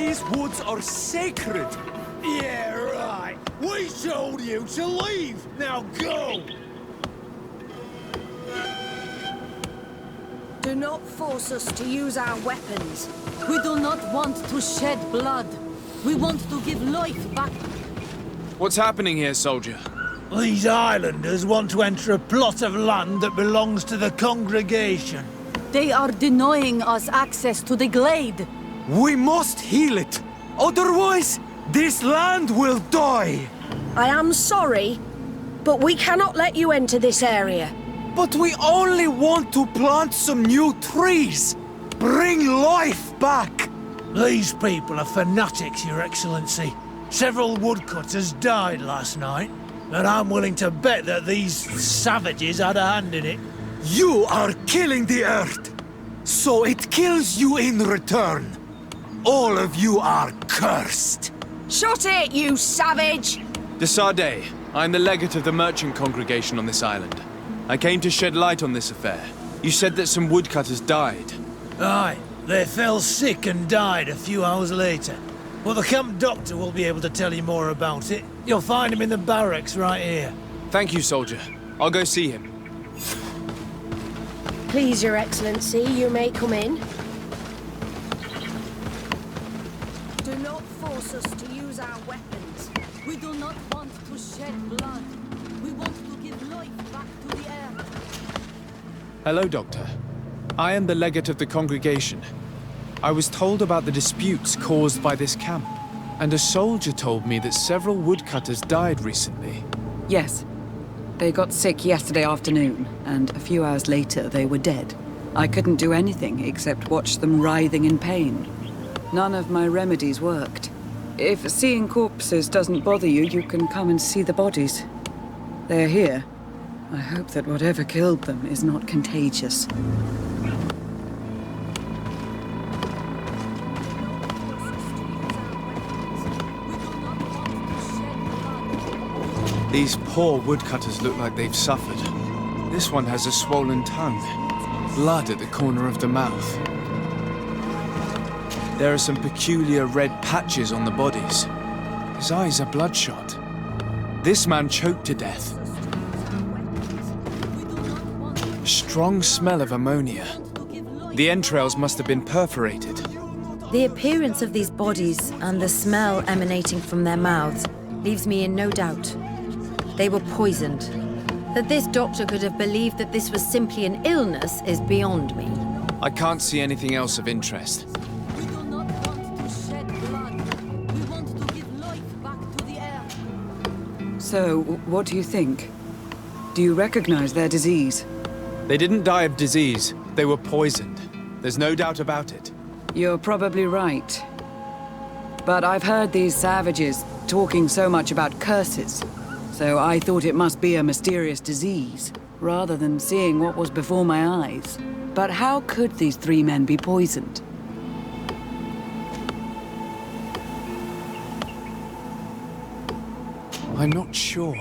These woods are sacred. Yeah, right. We told you to leave. Now go! Do not force us to use our weapons. We do not want to shed blood. We want to give life back. What's happening here, soldier? These islanders want to enter a plot of land that belongs to the congregation. They are denying us access to the glade. We must heal it. Otherwise, this land will die. I am sorry, but we cannot let you enter this area. But we only want to plant some new trees. Bring life back. These people are fanatics, Your Excellency. Several woodcutters died last night, and I'm willing to bet that these savages had a hand in it. You are killing the earth, so it kills you in return. All of you are cursed. Shut it, you savage! De Sardet, I'm the legate of the merchant congregation on this island. I came to shed light on this affair. You said that some woodcutters died. Aye, they fell sick and died a few hours later. Well, the camp doctor will be able to tell you more about it. You'll find him in the barracks right here. Thank you, soldier. I'll go see him. Please, Your Excellency, you may come in. Do not force us to use our weapons. We do not want to shed blood. We want to give life back to the air. Hello, Doctor. I am the legate of the congregation. I was told about the disputes caused by this camp, and a soldier told me that several woodcutters died recently. Yes. They got sick yesterday afternoon, and a few hours later they were dead. I couldn't do anything except watch them writhing in pain. None of my remedies worked. If seeing corpses doesn't bother you, you can come and see the bodies. They're here. I hope that whatever killed them is not contagious. These poor woodcutters look like they've suffered. This one has a swollen tongue, blood at the corner of the mouth. There are some peculiar red patches on the bodies. His eyes are bloodshot. This man choked to death. A strong smell of ammonia. The entrails must have been perforated. The appearance of these bodies and the smell emanating from their mouths leaves me in no doubt. They were poisoned. That this doctor could have believed that this was simply an illness is beyond me. I can't see anything else of interest. We do not want to shed blood. We want to give life back to the air. So, what do you think? Do you recognize their disease? They didn't die of disease. They were poisoned. There's no doubt about it. You're probably right. But I've heard these savages talking so much about curses. So I thought it must be a mysterious disease, rather than seeing what was before my eyes. But how could these three men be poisoned? I'm not sure.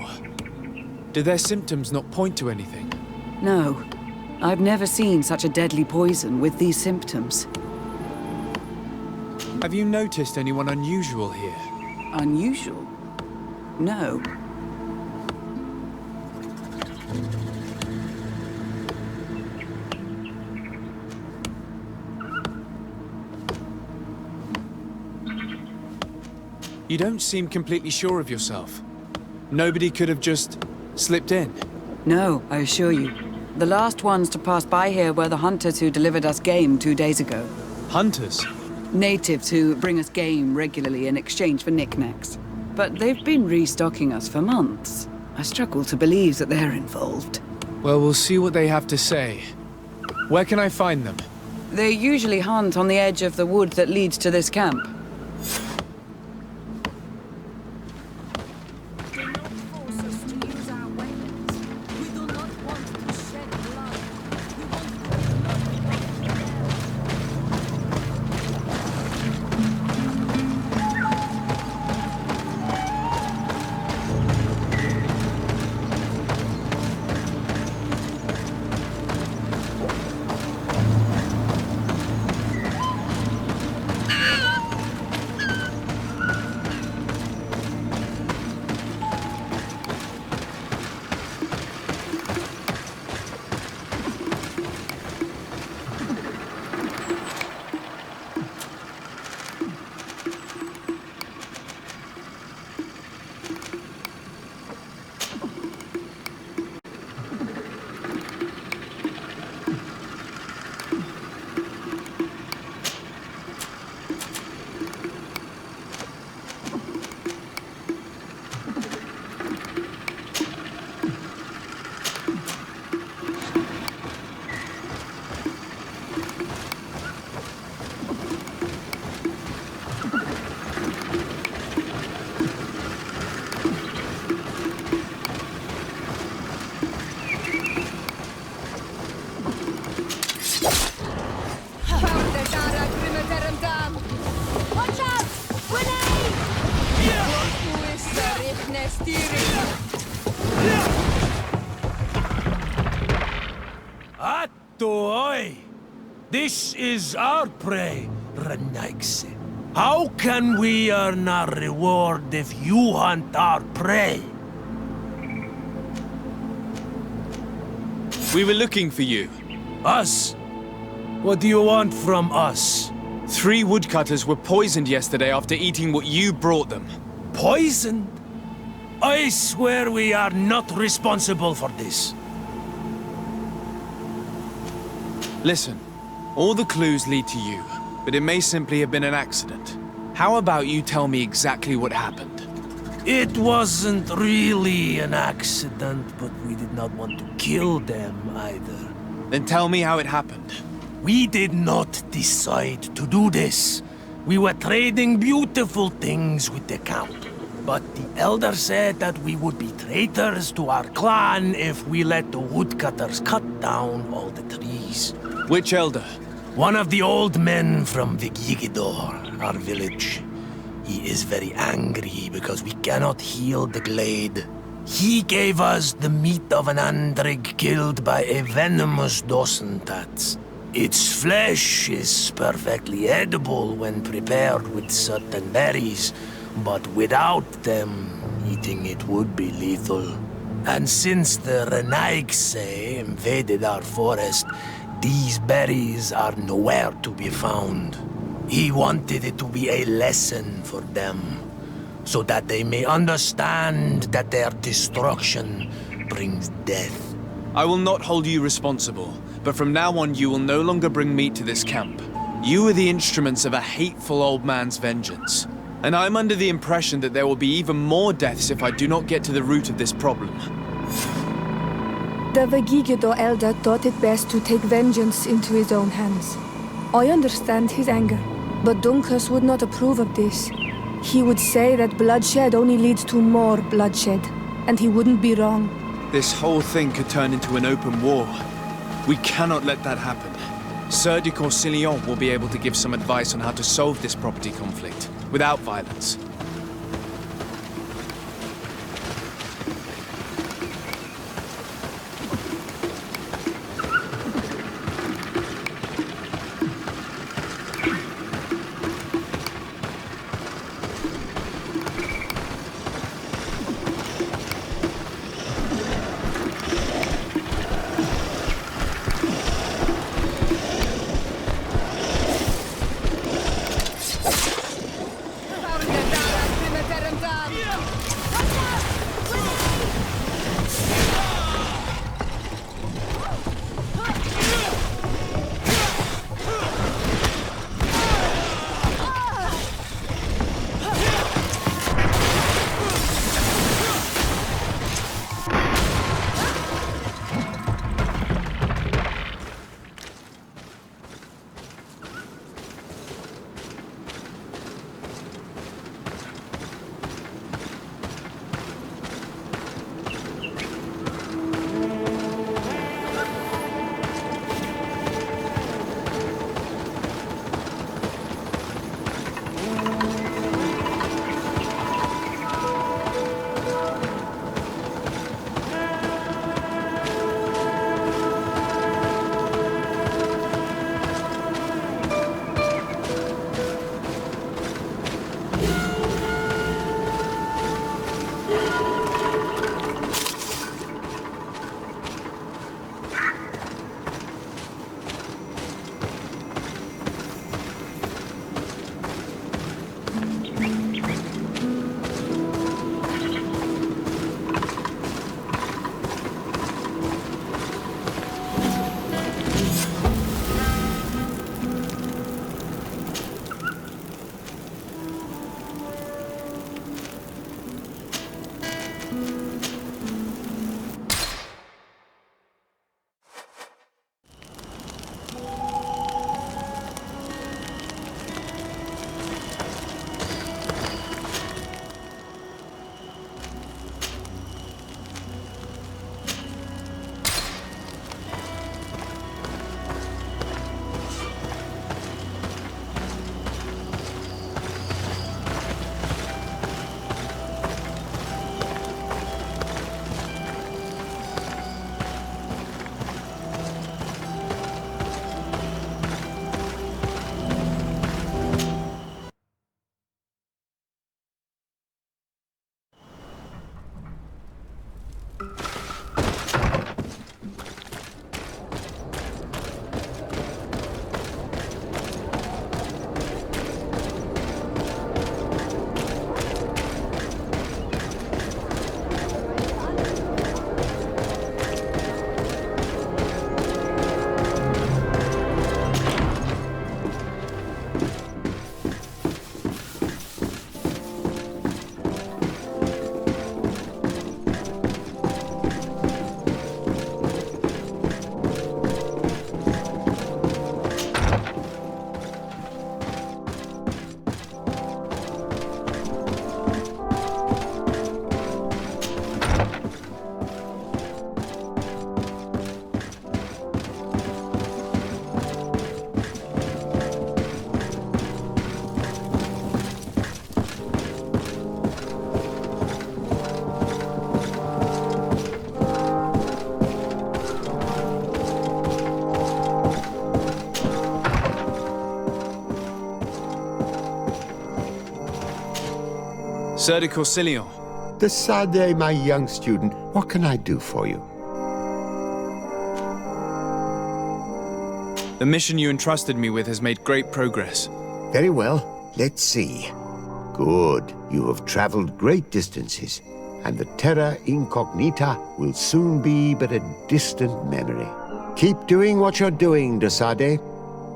Do their symptoms not point to anything? No. I've never seen such a deadly poison with these symptoms. Have you noticed anyone unusual here? Unusual? No. You don't seem completely sure of yourself. Nobody could have just slipped in. No, I assure you. The last ones to pass by here were the hunters who delivered us game 2 days ago. Hunters? Natives who bring us game regularly in exchange for knickknacks. But they've been restocking us for months. I struggle to believe that they're involved. Well, we'll see what they have to say. Where can I find them? They usually hunt on the edge of the wood that leads to this camp. Do not force us to use our weapons. We do not want to shed blood. We want to give life back to the air. way! This is our prey, Renaigse. How can we earn our reward if you hunt our prey? We were looking for you. Us? What do you want from us? 3 woodcutters were poisoned yesterday after eating what you brought them. Poisoned? I swear we are not responsible for this. Listen, all the clues lead to you, but it may simply have been an accident. How about you tell me exactly what happened? It wasn't really an accident, but we did not want to kill them either. Then tell me how it happened. We did not decide to do this. We were trading beautiful things with the Count. But the Elder said that we would be traitors to our clan if we let the woodcutters cut down all the trees. Which elder? One of the old men from Vigigidor, our village. He is very angry because we cannot heal the glade. He gave us the meat of an Andrig killed by a venomous Dosentats. Its flesh is perfectly edible when prepared with certain berries, but without them, eating it would be lethal. And since the Renaigse invaded our forest, these berries are nowhere to be found. He wanted it to be a lesson for them, so that they may understand that their destruction brings death. I will not hold you responsible, but from now on you will no longer bring meat to this camp. You are the instruments of a hateful old man's vengeance. And I'm under the impression that there will be even more deaths if I do not get to the root of this problem. The Vegigido elder thought it best to take vengeance into his own hands. I understand his anger, but Dunkus would not approve of this. He would say that bloodshed only leads to more bloodshed, and he wouldn't be wrong. This whole thing could turn into an open war. We cannot let that happen. Sir de Corsillon will be able to give some advice on how to solve this property conflict, without violence. Sir de Corsilion. Desade, my young student, what can I do for you? The mission you entrusted me with has made great progress. Very well. Let's see. Good. You have traveled great distances, and the terra incognita will soon be but a distant memory. Keep doing what you're doing, Desade.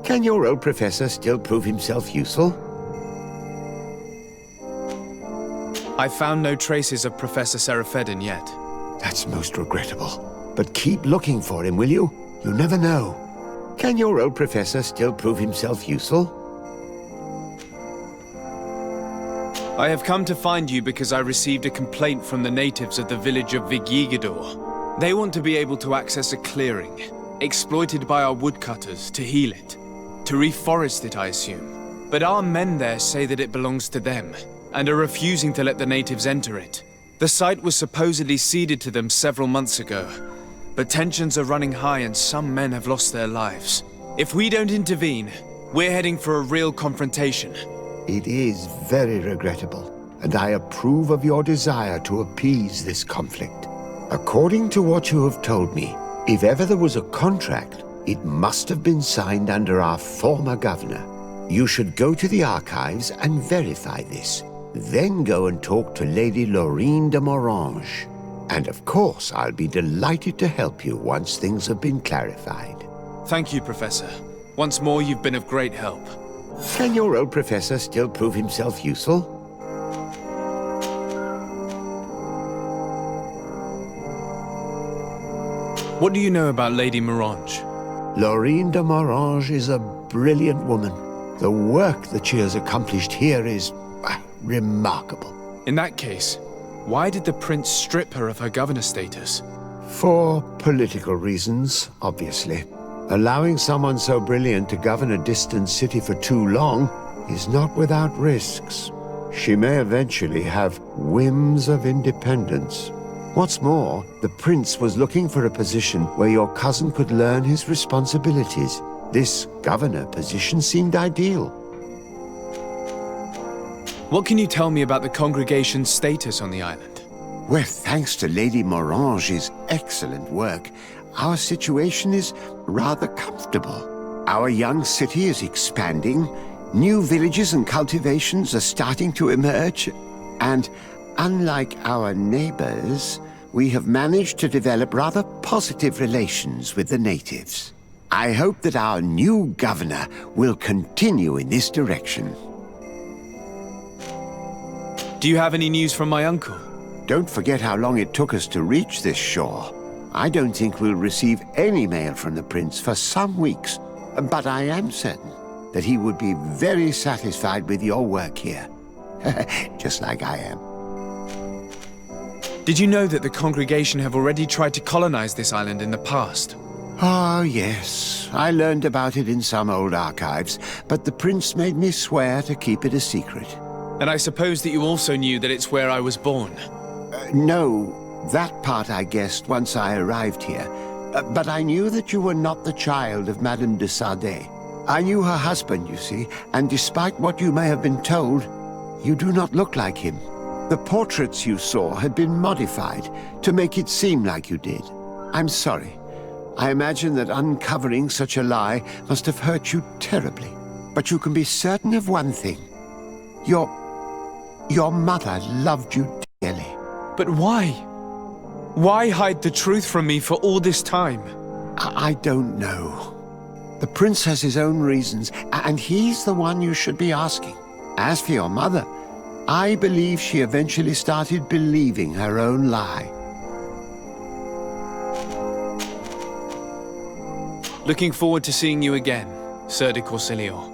Can your old professor still prove himself useful? I found no traces of Professor Seraphedin yet. That's most regrettable. But keep looking for him, will you? You never know. Can your old professor still prove himself useful? I have come to find you because I received a complaint from the natives of the village of Vigyigidor. They want to be able to access a clearing, exploited by our woodcutters, to heal it. To reforest it, I assume. But our men there say that it belongs to them, and are refusing to let the natives enter it. The site was supposedly ceded to them several months ago, but tensions are running high and some men have lost their lives. If we don't intervene, we're heading for a real confrontation. It is very regrettable, and I approve of your desire to appease this conflict. According to what you have told me, if ever there was a contract, it must have been signed under our former governor. You should go to the archives and verify this. Then go and talk to Lady Laurine de Morange. And of course, I'll be delighted to help you once things have been clarified. Thank you, Professor. Once more, you've been of great help. Can your old professor still prove himself useful? What do you know about Lady Morange? Laurine de Morange is a brilliant woman. The work that she has accomplished here is remarkable. In that case, why did the prince strip her of her governor status? For political reasons, obviously. Allowing someone so brilliant to govern a distant city for too long is not without risks. She may eventually have whims of independence. What's more, the prince was looking for a position where your cousin could learn his responsibilities. This governor position seemed ideal. What can you tell me about the congregation's status on the island? Well, thanks to Lady Morange's excellent work, our situation is rather comfortable. Our young city is expanding, new villages and cultivations are starting to emerge, and unlike our neighbors, we have managed to develop rather positive relations with the natives. I hope that our new governor will continue in this direction. Do you have any news from my uncle? Don't forget how long it took us to reach this shore. I don't think we'll receive any mail from the prince for some weeks, but I am certain that he would be very satisfied with your work here. Just like I am. Did you know that the congregation have already tried to colonize this island in the past? Oh, yes. I learned about it in some old archives, but the prince made me swear to keep it a secret. And I suppose that you also knew that it's where I was born. No. That part I guessed once I arrived here. But I knew that you were not the child of Madame de Sade. I knew her husband, you see, and despite what you may have been told, you do not look like him. The portraits you saw had been modified to make it seem like you did. I'm sorry. I imagine that uncovering such a lie must have hurt you terribly. But you can be certain of one thing. Your mother loved you dearly. But why? Why hide the truth from me for all this time? I don't know. The prince has his own reasons, and he's the one you should be asking. As for your mother, I believe she eventually started believing her own lie. Looking forward to seeing you again, Sir de Corsilion.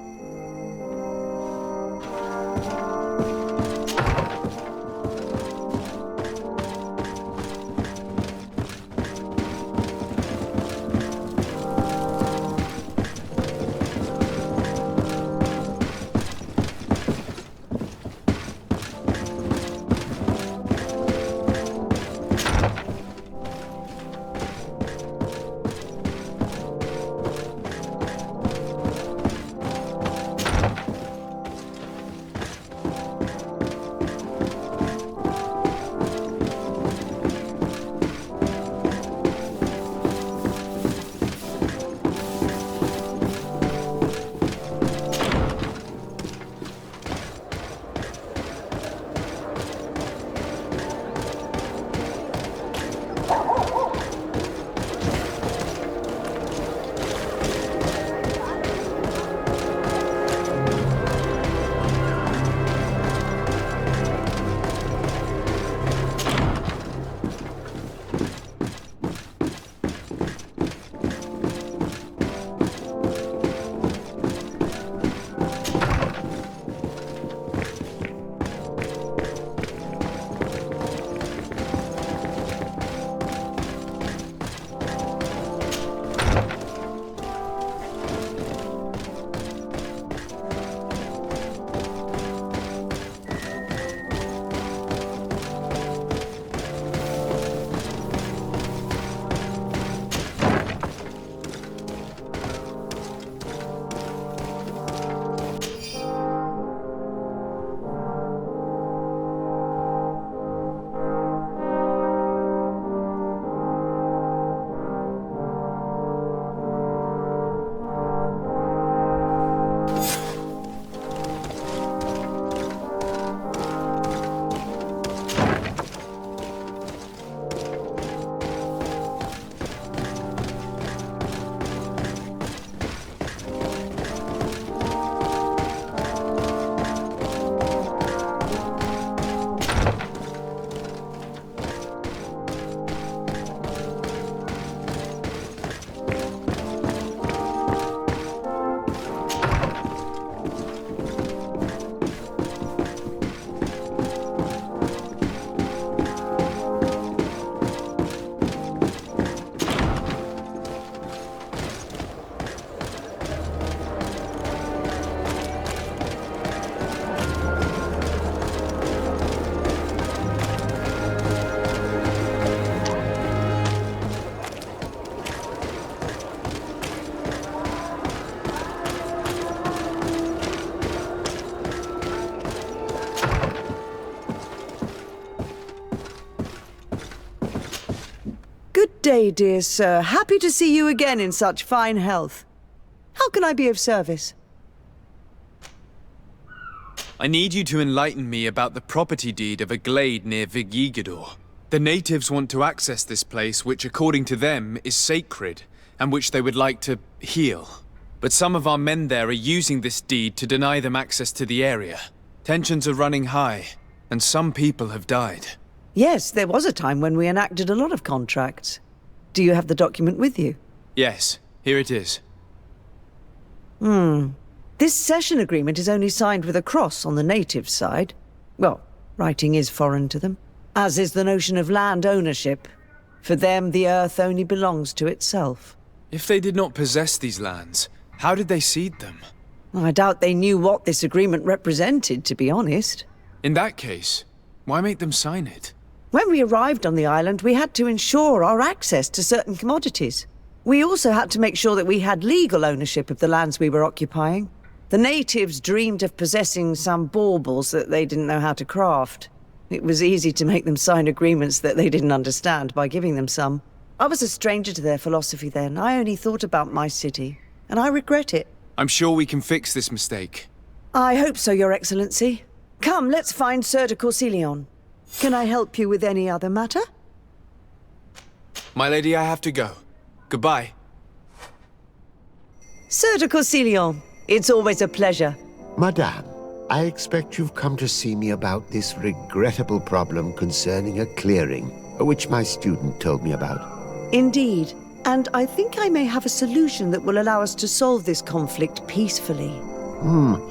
day, dear sir. Happy to see you again in such fine health. How can I be of service? I need you to enlighten me about the property deed of a glade near Vigigidor. The natives want to access this place, which according to them is sacred, and which they would like to heal. But some of our men there are using this deed to deny them access to the area. Tensions are running high, and some people have died. Yes, there was a time when we enacted a lot of contracts. Do you have the document with you? Yes, here it is. This cession agreement is only signed with a cross on the native side. Well, writing is foreign to them, as is the notion of land ownership. For them, the earth only belongs to itself. If they did not possess these lands, how did they cede them? I doubt they knew what this agreement represented, to be honest. In that case, why make them sign it? When we arrived on the island, we had to ensure our access to certain commodities. We also had to make sure that we had legal ownership of the lands we were occupying. The natives dreamed of possessing some baubles that they didn't know how to craft. It was easy to make them sign agreements that they didn't understand by giving them some. I was a stranger to their philosophy then. I only thought about my city, and I regret it. I'm sure we can fix this mistake. I hope so, Your Excellency. Come, let's find Sir de Corsilion. Can I help you with any other matter? My lady, I have to go. Goodbye. Sir de Corsilion, it's always a pleasure. Madame, I expect you've come to see me about this regrettable problem concerning a clearing, which my student told me about. Indeed, and I think I may have a solution that will allow us to solve this conflict peacefully.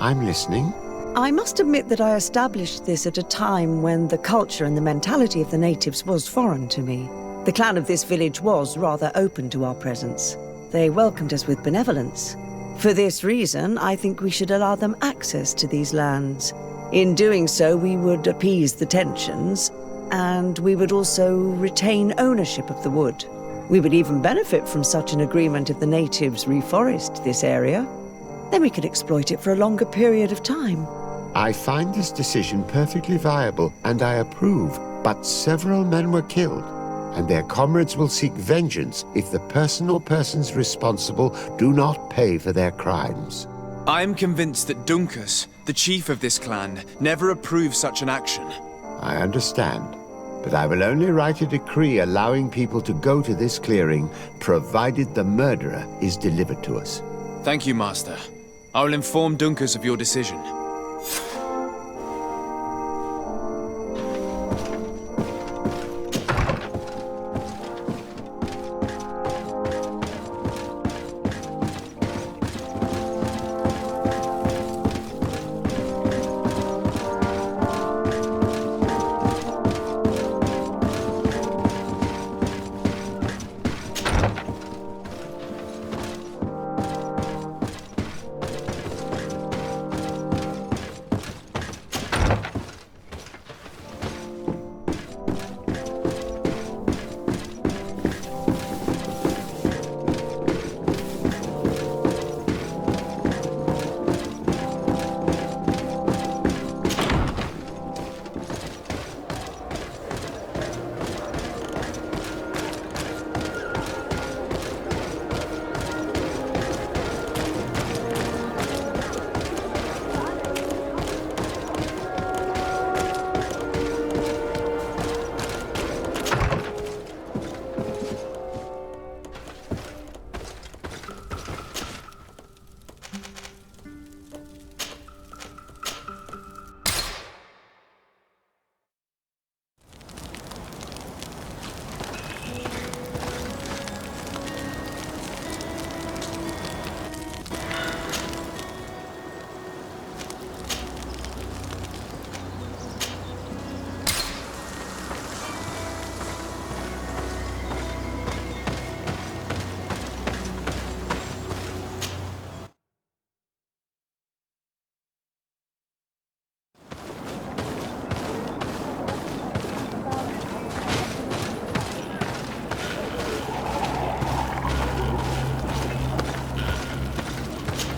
I'm listening. I must admit that I established this at a time when the culture and the mentality of the natives was foreign to me. The clan of this village was rather open to our presence. They welcomed us with benevolence. For this reason, I think we should allow them access to these lands. In doing so, we would appease the tensions, and we would also retain ownership of the wood. We would even benefit from such an agreement if the natives reforest this area. Then we could exploit it for a longer period of time. I find this decision perfectly viable, and I approve, but several men were killed, and their comrades will seek vengeance if the person or persons responsible do not pay for their crimes. I am convinced that Dunkus, the chief of this clan, never approved such an action. I understand, but I will only write a decree allowing people to go to this clearing, provided the murderer is delivered to us. Thank you, Master. I will inform Dunkus of your decision.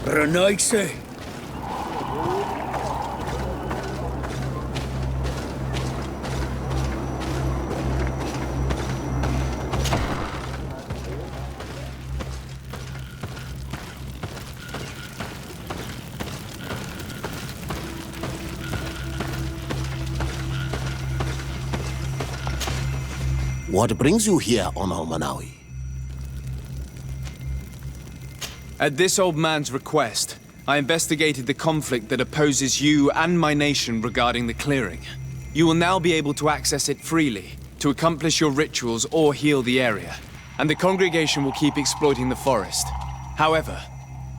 Renaixi. What brings you here on Almanawi? At this old man's request, I investigated the conflict that opposes you and my nation regarding the clearing. You will now be able to access it freely, to accomplish your rituals or heal the area, and the congregation will keep exploiting the forest. However,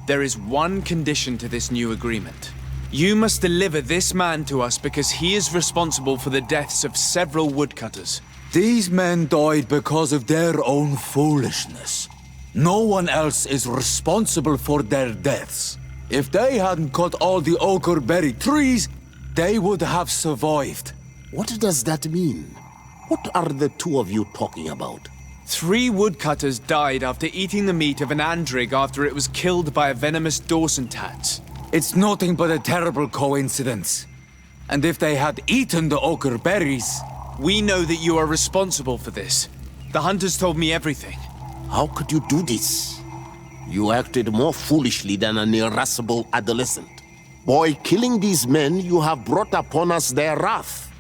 there is one condition to this new agreement. You must deliver this man to us because he is responsible for the deaths of several woodcutters. These men died because of their own foolishness. No one else is responsible for their deaths. If they hadn't cut all the ochreberry trees, they would have survived. What does that mean? What are the two of you talking about? 3 woodcutters died after eating the meat of an andrig after it was killed by a venomous Dawson tat. It's nothing but a terrible coincidence. And if they had eaten the ochreberries... We know that you are responsible for this. The hunters told me everything. How could you do this? You acted more foolishly than an irascible adolescent. By killing these men, you have brought upon us their wrath.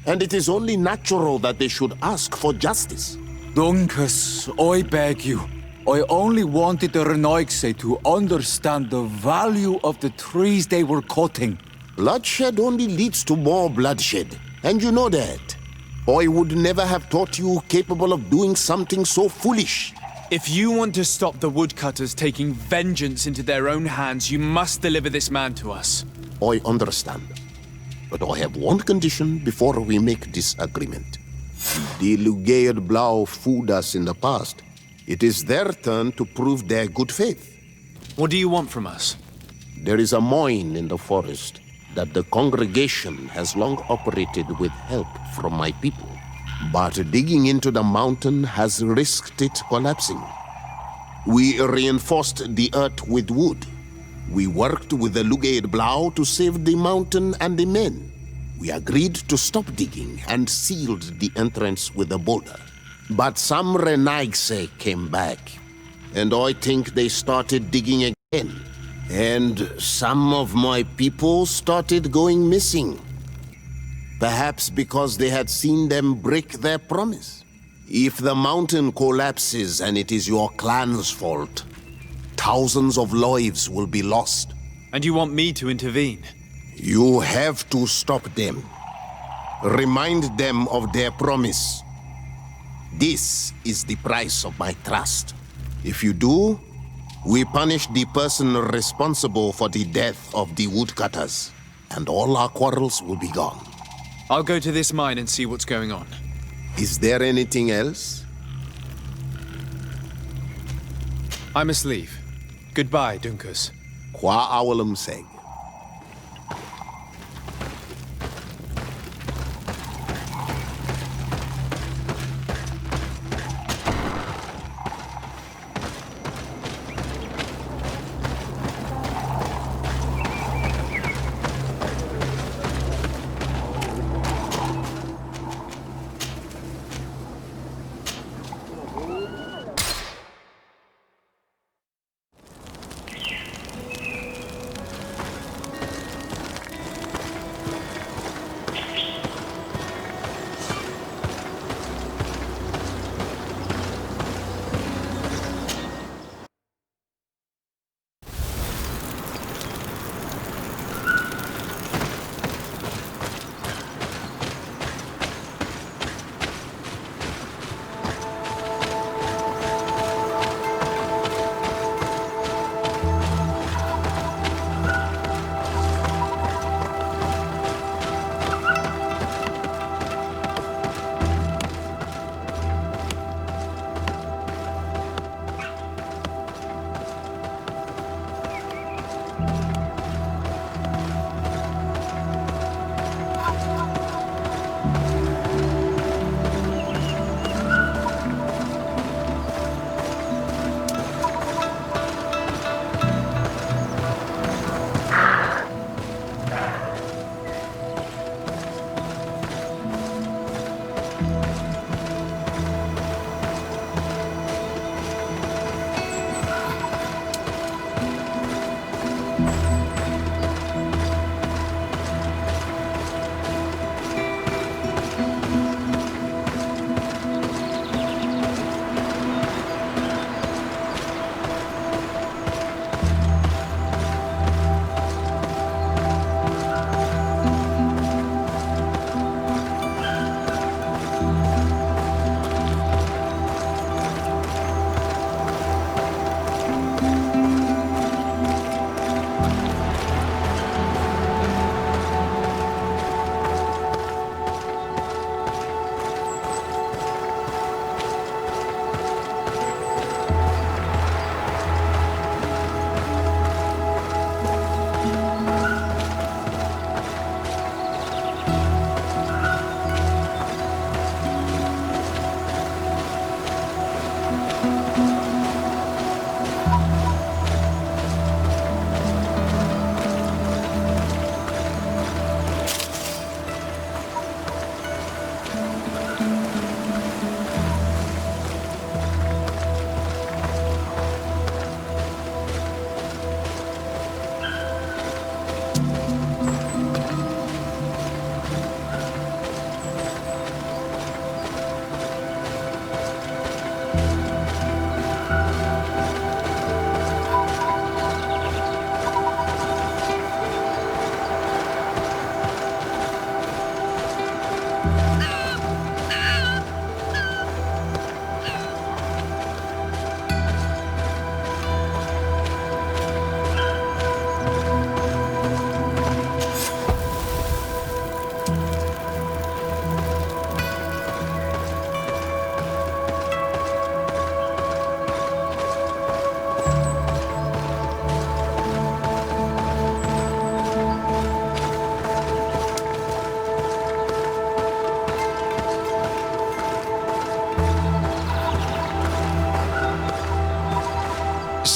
And it is only natural that they should ask for justice. Dunkus, I beg you. I only wanted the Renaigse to understand the value of the trees they were cutting. Bloodshed only leads to more bloodshed, and you know that. I would never have thought you capable of doing something so foolish. If you want to stop the woodcutters taking vengeance into their own hands, you must deliver this man to us. I understand. But I have one condition before we make this agreement. The Lugaid Blau fooled us in the past. It is their turn to prove their good faith. What do you want from us? There is a mine in the forest that the congregation has long operated with help from my people. But digging into the mountain has risked it collapsing. We reinforced the earth with wood. We worked with the Lugaid Blau to save the mountain and the men. We agreed to stop digging and sealed the entrance with a boulder. But some Renaigse came back, and I think they started digging again. And some of my people started going missing. Perhaps because they had seen them break their promise. If the mountain collapses and it is your clan's fault, thousands of lives will be lost. And you want me to intervene? You have to stop them. Remind them of their promise. This is the price of my trust. If you do, we punish the person responsible for the death of the woodcutters, and all our quarrels will be gone. I'll go to this mine and see what's going on. Is there anything else? I must leave. Goodbye, Dunkus. Qua awalum seg.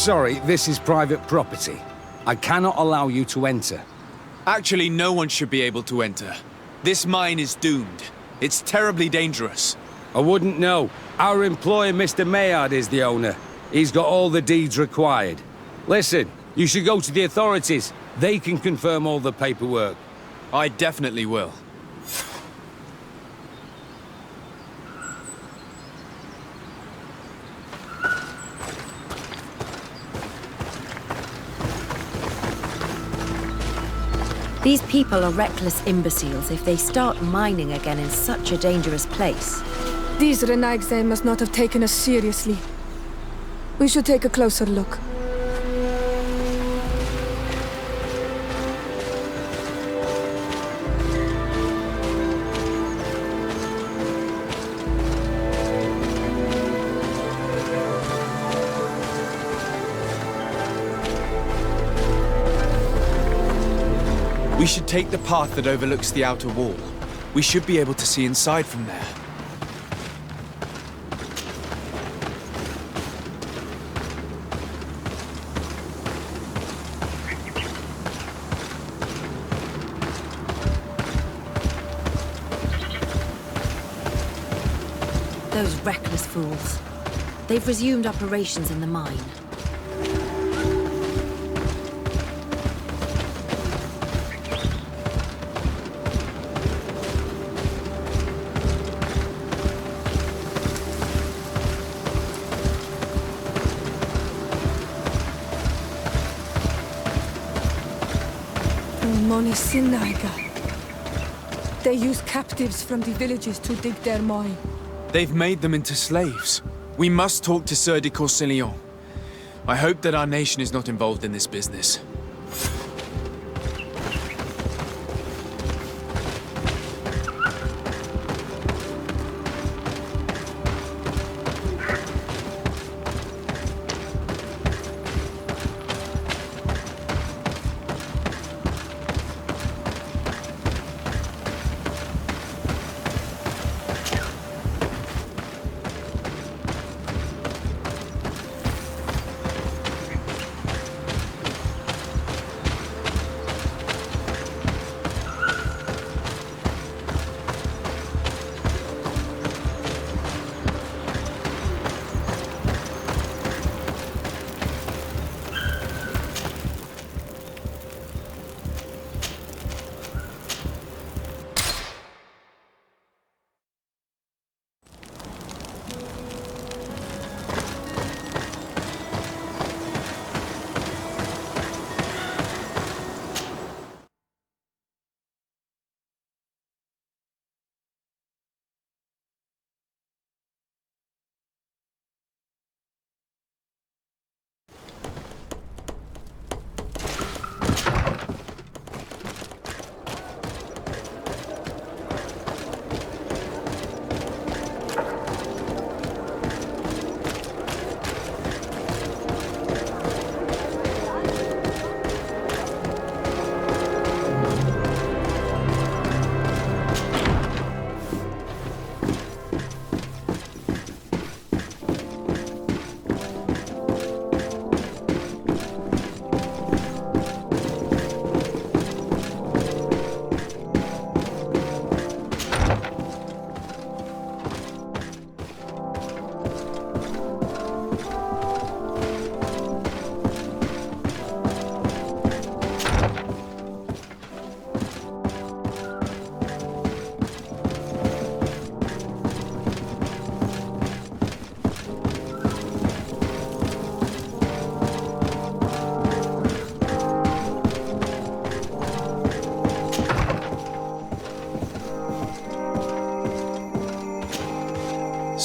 Sorry, this is private property. I cannot allow you to enter. Actually, no one should be able to enter. This mine is doomed. It's terribly dangerous. I wouldn't know. Our employer, Mr. Maillard, is the owner. He's got all the deeds required. Listen, you should go to the authorities. They can confirm all the paperwork. I definitely will. These people are reckless imbeciles if they start mining again in such a dangerous place. These Tagnik'Zur must not have taken us seriously. We should take a closer look. We should take the path that overlooks the outer wall. We should be able to see inside from there. Those reckless fools. They've resumed operations in the mine. They use captives from the villages to dig their mine. They've made them into slaves. We must talk to Sir de Corsillon. I hope that our nation is not involved in this business.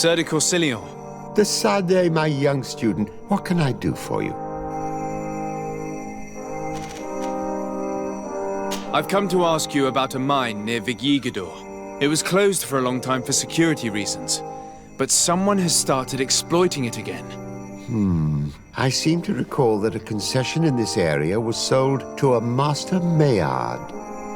Sir de Corsillon. De Sade, my young student, what can I do for you? I've come to ask you about a mine near Tagnik'Zur. It was closed for a long time for security reasons, but someone has started exploiting it again. I seem to recall that a concession in this area was sold to a Master Maillard.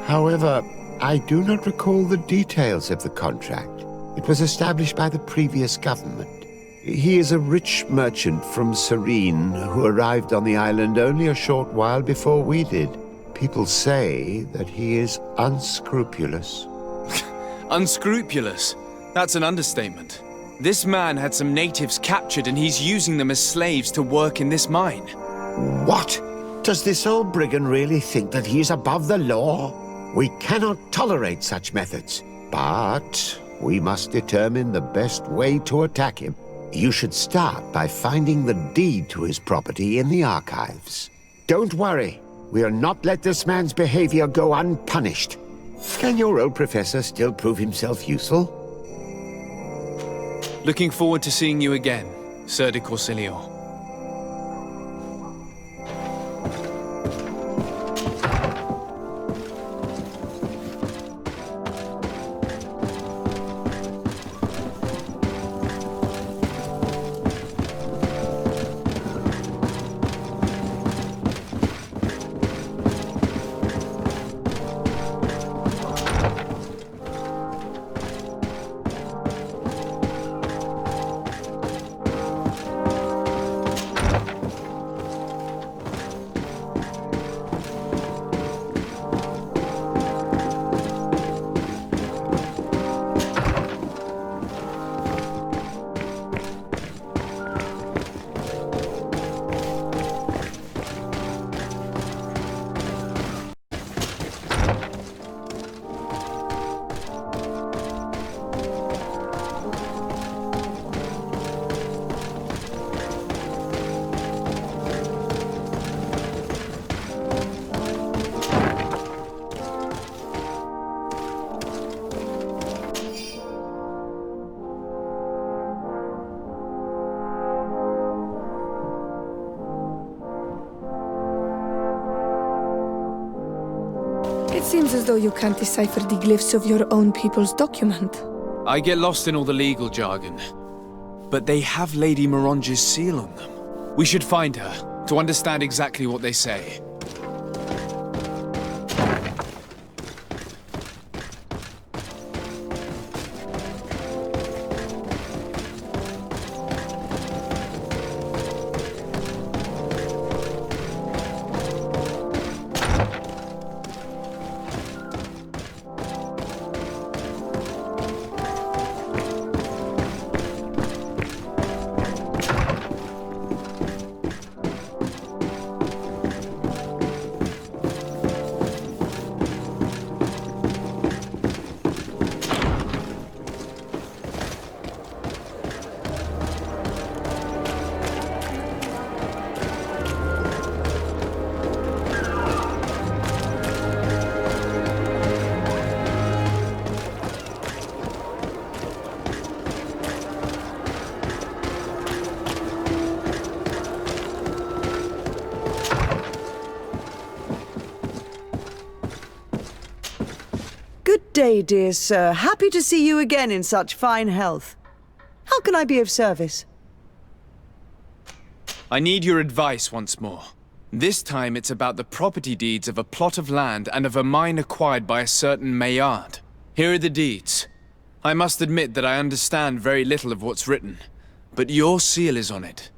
However, I do not recall the details of the contract. It was established by the previous government. He is a rich merchant from Serene who arrived on the island only a short while before we did. People say that he is unscrupulous. Unscrupulous? That's an understatement. This man had some natives captured and he's using them as slaves to work in this mine. What? Does this old brigand really think that he is above the law? We cannot tolerate such methods, but we must determine the best way to attack him. You should start by finding the deed to his property in the archives. Don't worry, we'll not let this man's behavior go unpunished. Can your old professor still prove himself useful? Looking forward to seeing you again, Sir de Corsilio. It seems as though you can't decipher the glyphs of your own people's document. I get lost in all the legal jargon, but they have Lady Moronge's seal on them. We should find her to understand exactly what they say. Good day, dear sir. Happy to see you again in such fine health. How can I be of service? I need your advice once more. This time it's about the property deeds of a plot of land and of a mine acquired by a certain Maillard. Here are the deeds. I must admit that I understand very little of what's written, but your seal is on it.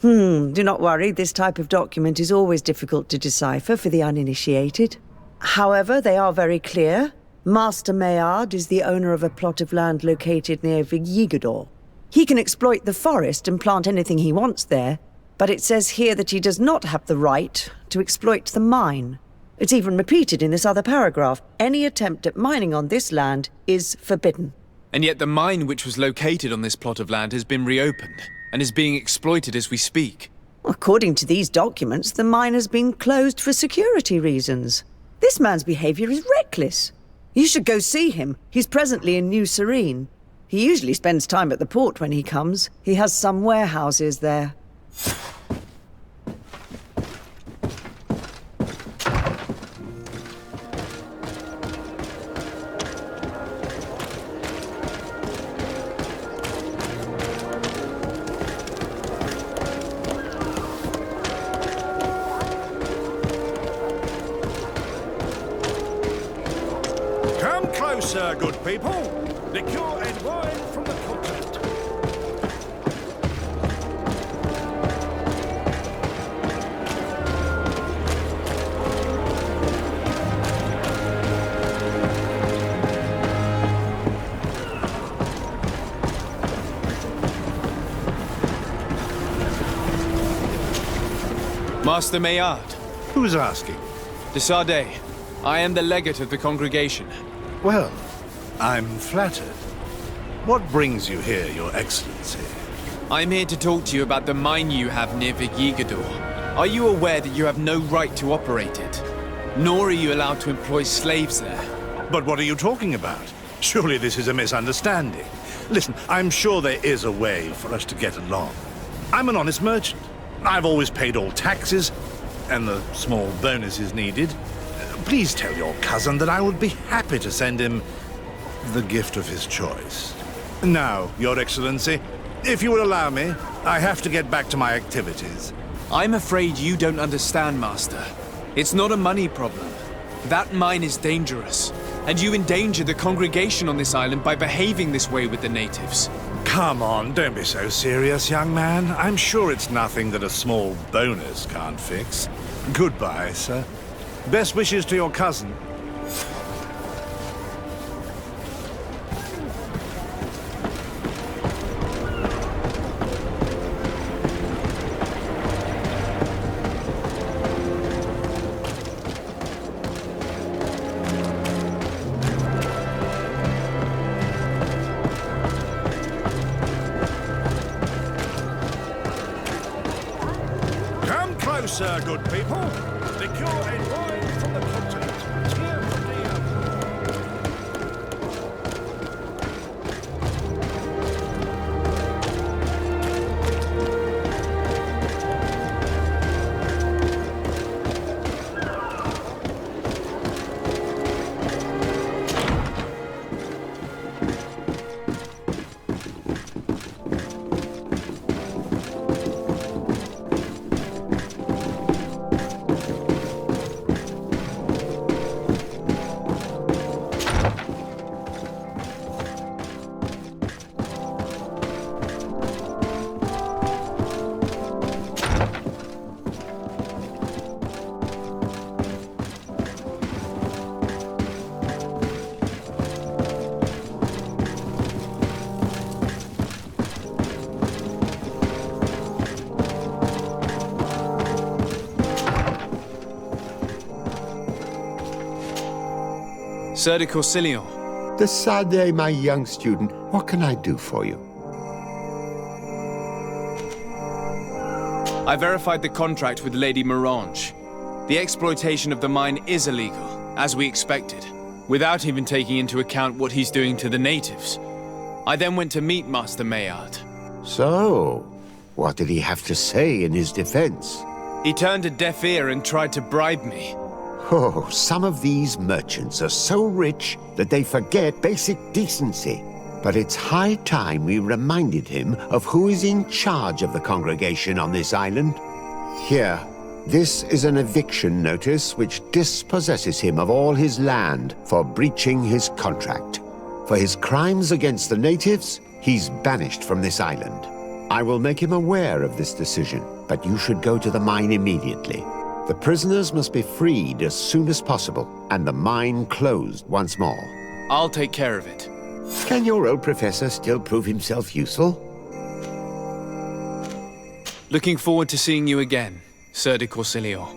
Do not worry, this type of document is always difficult to decipher for the uninitiated. However, they are very clear. Master Maillard is the owner of a plot of land located near Vigyigador. He can exploit the forest and plant anything he wants there, but it says here that he does not have the right to exploit the mine. It's even repeated in this other paragraph. Any attempt at mining on this land is forbidden. And yet the mine which was located on this plot of land has been reopened and is being exploited as we speak. According to these documents, the mine has been closed for security reasons. This man's behavior is reckless. You should go see him. He's presently in New Serene. He usually spends time at the port when he comes. He has some warehouses there. Come closer, good people. Liqueur and wine from the continent. Master Maillard. Who's asking? De Sardet. I am the legate of the congregation. Well, I'm flattered. What brings you here, Your Excellency? I'm here to talk to you about the mine you have near Vigigador. Are you aware that you have no right to operate it? Nor are you allowed to employ slaves there. But what are you talking about? Surely this is a misunderstanding. Listen, I'm sure there is a way for us to get along. I'm an honest merchant. I've always paid all taxes, and the small bonuses needed. Please tell your cousin that I would be happy to send him the gift of his choice. Now, Your Excellency, if you will allow me, I have to get back to my activities. I'm afraid you don't understand, Master. It's not a money problem. That mine is dangerous, and you endanger the congregation on this island by behaving this way with the natives. Come on, don't be so serious, young man. I'm sure it's nothing that a small bonus can't fix. Goodbye, sir. Best wishes to your cousin. Come closer, good people. Liqueur and wine from the continent. Here from the Sir de Corsilion. De Sardet, my young student, what can I do for you? I verified the contract with Lady Morange. The exploitation of the mine is illegal, as we expected, without even taking into account what he's doing to the natives. I then went to meet Master Maillard. So, what did he have to say in his defense? He turned a deaf ear and tried to bribe me. Oh, some of these merchants are so rich that they forget basic decency. But it's high time we reminded him of who is in charge of the congregation on this island. Here, this is an eviction notice which dispossesses him of all his land for breaching his contract. For his crimes against the natives, he's banished from this island. I will make him aware of this decision, but you should go to the mine immediately. The prisoners must be freed as soon as possible, and the mine closed once more. I'll take care of it. Can your old professor still prove himself useful? Looking forward to seeing you again, Sir de Corsilion.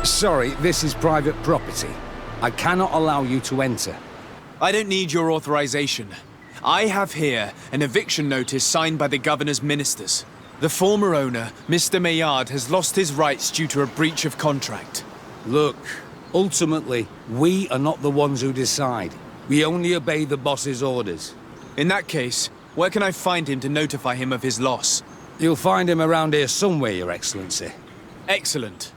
Sorry, this is private property. I cannot allow you to enter. I don't need your authorization. I have here an eviction notice signed by the governor's ministers. The former owner, Mr. Maillard, has lost his rights due to a breach of contract. Look, ultimately, we are not the ones who decide. We only obey the boss's orders. In that case, where can I find him to notify him of his loss? You'll find him around here somewhere, Your Excellency. Excellent.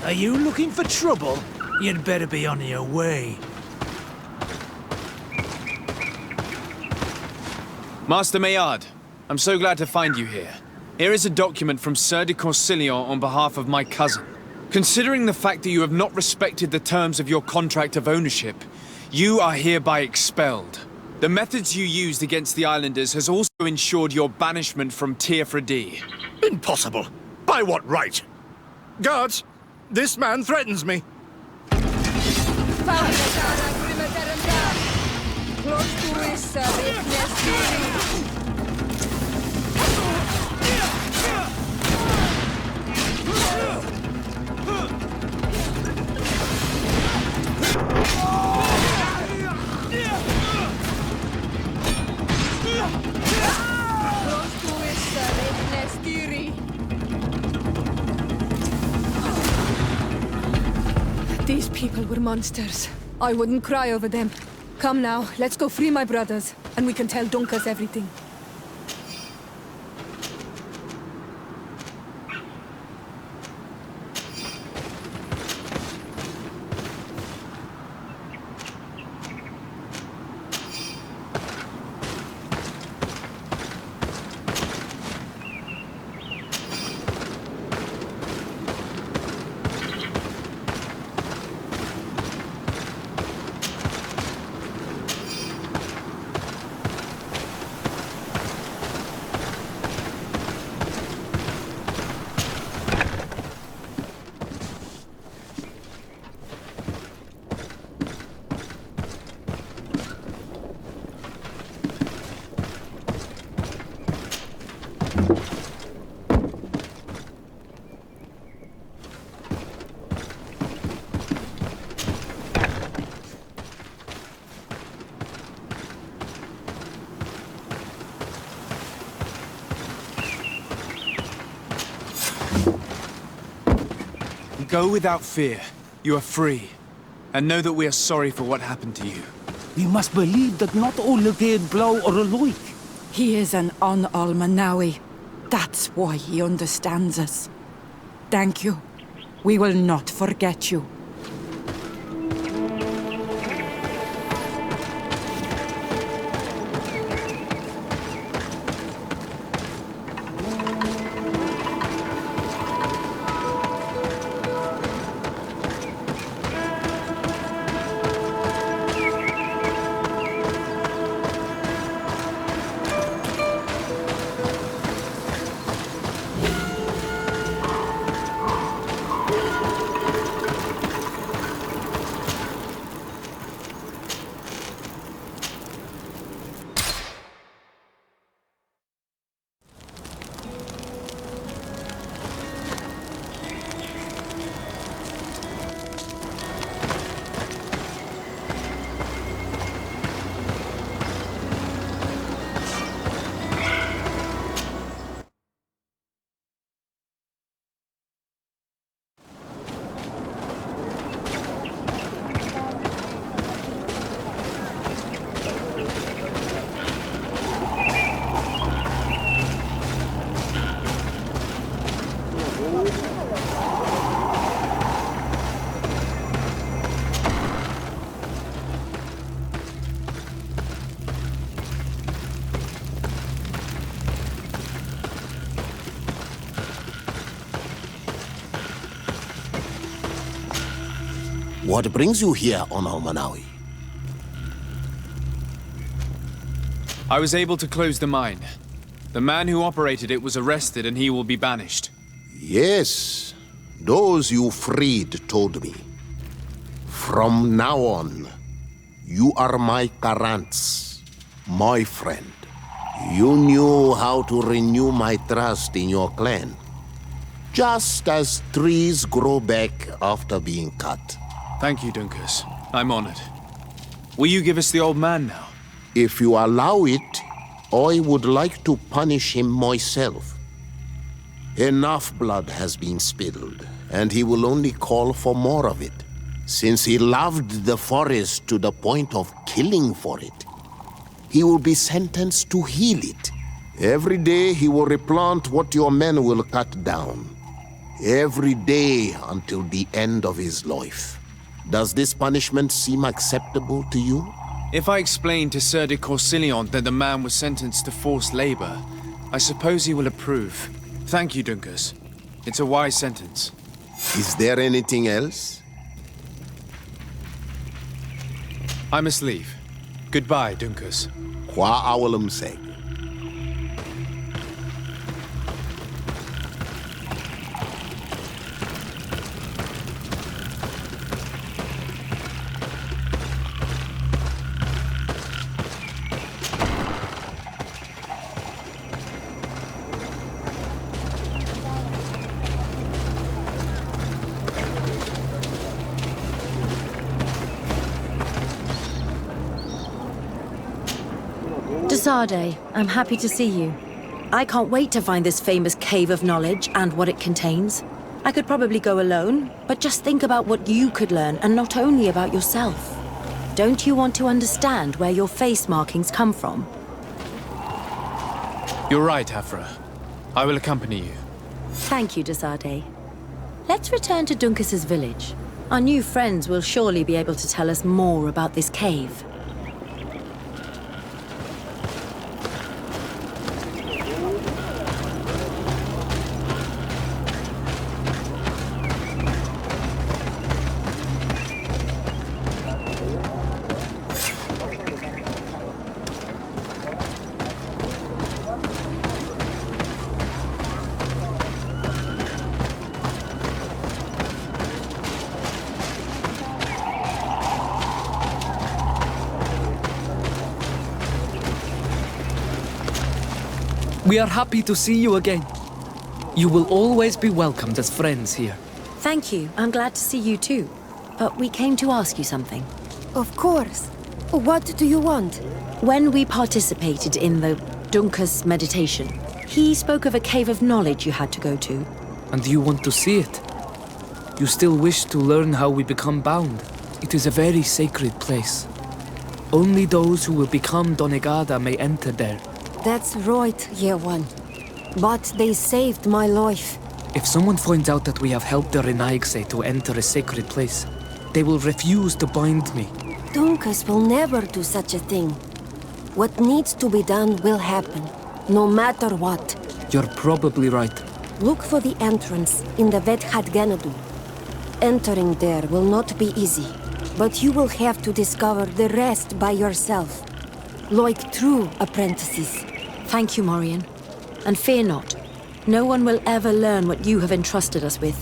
Are you looking for trouble? You'd better be on your way. Master Maillard, I'm so glad to find you here. Here is a document from Sir de Corsillon on behalf of my cousin. Considering the fact that you have not respected the terms of your contract of ownership, you are hereby expelled. The methods you used against the islanders has also ensured your banishment from Tier-Fredi. Impossible. By what right? Guards, this man threatens me. These people were monsters. I wouldn't cry over them. Come now, let's go free my brothers, and we can tell Dunkas everything. Go without fear. You are free. And know that we are sorry for what happened to you. We must believe that not all Legade Blow are alike. He is an Almanawi. That's why he understands us. Thank you. We will not forget you. What brings you here on Almanawi? I was able to close the mine. The man who operated it was arrested and he will be banished. Yes, those you freed told me. From now on, you are my Karants, my friend. You knew how to renew my trust in your clan. Just as trees grow back after being cut. Thank you, Dunkus. I'm honored. Will you give us the old man now? If you allow it, I would like to punish him myself. Enough blood has been spilled, and he will only call for more of it, since he loved the forest to the point of killing for it. He will be sentenced to heal it. Every day he will replant what your men will cut down. Every day until the end of his life. Does this punishment seem acceptable to you? If I explain to Sir de Corsillon that the man was sentenced to forced labor, I suppose he will approve. Thank you, Dunkus. It's a wise sentence. Is there anything else? I must leave. Goodbye, Dunkus. Qua awalum seg. Desade, I'm happy to see you. I can't wait to find this famous cave of knowledge and what it contains. I could probably go alone, but just think about what you could learn, and not only about yourself. Don't you want to understand where your face markings come from? You're right, Afra. I will accompany you. Thank you, Desade. Let's return to Dunkus's village. Our new friends will surely be able to tell us more about this cave. We are happy to see you again. You will always be welcomed as friends here. Thank you. I'm glad to see you too. But we came to ask you something. Of course. What do you want? When we participated in the Dunkus meditation, he spoke of a cave of knowledge you had to go to. And you want to see it? You still wish to learn how we become bound? It is a very sacred place. Only those who will become Donegada may enter there. That's right, Year One. But they saved my life. If someone finds out that we have helped the Renaigse to enter a sacred place, they will refuse to bind me. Dunkus will never do such a thing. What needs to be done will happen, no matter what. You're probably right. Look for the entrance in the Vedhat Ganadu. Entering there will not be easy, but you will have to discover the rest by yourself, like true apprentices. Thank you, Morian. And fear not. No one will ever learn what you have entrusted us with.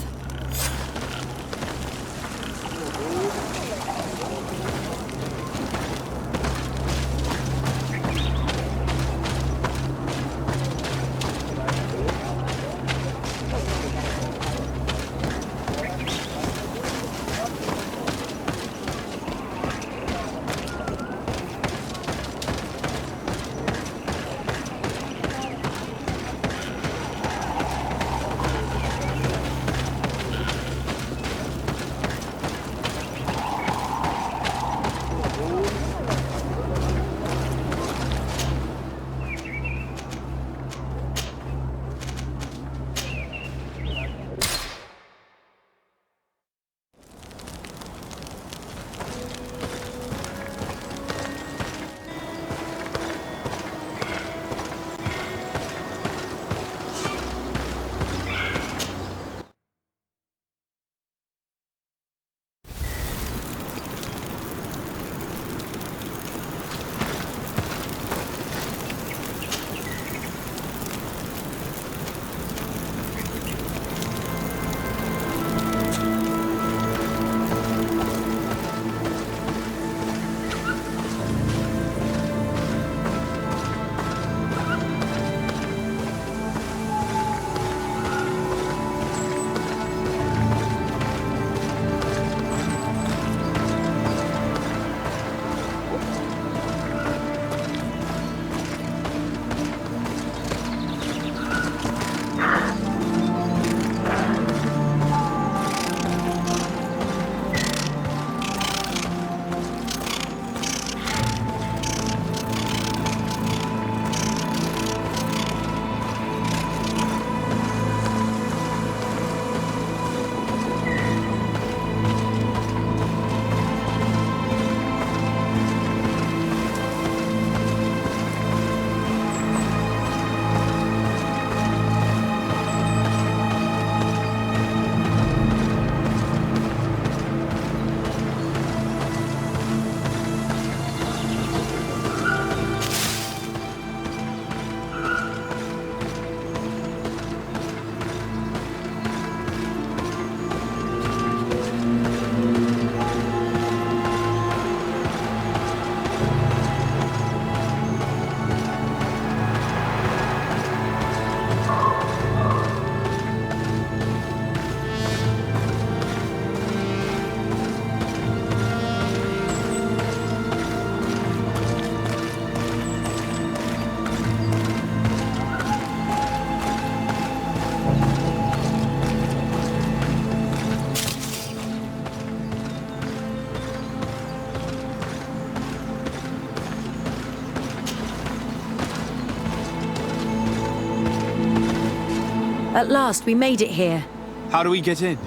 At last, we made it here. How do we get in?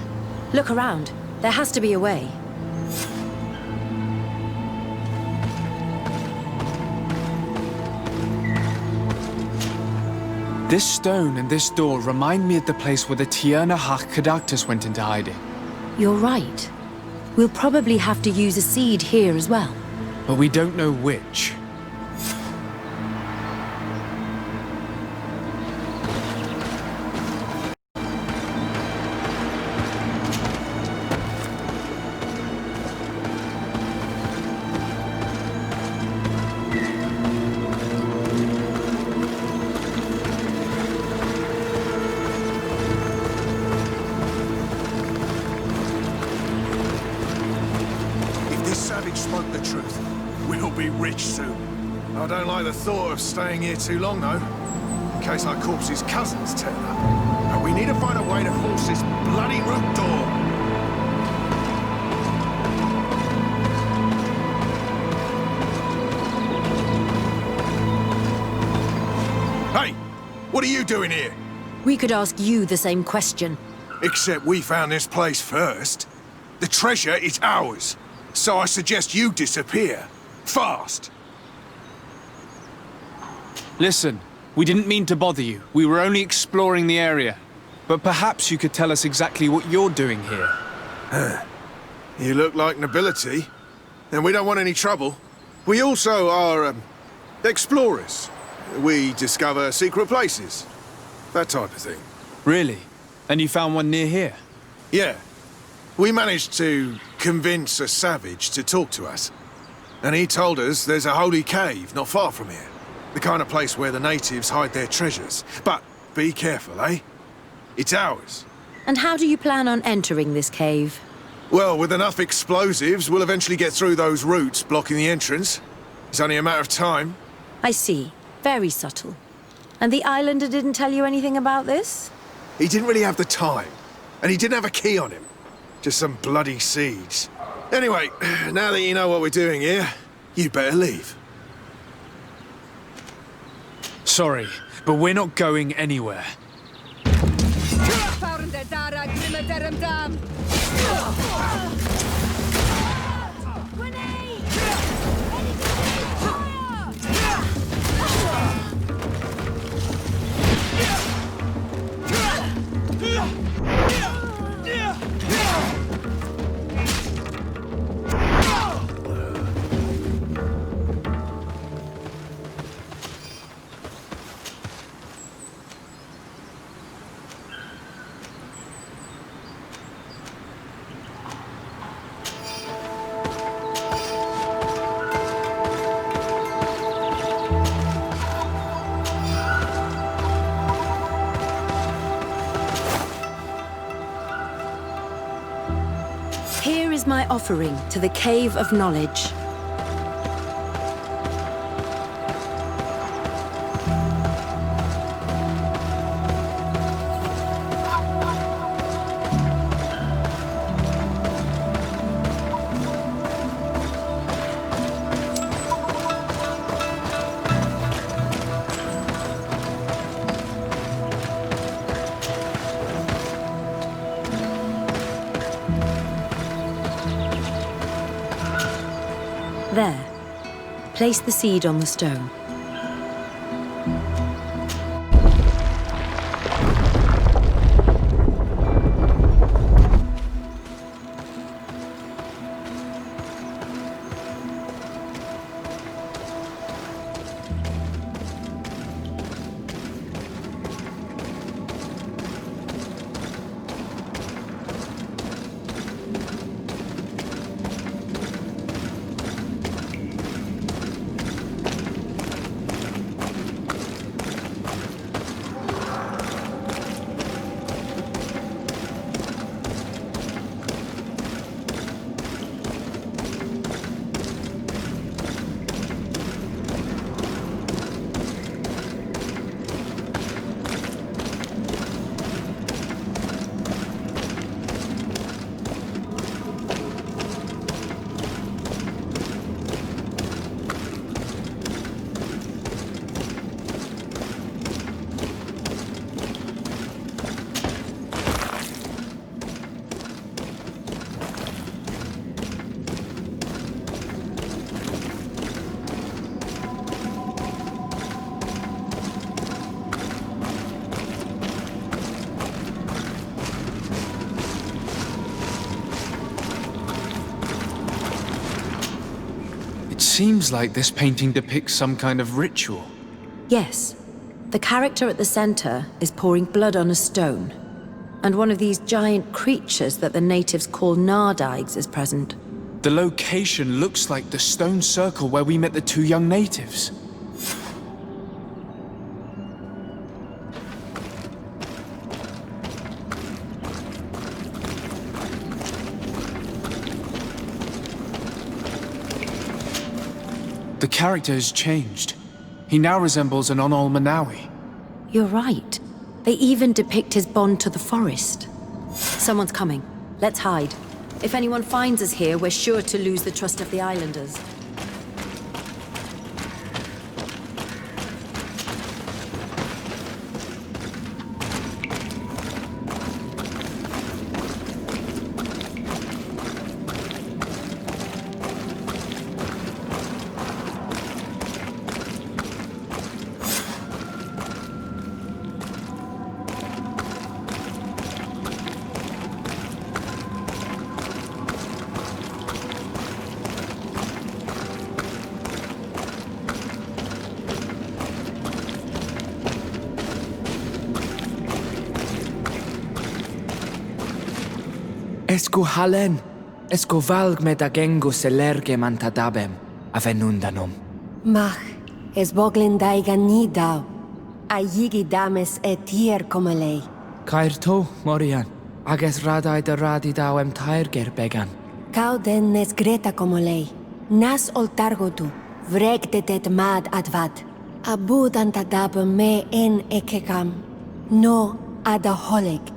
Look around. There has to be a way. This stone and this door remind me of the place where the Tierna Hach Kadactus went into hiding. You're right. We'll probably have to use a seed here as well. But we don't know which. Spoke the truth. We'll be rich soon. I don't like the thought of staying here too long, though. In case our corpse's cousins turn up. But we need to find a way to force this bloody root door. Hey! What are you doing here? We could ask you the same question. Except we found this place first. The treasure is ours. So I suggest you disappear. Fast! Listen, we didn't mean to bother you. We were only exploring the area. But perhaps you could tell us exactly what you're doing here. You look like nobility. And we don't want any trouble. We also are, explorers. We discover secret places. That type of thing. Really? And you found one near here? Yeah. We managed to convince a savage to talk to us. And he told us there's a holy cave not far from here. The kind of place where the natives hide their treasures. But be careful, eh? It's ours. And how do you plan on entering this cave? Well, with enough explosives, we'll eventually get through those roots blocking the entrance. It's only a matter of time. I see. Very subtle. And the islander didn't tell you anything about this? He didn't really have the time. And he didn't have a key on him. Just some bloody seeds. Anyway, now that you know what we're doing here, you better leave. Sorry, but we're not going anywhere. Here is my offering to the Cave of Knowledge. There. Place the seed on the stone. seems like this painting depicts some kind of ritual. Yes. The character at the center is pouring blood on a stone. And one of these giant creatures that the natives call Nardigs is present. The location looks like the stone circle where we met the two young natives. The character has changed. He now resembles an Onol Manawi. You're right. They even depict his bond to the forest. Someone's coming. Let's hide. If anyone finds us here, we're sure to lose the trust of the islanders. Esco halen, esco valg med agengo selerge mantadabem, avenundanum. Mach, es boglin daigan ni dau. A yigi dames etier comelei. Cair to, Morian, ages radai de radi dauem tairger began. Cau den nes greta comelei. Nas oltargotu, vregdetet mad advad. Abud antadab me en ekekam. No adaholeg.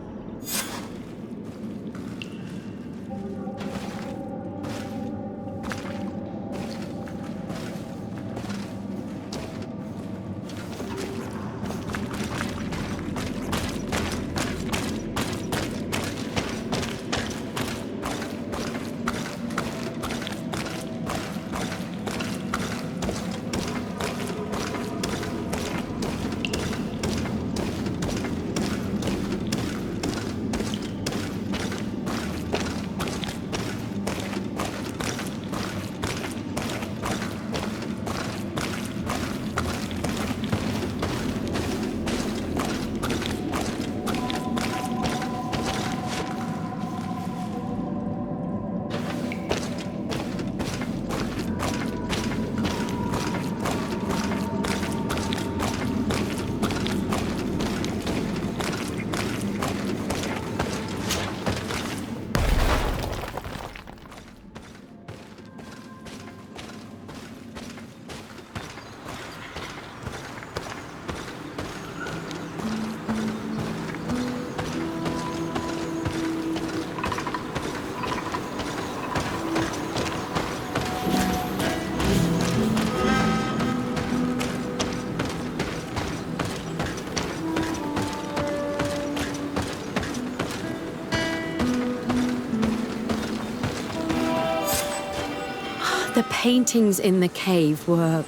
The paintings in the cave were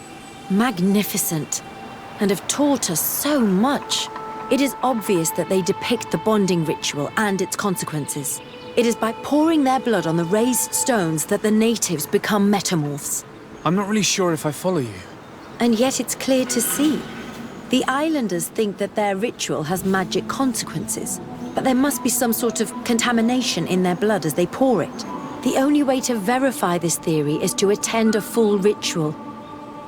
magnificent and have taught us so much. It is obvious that they depict the bonding ritual and its consequences. It is by pouring their blood on the raised stones that the natives become metamorphs. I'm not really sure if I follow you. And yet it's clear to see. The islanders think that their ritual has magic consequences, but there must be some sort of contamination in their blood as they pour it. The only way to verify this theory is to attend a full ritual.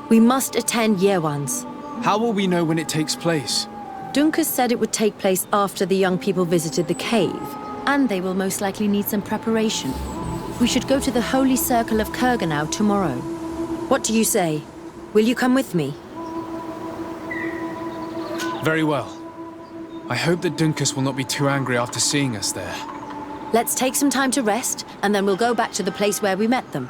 We must attend Yewan's. How will we know when it takes place? Dunkus said it would take place after the young people visited the cave, and they will most likely need some preparation. We should go to the Holy Circle of Kurganau tomorrow. What do you say? Will you come with me? Very well. I hope that Dunkus will not be too angry after seeing us there. Let's take some time to rest, and then we'll go back to the place where we met them.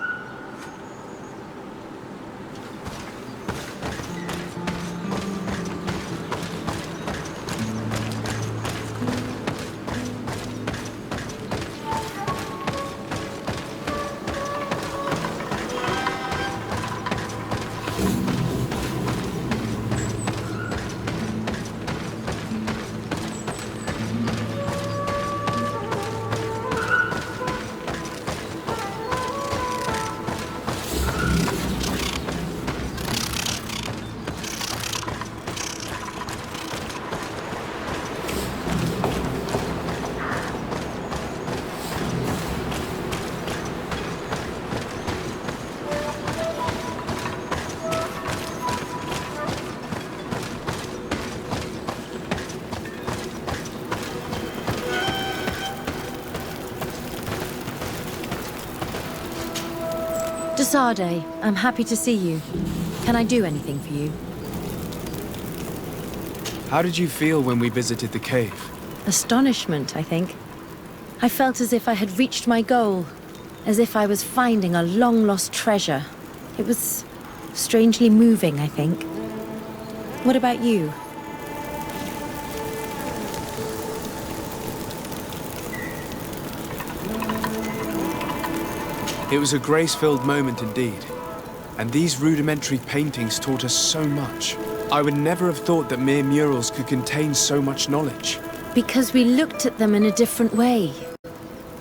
Desade, I'm happy to see you. Can I do anything for you? How did you feel when we visited the cave? Astonishment, I think. I felt as if I had reached my goal, as if I was finding a long-lost treasure. It was strangely moving, I think. What about you? It was a grace-filled moment indeed. And these rudimentary paintings taught us so much. I would never have thought that mere murals could contain so much knowledge. Because we looked at them in a different way.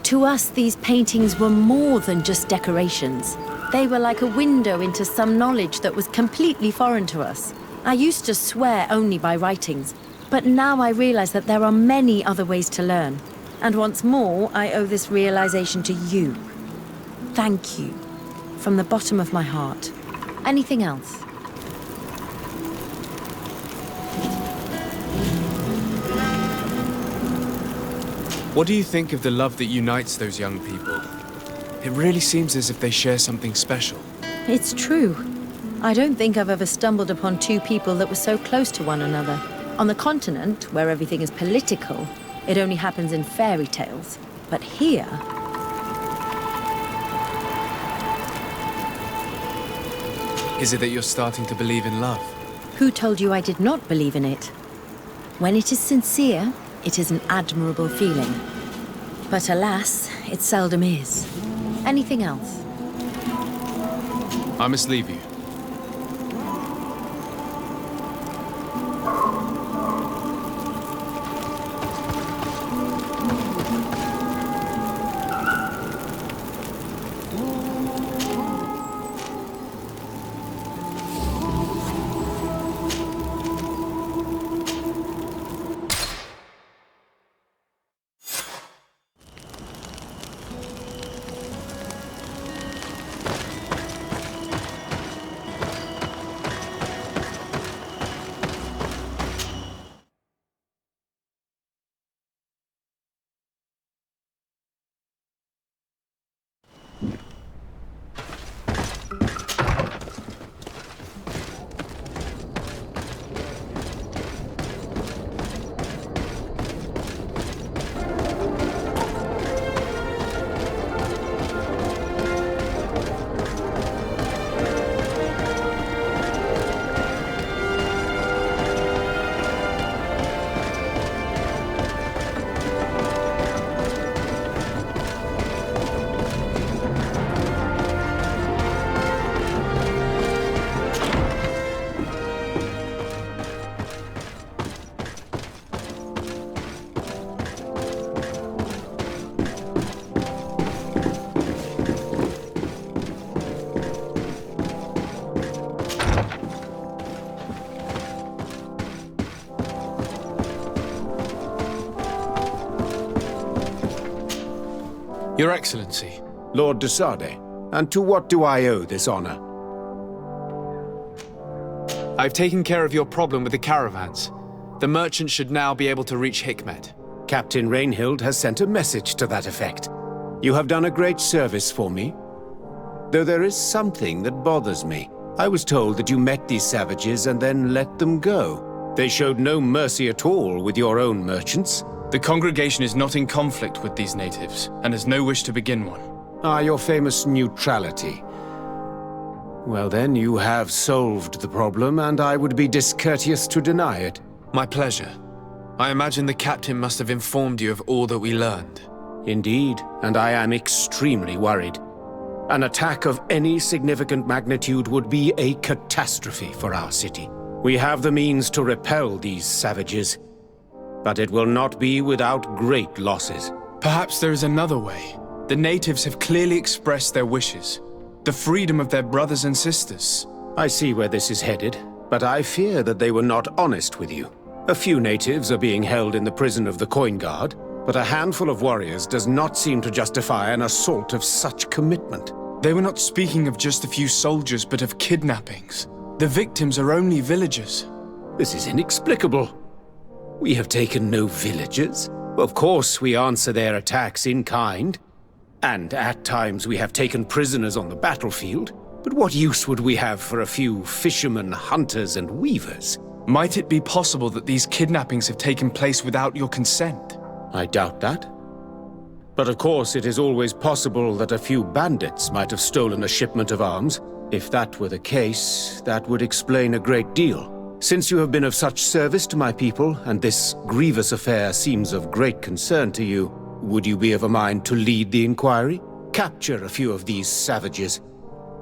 To us, these paintings were more than just decorations. They were like a window into some knowledge that was completely foreign to us. I used to swear only by writings, but now I realize that there are many other ways to learn. And once more, I owe this realization to you. Thank you, from the bottom of my heart. Anything else? What do you think of the love that unites those young people? It really seems as if they share something special. It's true. I don't think I've ever stumbled upon two people that were so close to one another. On the continent, where everything is political, it only happens in fairy tales. But here... Is it that you're starting to believe in love? Who told you I did not believe in it? When it is sincere, it is an admirable feeling. But alas, it seldom is. Anything else? I must leave you. Your Excellency. Lord Desade, and to what do I owe this honor? I've taken care of your problem with the caravans. The merchants should now be able to reach Hikmet. Captain Rainhild has sent a message to that effect. You have done a great service for me. Though there is something that bothers me. I was told that you met these savages and then let them go. They showed no mercy at all with your own merchants. The congregation is not in conflict with these natives, and has no wish to begin one. Ah, your famous neutrality. Well then, you have solved the problem, and I would be discourteous to deny it. My pleasure. I imagine the captain must have informed you of all that we learned. Indeed, and I am extremely worried. An attack of any significant magnitude would be a catastrophe for our city. We have the means to repel these savages, but it will not be without great losses. Perhaps there is another way. The natives have clearly expressed their wishes. The freedom of their brothers and sisters. I see where this is headed, but I fear that they were not honest with you. A few natives are being held in the prison of the Coin Guard, but a handful of warriors does not seem to justify an assault of such commitment. They were not speaking of just a few soldiers, but of kidnappings. The victims are only villagers. This is inexplicable. We have taken no villagers. Of course, we answer their attacks in kind. And at times we have taken prisoners on the battlefield. But what use would we have for a few fishermen, hunters, and weavers? Might it be possible that these kidnappings have taken place without your consent? I doubt that. But of course, it is always possible that a few bandits might have stolen a shipment of arms. If that were the case, that would explain a great deal. Since you have been of such service to my people, and this grievous affair seems of great concern to you, would you be of a mind to lead the inquiry? Capture a few of these savages.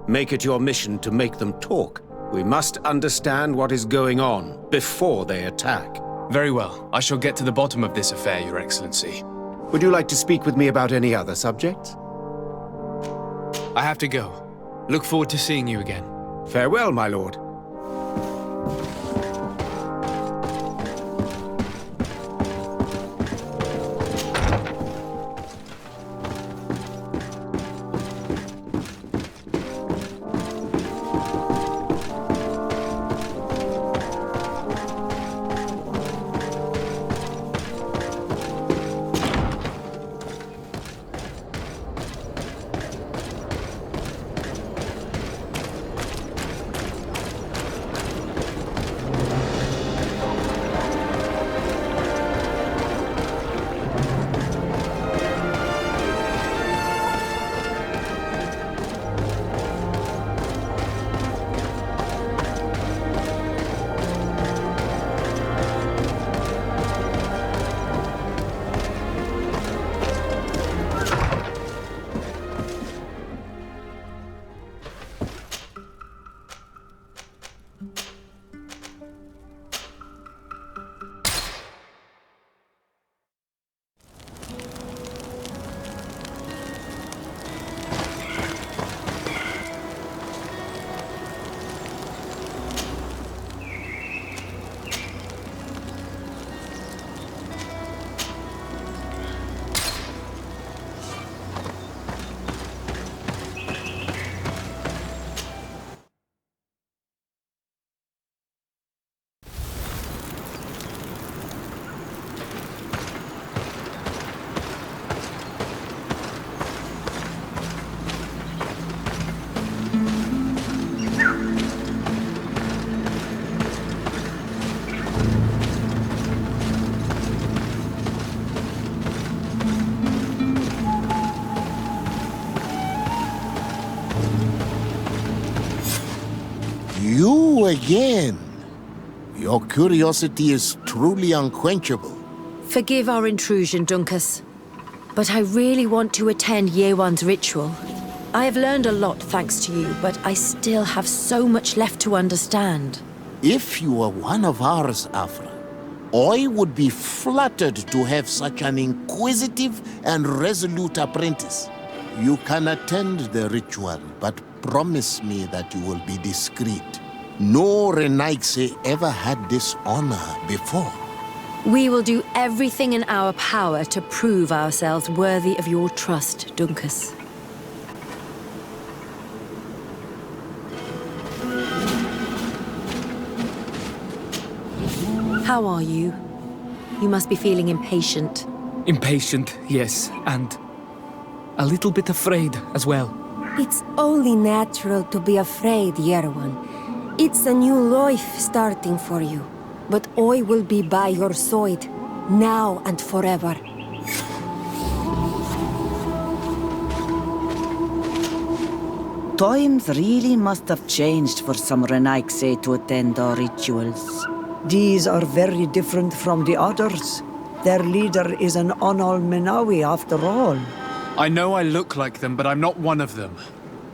Make it your mission to make them talk. We must understand what is going on before they attack. Very well. I shall get to the bottom of this affair, Your Excellency. Would you like to speak with me about any other subjects? I have to go. Look forward to seeing you again. Farewell, my lord. You again. Your curiosity is truly unquenchable. Forgive our intrusion, Dunkus. But I really want to attend Yewan's ritual. I have learned a lot thanks to you, but I still have so much left to understand. If you were one of ours, Afra, I would be flattered to have such an inquisitive and resolute apprentice. You can attend the ritual, but promise me that you will be discreet. No Renaigse ever had this honor before. We will do everything in our power to prove ourselves worthy of your trust, Dunkus. How are you? You must be feeling impatient. Impatient, yes, and a little bit afraid as well. It's only natural to be afraid, Yerwan. It's a new life starting for you. But I will be by your side, now and forever. Times really must have changed for some Renaigse to attend our rituals. These are very different from the others. Their leader is an Onal Menawi after all. I know I look like them, but I'm not one of them.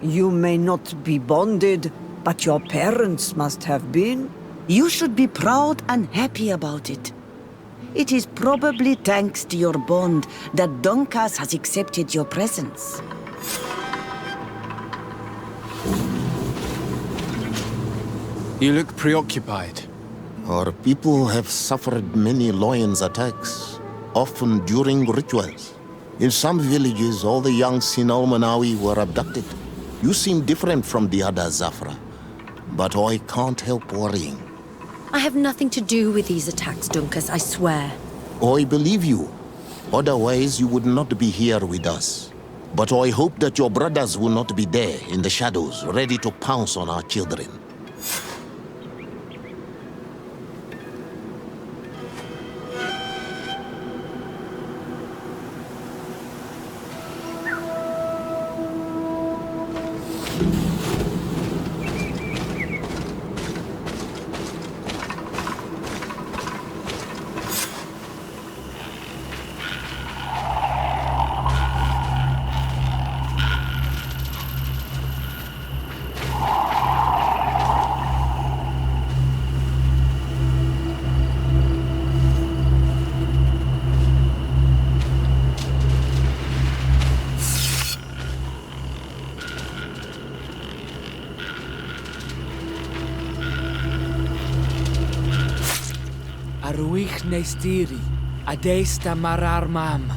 You may not be bonded, but your parents must have been. You should be proud and happy about it. It is probably thanks to your bond that Dunkus has accepted your presence. You look preoccupied. Our people have suffered many lions attacks, often during rituals. In some villages, all the young Sinal Manawi were abducted. You seem different from the other Zafra, but I can't help worrying. I have nothing to do with these attacks, Dunkus, I swear. I believe you. Otherwise, you would not be here with us. But I hope that your brothers will not be there in the shadows, ready to pounce on our children. Arwich neistiri, adesta marar mam.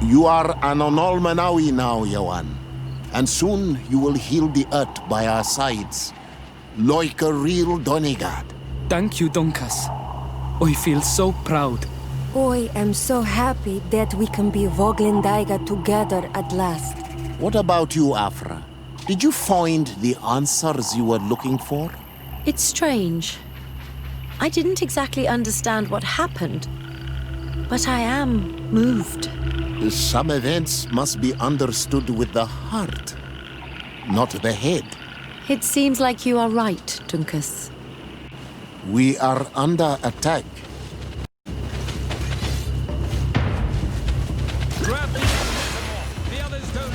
You are an Onolmanawi now, Yawan. And soon you will heal the earth by our sides, like a real Donegard. Thank you, Donkas. I feel so proud. I am so happy that we can be Voglendaiga together at last. What about you, Afra? Did you find the answers you were looking for? It's strange. I didn't exactly understand what happened, but I am moved. Some events must be understood with the heart, not the head. It seems like you are right, Dunkus. We are under attack. Grab the others don't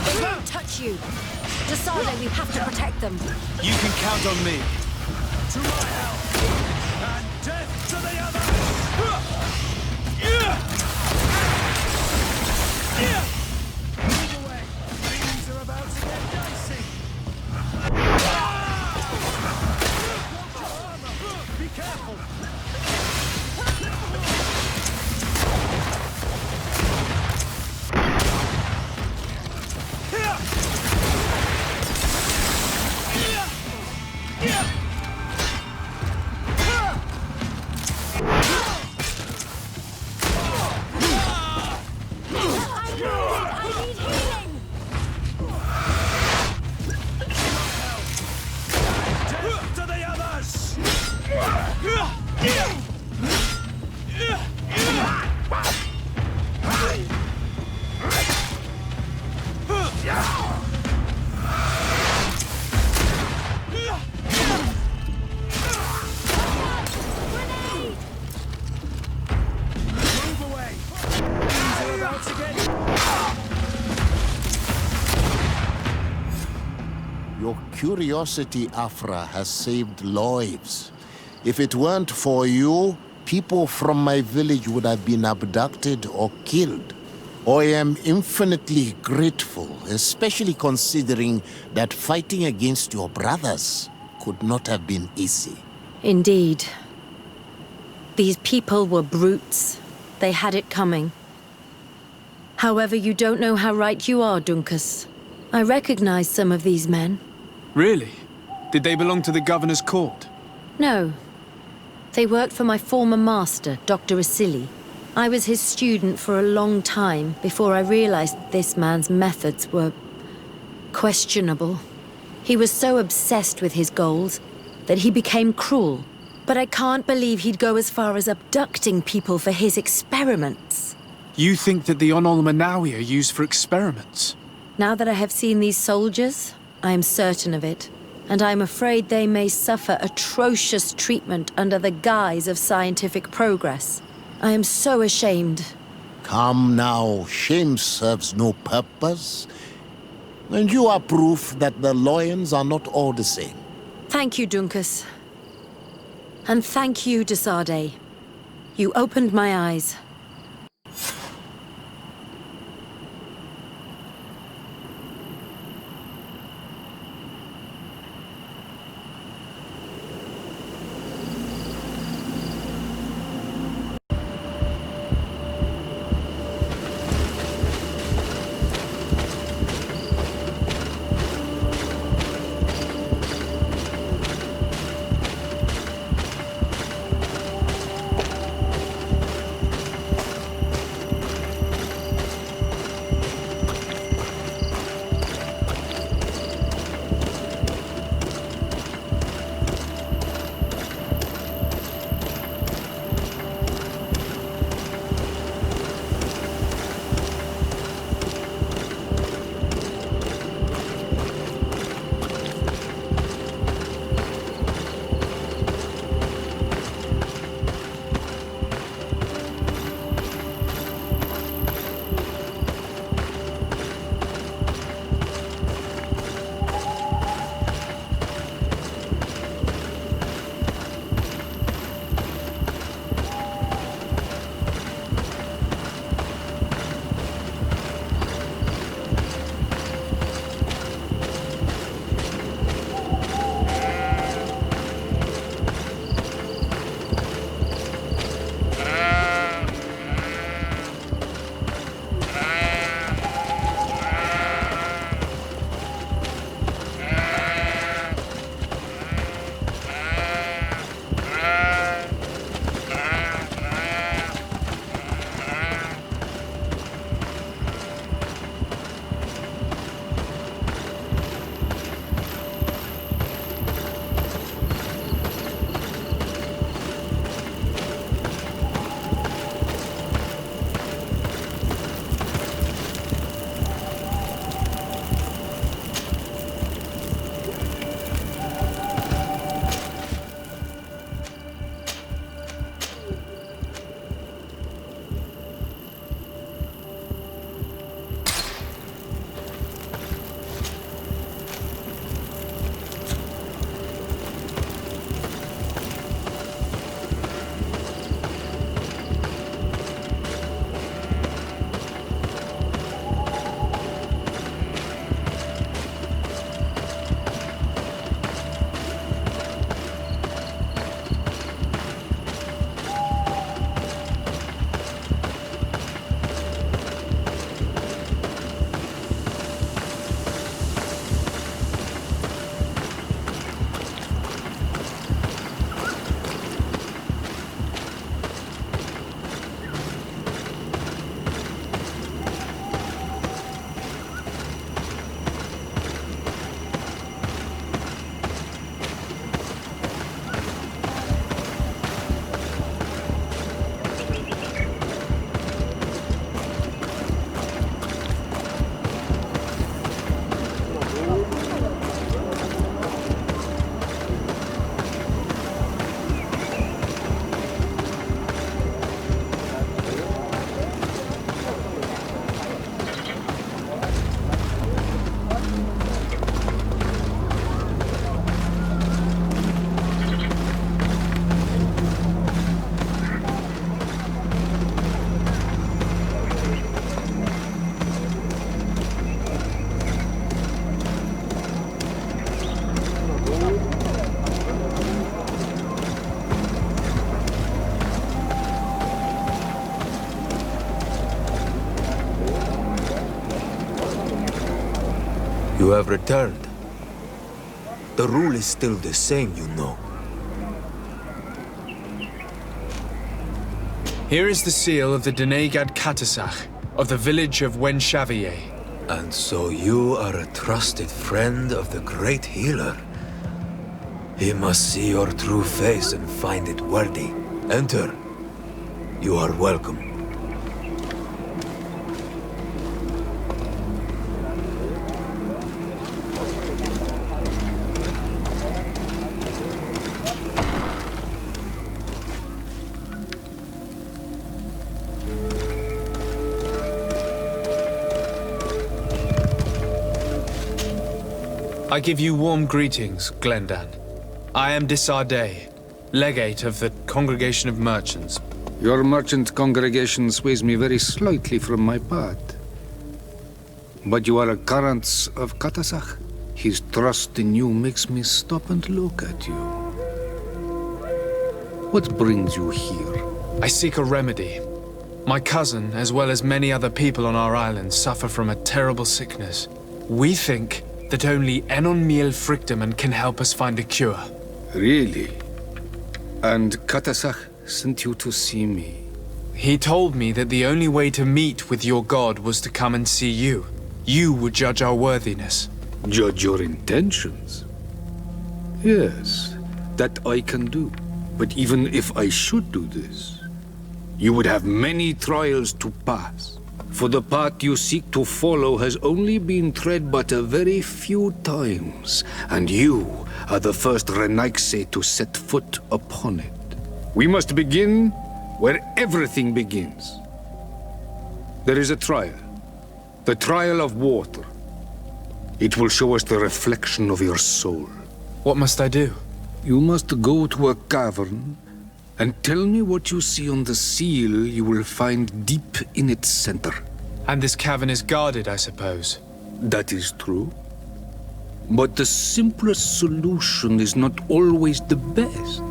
They won't touch you. Desade, we have to protect them. You can count on me. To my help! And death to the others! Move away! Things are about to get dicey! Be careful! Your curiosity, Afra, has saved lives. If it weren't for you, people from my village would have been abducted or killed. I am infinitely grateful, especially considering that fighting against your brothers could not have been easy. Indeed. These people were brutes. They had it coming. However, you don't know how right you are, Dunkus. I recognize some of these men. Really? Did they belong to the governor's court? No. They worked for my former master, Dr. Asili. I was his student for a long time before I realized that this man's methods were questionable. He was so obsessed with his goals that he became cruel. But I can't believe he'd go as far as abducting people for his experiments. You think that the Onolmanawi are used for experiments? Now that I have seen these soldiers, I am certain of it. and I'm afraid they may suffer atrocious treatment under the guise of scientific progress. I am so ashamed. Come now, shame serves no purpose. And you are proof that the Loyans are not all the same. Thank you, Dunkus. And thank you, de Sardet. You opened my eyes. You have returned. The rule is still the same, you know. Here is the seal of the Denegad Katasach of the village of Wenchavier. And so you are a trusted friend of the great healer. He must see your true face and find it worthy. Enter. You are welcome. I give you warm greetings, Glendan. I am Desardet, legate of the Congregation of Merchants. Your merchant congregation sways me very slightly from my path. But you are a current of Katasach. His trust in you makes me stop and look at you. What brings you here? I seek a remedy. My cousin, as well as many other people on our island, suffer from a terrible sickness. We think that only Enon Miel Frictaman can help us find a cure. Really? And Katasach sent you to see me? He told me that the only way to meet with your god was to come and see you. You would judge our worthiness. Judge your intentions? Yes, that I can do. But even if I should do this, you would have many trials to pass. For the path you seek to follow has only been tread but a very few times, and you are the first Renaigse to set foot upon it. We must begin where everything begins. There is a trial. The trial of water. It will show us the reflection of your soul. What must I do? You must go to a cavern and tell me what you see on the seal you will find deep in its center. And this cavern is guarded, I suppose. That is true. But the simplest solution is not always the best.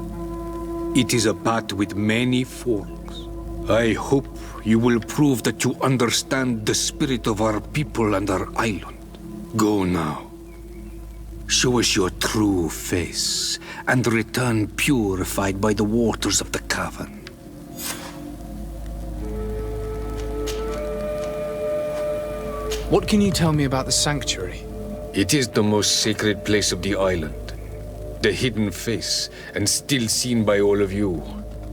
It is a path with many forks. I hope you will prove that you understand the spirit of our people and our island. Go now. Show us your true face, and return purified by the waters of the cavern. What can you tell me about the sanctuary? It is the most sacred place of the island. The hidden face, and still seen by all of you.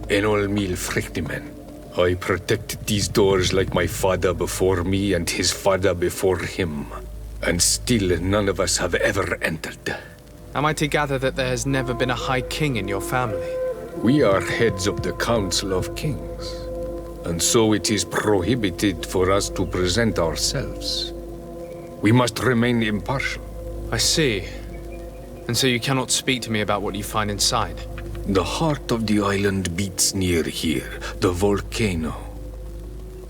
Enol Mil Frictimen. I protected these doors like my father before me and his father before him. And still none of us have ever entered. Am I to gather that there has never been a High King in your family? We are heads of the Council of Kings. And so it is prohibited for us to present ourselves. We must remain impartial. I see. And so you cannot speak to me about what you find inside? The heart of the island beats near here, the volcano.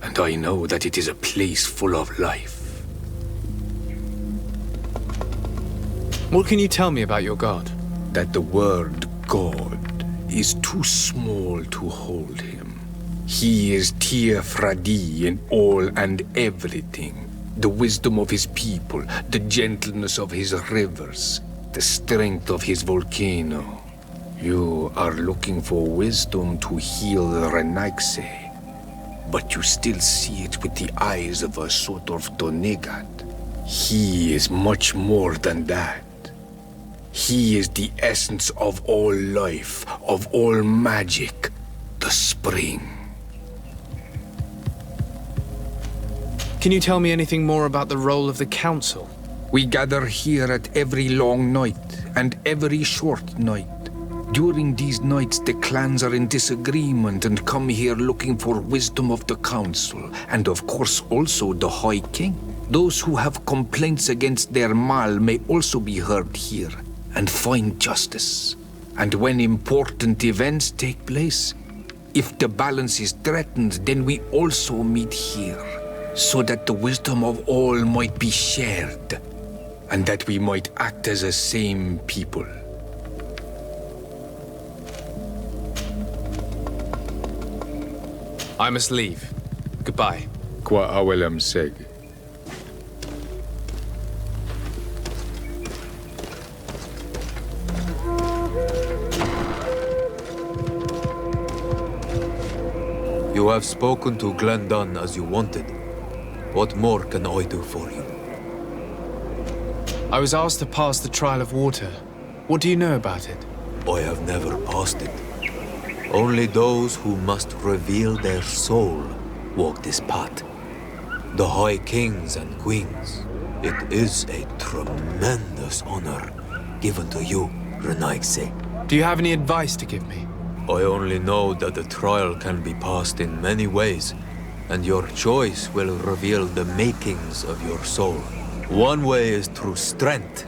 And I know that it is a place full of life. What can you tell me about your god? That the word God is too small to hold him. He is Tir Fradi in all and everything. The wisdom of his people, the gentleness of his rivers, the strength of his volcano. You are looking for wisdom to heal the Renaigse, but you still see it with the eyes of a sort of Donegat. He is much more than that. He is the essence of all life, of all magic, the spring. Can you tell me anything more about the role of the Council? We gather here at every long night and every short night. During these nights, the clans are in disagreement and come here looking for wisdom of the Council, and of course also the High King. Those who have complaints against their Mal may also be heard here and find justice. And when important events take place, if the balance is threatened, then we also meet here, so that the wisdom of all might be shared, and that we might act as a same people. I must leave. Goodbye. Qua awelam seg. You have spoken to Glendan as you wanted. What more can I do for you? I was asked to pass the trial of water. What do you know about it? I have never passed it. Only those who must reveal their soul walk this path. The High Kings and Queens. It is a tremendous honor given to you, Renaigse. Do you have any advice to give me? I only know that the trial can be passed in many ways, and your choice will reveal the makings of your soul. One way is through strength,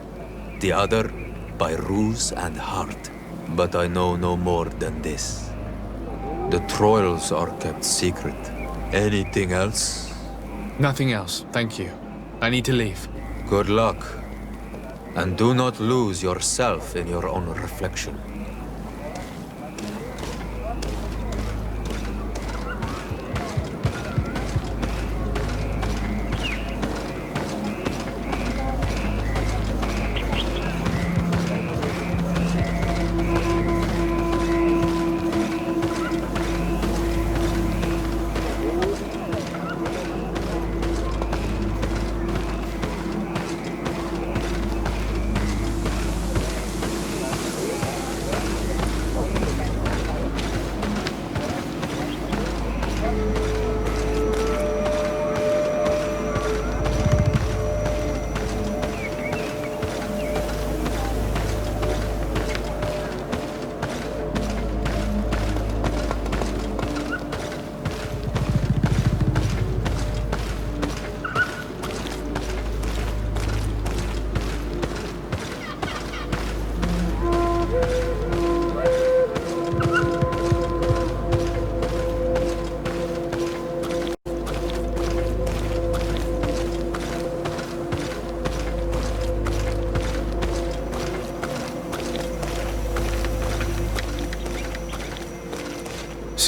the other by ruse and heart. But I know no more than this. The trials are kept secret. Anything else? Nothing else, thank you. I need to leave. Good luck. And do not lose yourself in your own reflection.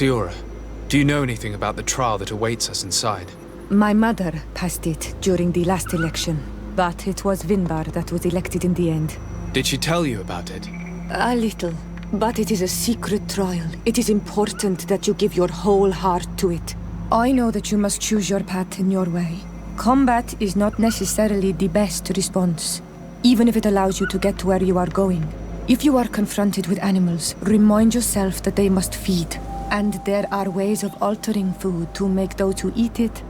Siora, do you know anything about the trial that awaits us inside? My mother passed it during the last election, but it was Vinbar that was elected in the end. Did she tell you about it? A little, but it is a secret trial. It is important that you give your whole heart to it. I know that you must choose your path in your way. Combat is not necessarily the best response, even if it allows you to get to where you are going. If you are confronted with animals, remind yourself that they must feed. And there are ways of altering food to make those who eat it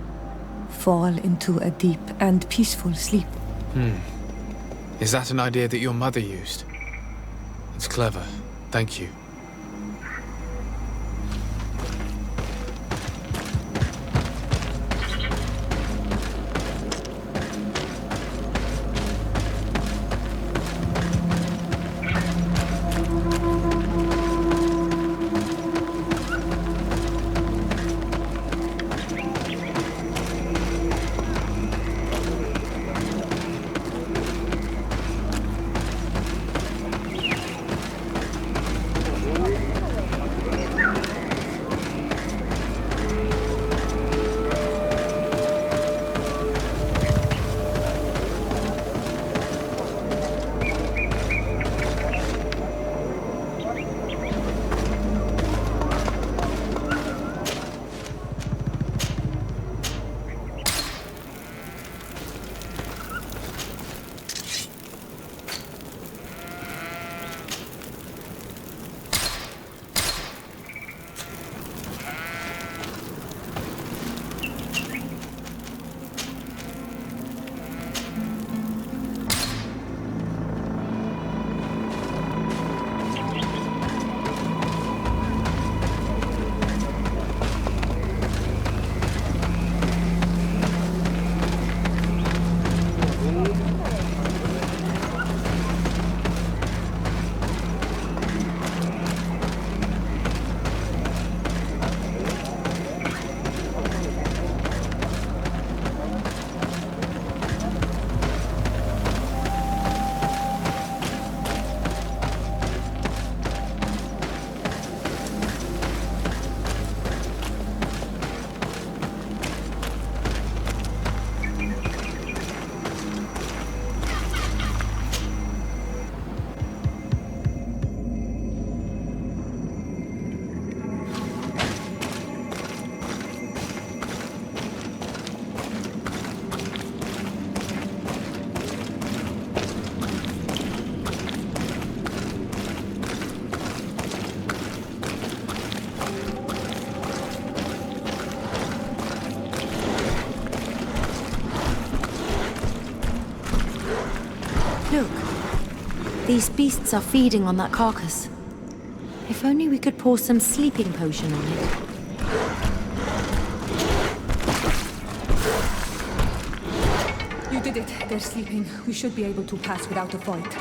fall into a deep and peaceful sleep. Is that an idea that your mother used? It's clever. Thank you. Look. These beasts are feeding on that carcass. If only we could pour some sleeping potion on it. You You did it. They're sleeping. We should be able to pass without a fight.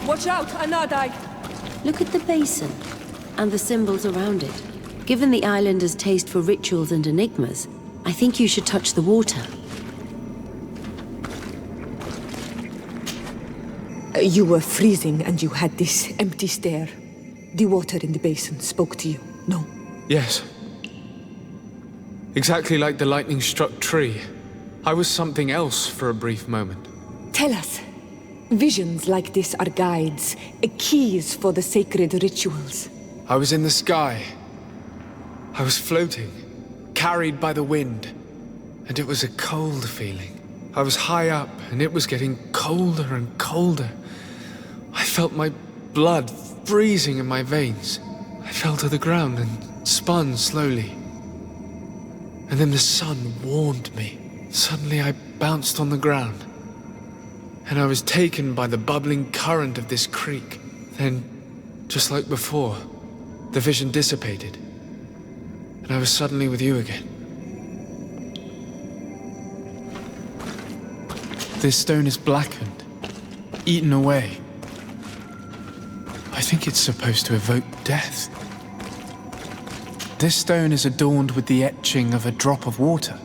Watch out, Anadag! Look at the basin and the symbols around it. Given the islanders' taste for rituals and enigmas, I think you should touch the water. You were freezing and you had this empty stare. The water in the basin spoke to you, no? Yes. Exactly like the lightning-struck tree. I was something else for a brief moment. Tell us. Visions like this are guides, keys for the sacred rituals. I was in the sky. I was floating, carried by the wind. And it was a cold feeling. I was high up, and it was getting colder and colder. I felt my blood freezing in my veins. I fell to the ground and spun slowly. And then the sun warmed me. Suddenly I bounced on the ground. And I was taken by the bubbling current of this creek. Then, just like before, the vision dissipated. And I was suddenly with you again. This stone is blackened, eaten away. I think it's supposed to evoke death. This stone is adorned with the etching of a drop of water.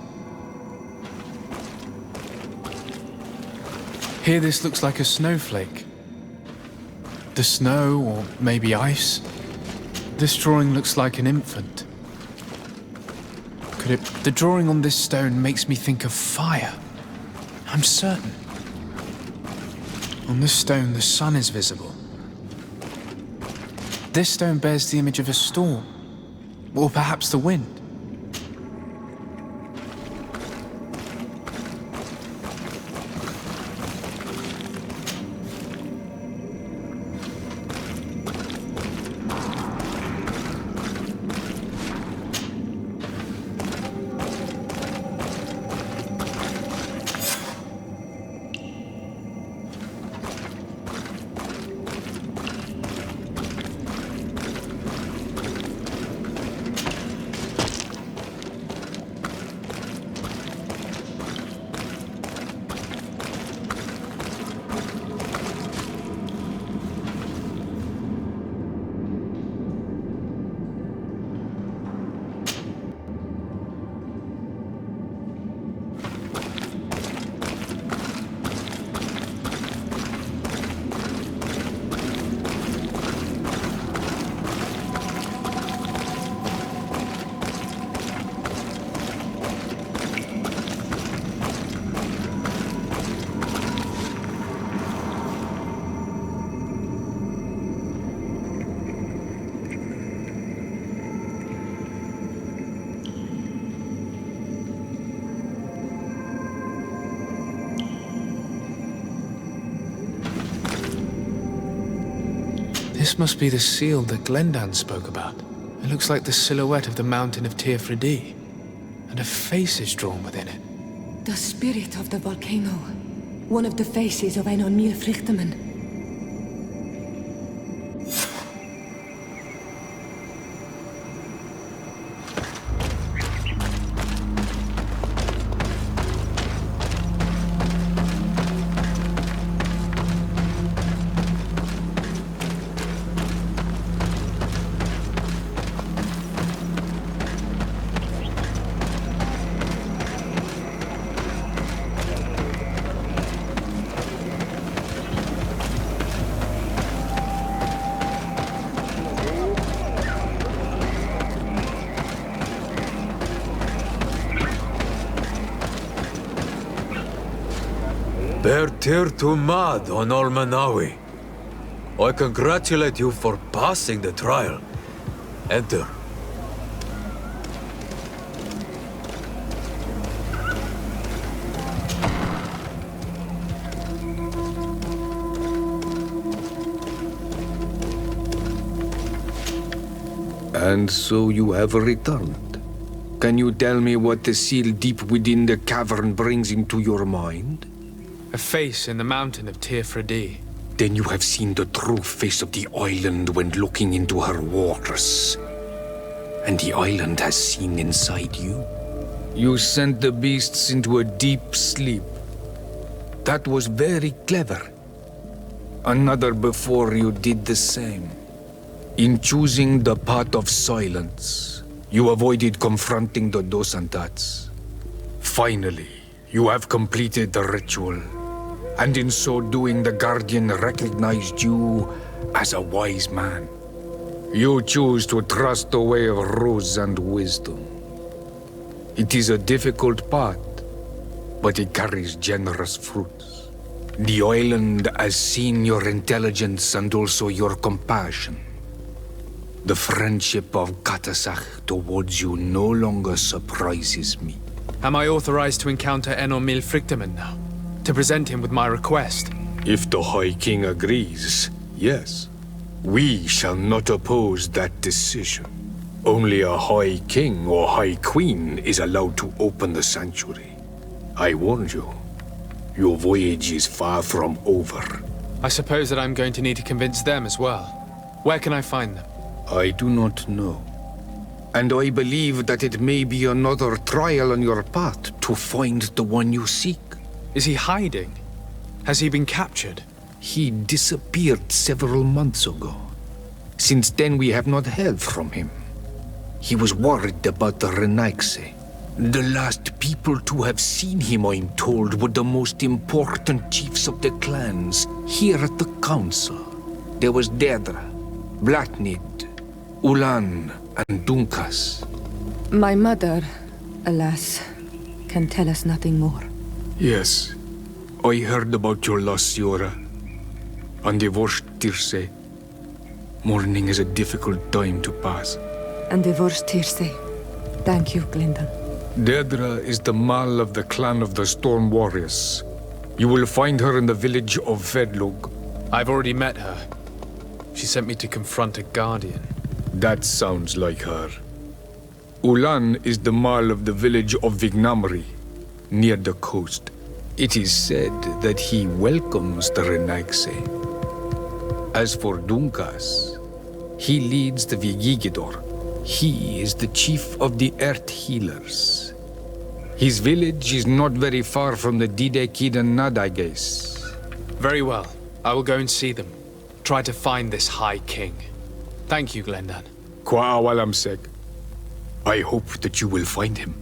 Here this looks like a snowflake. The snow, or maybe ice. This drawing looks like an infant. Could it... The drawing on this stone makes me think of fire. I'm certain. On this stone, the sun is visible. This stone bears the image of a storm. Or perhaps the wind. This must be the seal that Glendan spoke about. It looks like the silhouette of the mountain of Teofridi, and a face is drawn within it. The spirit of the volcano. One of the faces of Einon Milfrichtemann. Bertir to Mad on Almanawi. I congratulate you for passing the trial. Enter. And so you have returned. Can you tell me what the seal deep within the cavern brings into your mind? A face in the mountain of Tirfredi. Then you have seen the true face of the island when looking into her waters. And the island has seen inside you. You sent the beasts into a deep sleep. That was very clever. Another before you did the same. In choosing the path of silence, you avoided confronting the Dosantats. Finally, you have completed the ritual, and in so doing the Guardian recognized you as a wise man. You choose to trust the way of rules and wisdom. It is a difficult path, but it carries generous fruits. The island has seen your intelligence and also your compassion. The friendship of Katasach towards you no longer surprises me. Am I authorized to encounter Enormil Frichtemann now? To present him with my request? If the High King agrees, yes. We shall not oppose that decision. Only a High King or High Queen is allowed to open the sanctuary. I warned you. Your voyage is far from over. I suppose that I'm going to need to convince them as well. Where can I find them? I do not know. And I believe that it may be another trial on your path to find the one you seek. Is he hiding? Has he been captured? He disappeared several months ago. Since then we have not heard from him. He was worried about the Renaigse. The last people to have seen him, I'm told, were the most important chiefs of the clans here at the council. There was Deirdre, Blatnid, Ulan, and Dunkas. My mother, alas, can tell us nothing more. Yes, I heard about your loss, Siora. And divorced Tirse. Mourning is a difficult time to pass. And divorced Tirse. Thank you, Glyndon. Deirdre is the Mal of the clan of the Storm Warriors. You will find her in the village of Vedlog. I've already met her. She sent me to confront a guardian. That sounds like her. Ulan is the Mal of the village of Vignamri, near the coast. It is said that he welcomes the Renaigse. As for Dunkas, he leads the Vigigidor. He is the chief of the Earth Healers. His village is not very far from the Didekid and Nadages. Very well. I will go and see them. Try to find this High King. Thank you, Glendan. Kwa'awalamsek. I hope that you will find him.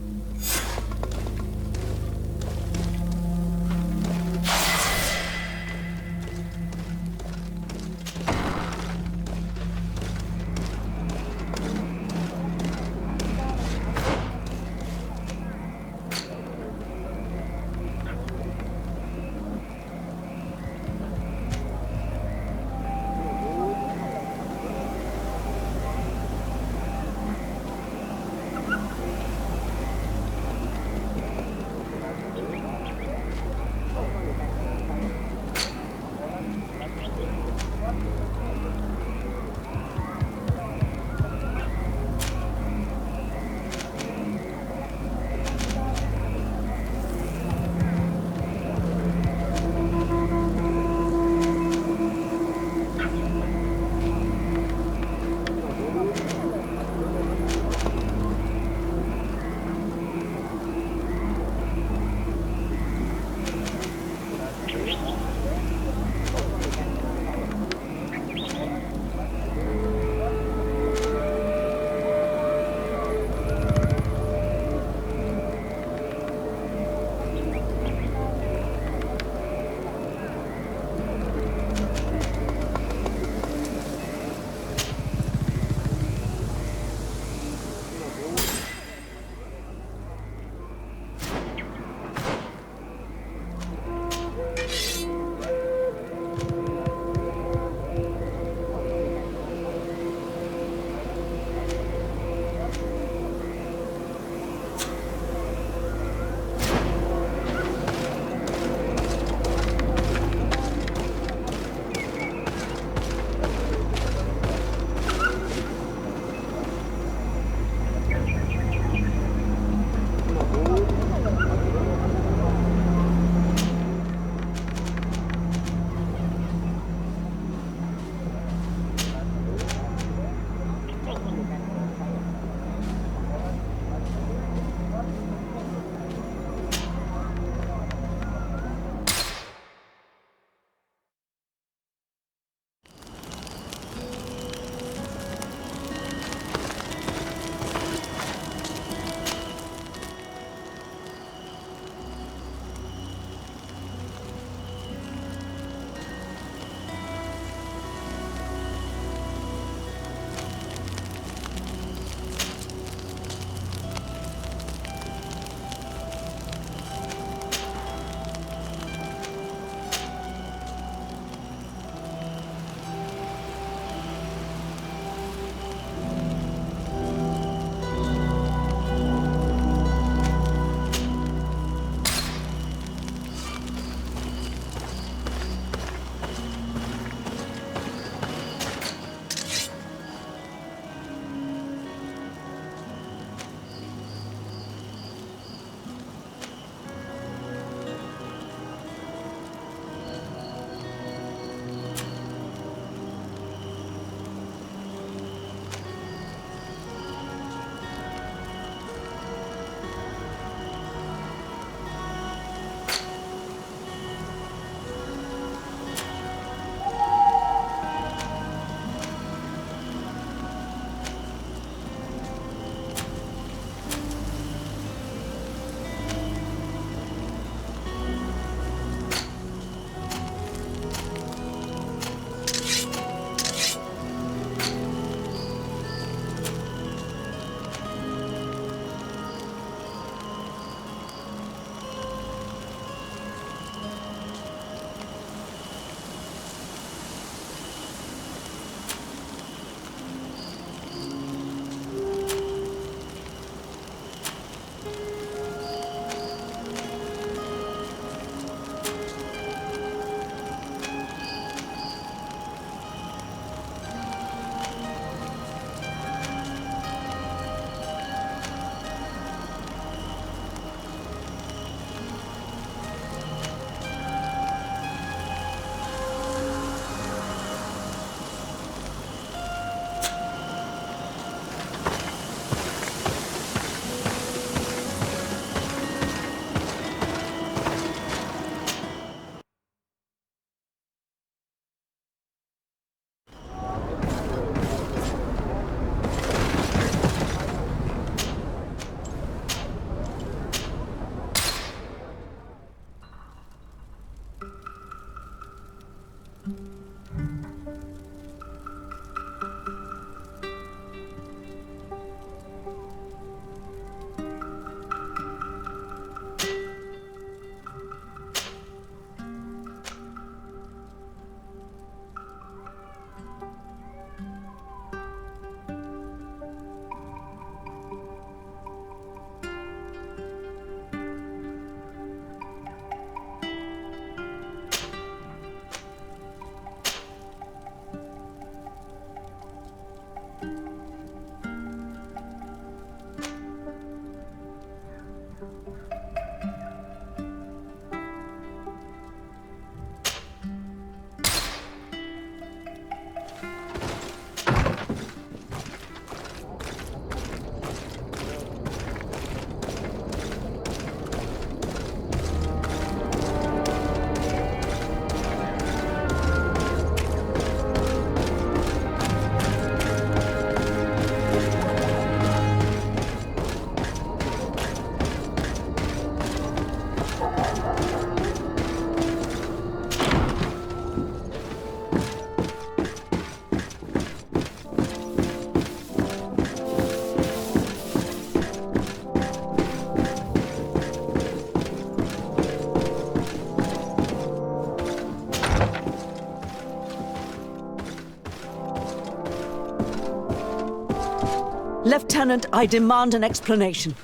Lieutenant, I demand an explanation.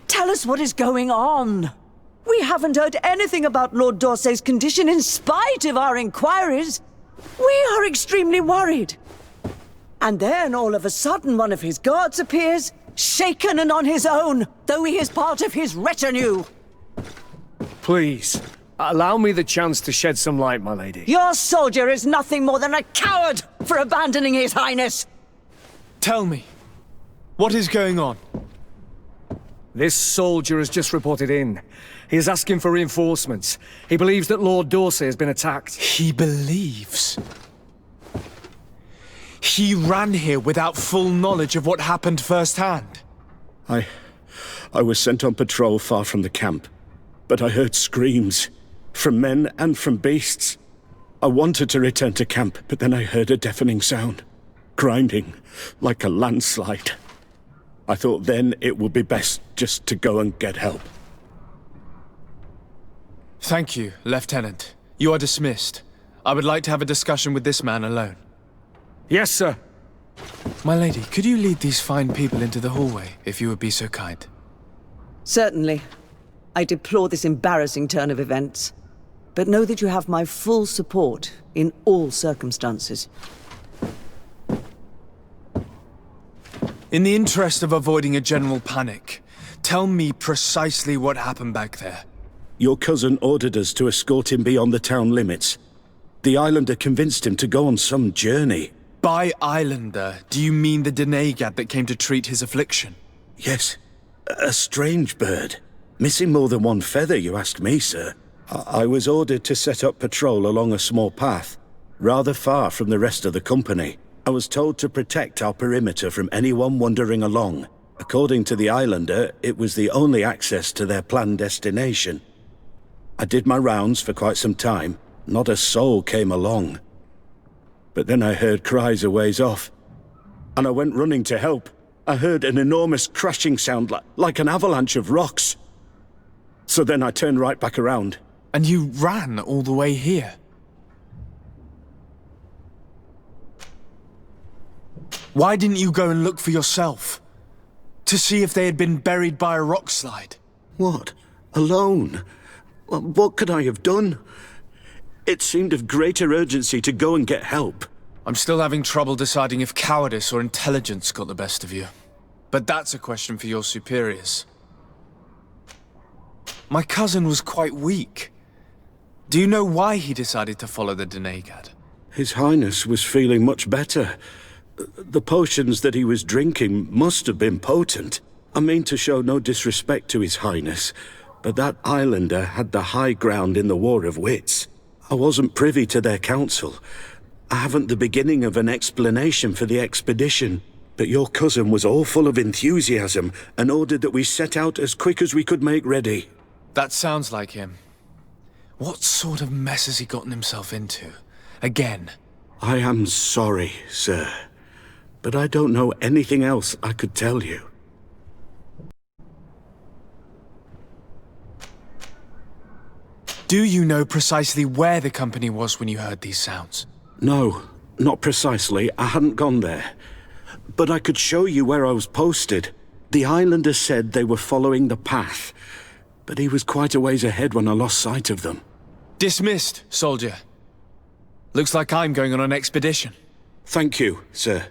Tell us what is going on. We haven't heard anything about Lord D'Orsay's condition in spite of our inquiries. We are extremely worried. And then all of a sudden one of his guards appears, shaken and on his own, though he is part of his retinue. Please, allow me the chance to shed some light, my lady. Your soldier is nothing more than a coward for abandoning his highness. Tell me, what is going on? This soldier has just reported in. He is asking for reinforcements. He believes that Lord D'Orsay has been attacked. He believes? He ran here without full knowledge of what happened firsthand. I was sent on patrol far from the camp, but I heard screams, from men and from beasts. I wanted to return to camp, but then I heard a deafening sound, grinding like a landslide. I thought then it would be best just to go and get help. Thank you, Lieutenant. You are dismissed. I would like to have a discussion with this man alone. Yes, sir. My lady, could you lead these fine people into the hallway, if you would be so kind? Certainly. I deplore this embarrassing turn of events, but know that you have my full support in all circumstances. In the interest of avoiding a general panic, tell me precisely what happened back there. Your cousin ordered us to escort him beyond the town limits. The Islander convinced him to go on some journey. By Islander, do you mean the Denegad that came to treat his affliction? Yes. A strange bird. Missing more than one feather, you ask me, sir. I was ordered to set up patrol along a small path, rather far from the rest of the company. I was told to protect our perimeter from anyone wandering along. According to the Islander, it was the only access to their planned destination. I did my rounds for quite some time. Not a soul came along. But then I heard cries a ways off, and I went running to help. I heard an enormous crashing sound like an avalanche of rocks. So then I turned right back around. And you ran all the way here? Why didn't you go and look for yourself? To see if they had been buried by a rock slide. What? Alone? What could I have done? It seemed of greater urgency to go and get help. I'm still having trouble deciding if cowardice or intelligence got the best of you. But that's a question for your superiors. My cousin was quite weak. Do you know why he decided to follow the Denegad? His Highness was feeling much better. The potions that he was drinking must have been potent. I mean to show no disrespect to His Highness, but that islander had the high ground in the War of Wits. I wasn't privy to their counsel. I haven't the beginning of an explanation for the expedition, but your cousin was all full of enthusiasm and ordered that we set out as quick as we could make ready. That sounds like him. What sort of mess has he gotten himself into? Again? I am sorry, sir, but I don't know anything else I could tell you. Do you know precisely where the company was when you heard these sounds? No, not precisely. I hadn't gone there. But I could show you where I was posted. The islander said they were following the path, but he was quite a ways ahead when I lost sight of them. Dismissed, soldier. Looks like I'm going on an expedition. Thank you, sir.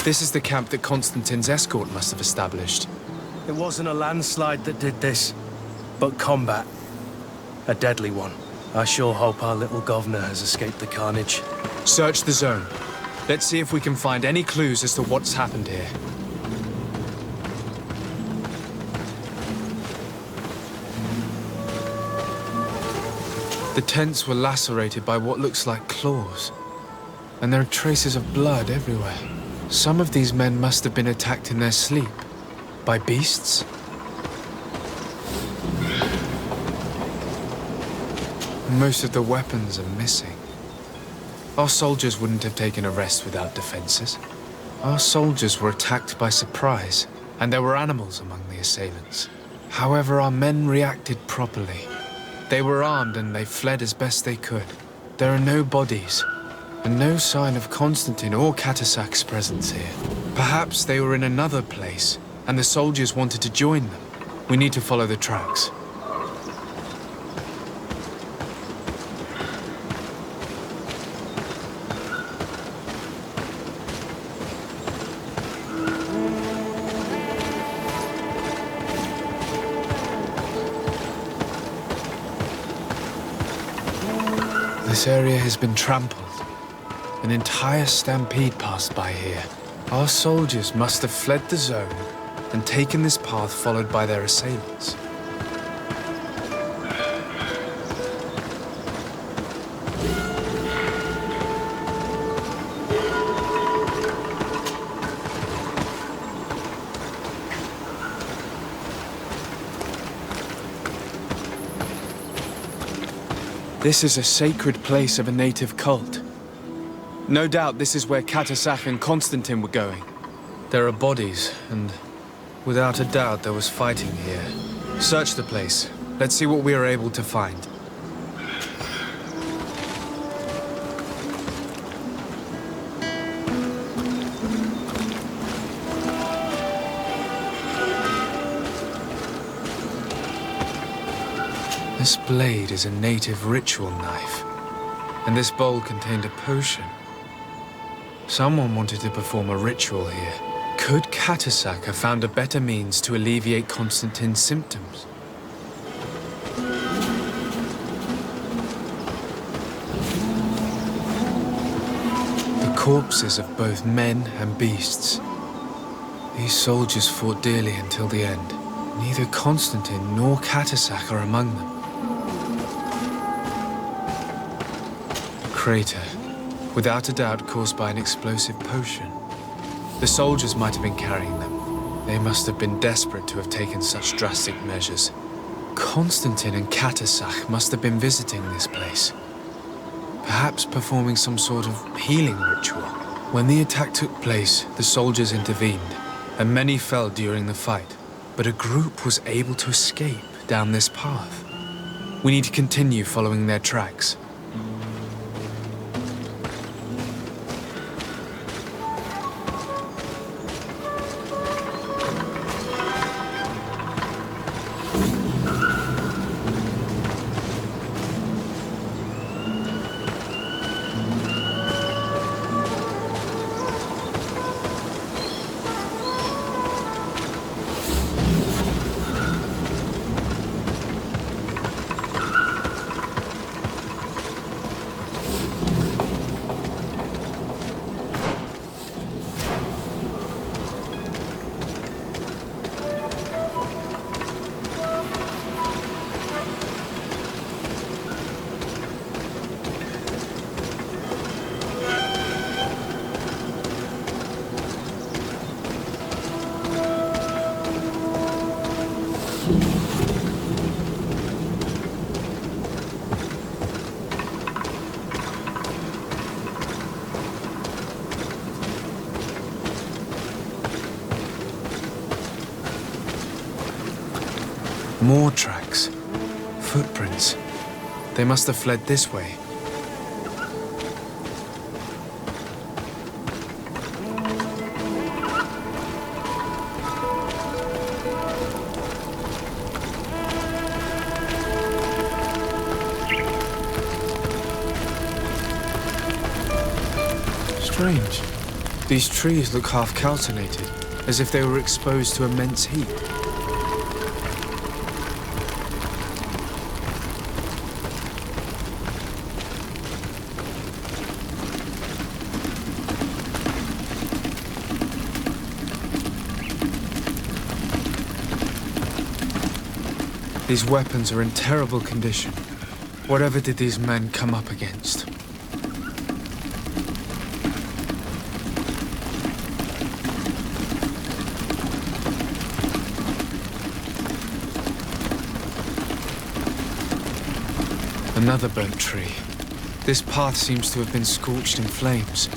This is the camp that Constantine's escort must have established. It wasn't a landslide that did this, but combat. A deadly one. I sure hope our little governor has escaped the carnage. Search the zone. Let's see if we can find any clues as to what's happened here. The tents were lacerated by what looks like claws, and there are traces of blood everywhere. Some of these men must have been attacked in their sleep. By beasts? Most of the weapons are missing. Our soldiers wouldn't have taken a rest without defenses. Our soldiers were attacked by surprise, and there were animals among the assailants. However, our men reacted properly. They were armed and they fled as best they could. There are no bodies, and no sign of Constantine or Catasac's presence here. Perhaps they were in another place, and the soldiers wanted to join them. We need to follow the tracks. This area has been trampled. An entire stampede passed by here. Our soldiers must have fled the zone and taken this path followed by their assailants. This is a sacred place of a native cult. No doubt this is where Catasac and Constantine were going. There are bodies, and without a doubt there was fighting here. Search the place. Let's see what we are able to find. This blade is a native ritual knife, and this bowl contained a potion. Someone wanted to perform a ritual here. Could Catasac have found a better means to alleviate Constantine's symptoms? The corpses of both men and beasts. These soldiers fought dearly until the end. Neither Constantine nor Catasac are among them. Crater, without a doubt caused by an explosive potion. The soldiers might have been carrying them. They must have been desperate to have taken such drastic measures. Constantine and Catasac must have been visiting this place, perhaps performing some sort of healing ritual. When the attack took place, the soldiers intervened, and many fell during the fight. But a group was able to escape down this path. We need to continue following their tracks. More tracks. Footprints. They must have fled this way. Strange. These trees look half calcinated, as if they were exposed to immense heat. These weapons are in terrible condition. Whatever did these men come up against? Another burnt tree. This path seems to have been scorched in flames.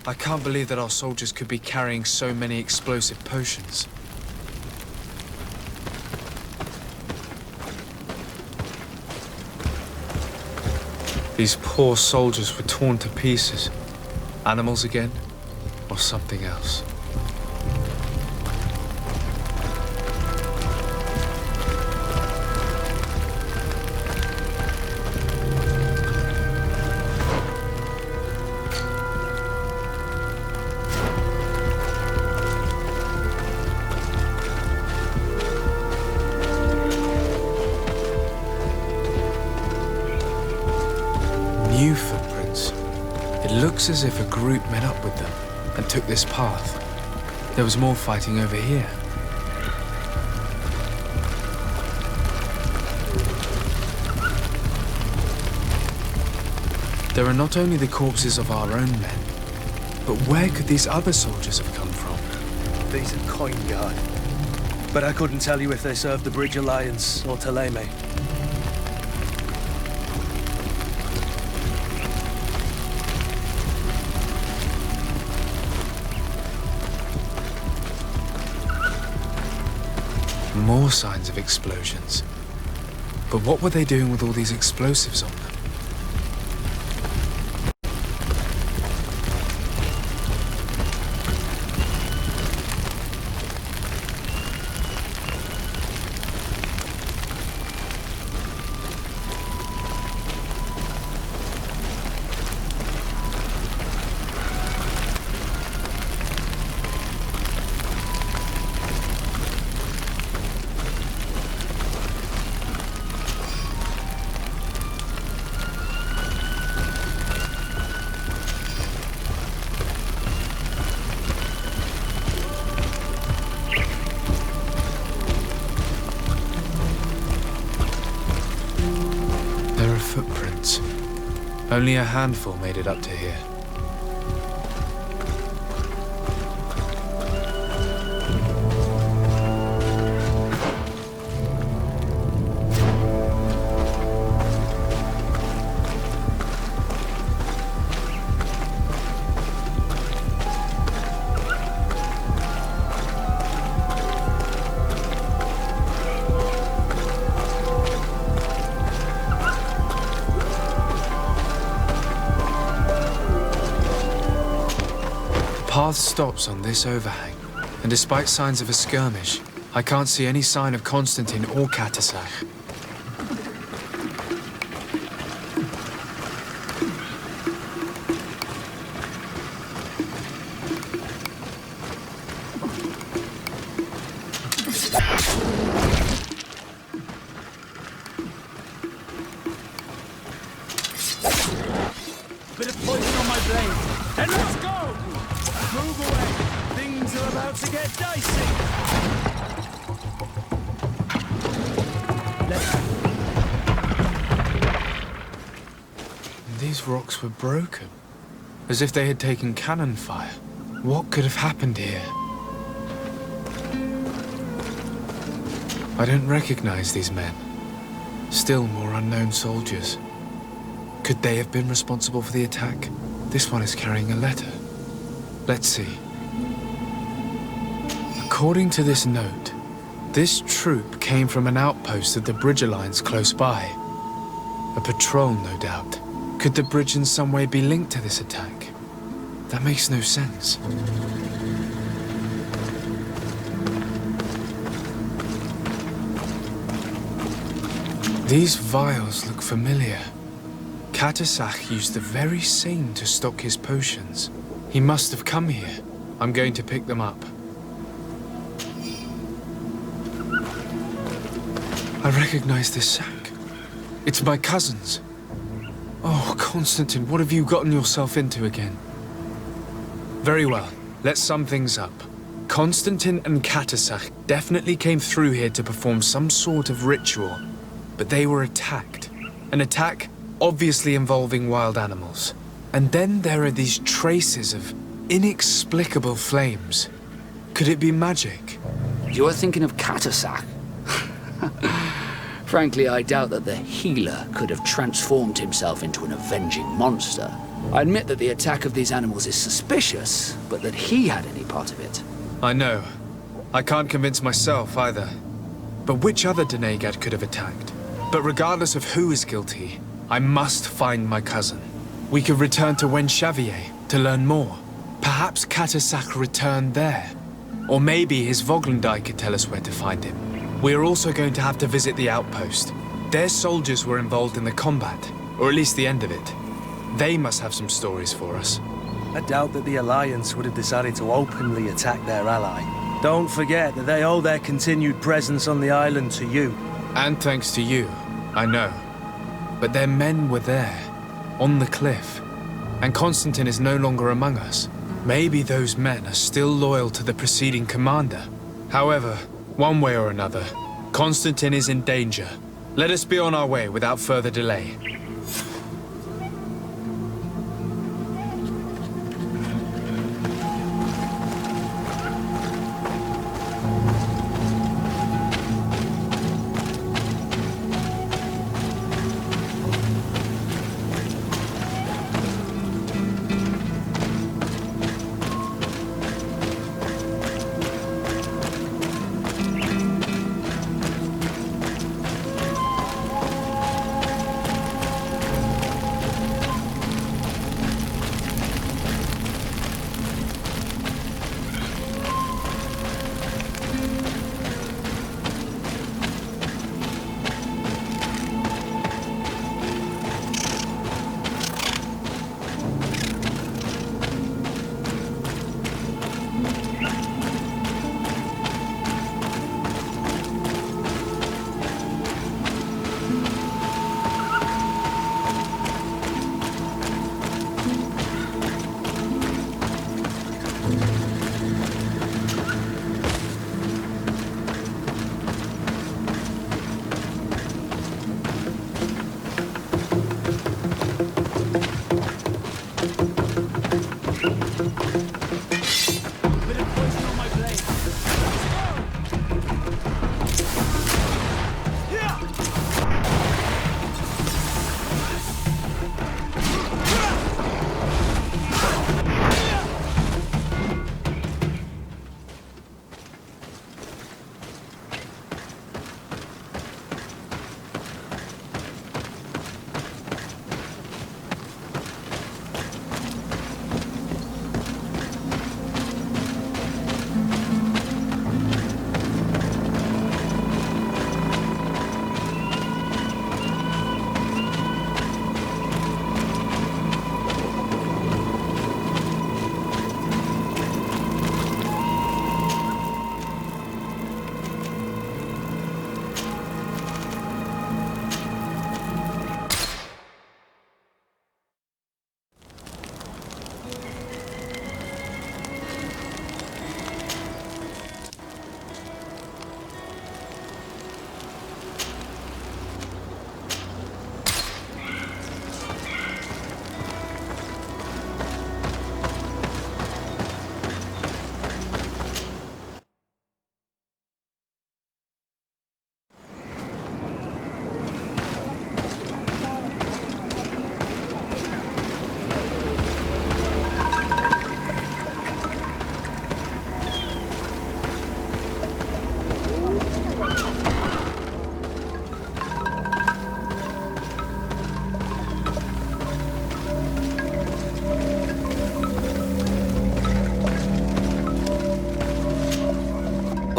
I can't believe that our soldiers could be carrying so many explosive potions. These poor soldiers were torn to pieces. Animals again, or something else? New footprints. It looks as if a group met up with them and took this path. There was more fighting over here. There are not only the corpses of our own men, but where could these other soldiers have come from? These are coin guard. But I couldn't tell you if they served the Bridge Alliance or Teleme. More signs of explosions. But what were they doing with all these explosives on them? Footprints. Only a handful made it up to here. The path stops on this overhang, and despite signs of a skirmish, I can't see any sign of Constantine or Katasach. Bit of poison on my blade. And let's go! Move away. Things are about to get dicey. These rocks were broken, as if they had taken cannon fire. What could have happened here? I don't recognize these men. Still more unknown soldiers. Could they have been responsible for the attack? This one is carrying a letter. Let's see. According to this note, this troop came from an outpost of the Bridge Alliance close by. A patrol, no doubt. Could the bridge in some way be linked to this attack? That makes no sense. These vials look familiar. Katasak used the very same to stock his potions. He must have come here. I'm going to pick them up. I recognize this sack. It's my cousin's. Oh, Constantine, what have you gotten yourself into again? Very well. Let's sum things up. Constantine and Katasak definitely came through here to perform some sort of ritual, but they were attacked. An attack obviously involving wild animals. And then there are these traces of inexplicable flames. Could it be magic? You're thinking of Katasak? Frankly, I doubt that the healer could have transformed himself into an avenging monster. I admit that the attack of these animals is suspicious, but that he had any part of it. I know. I can't convince myself either. But which other Denegad could have attacked? But regardless of who is guilty, I must find my cousin. We could return to Wen Xavier to learn more. Perhaps Katasak returned there. Or maybe his Voglendai could tell us where to find him. We are also going to have to visit the outpost. Their soldiers were involved in the combat, or at least the end of it. They must have some stories for us. I doubt that the Alliance would have decided to openly attack their ally. Don't forget that they owe their continued presence on the island to you. And thanks to you, I know. But their men were there, on the cliff. And Constantine is no longer among us. Maybe those men are still loyal to the preceding commander. However, one way or another, Constantine is in danger. Let us be on our way without further delay.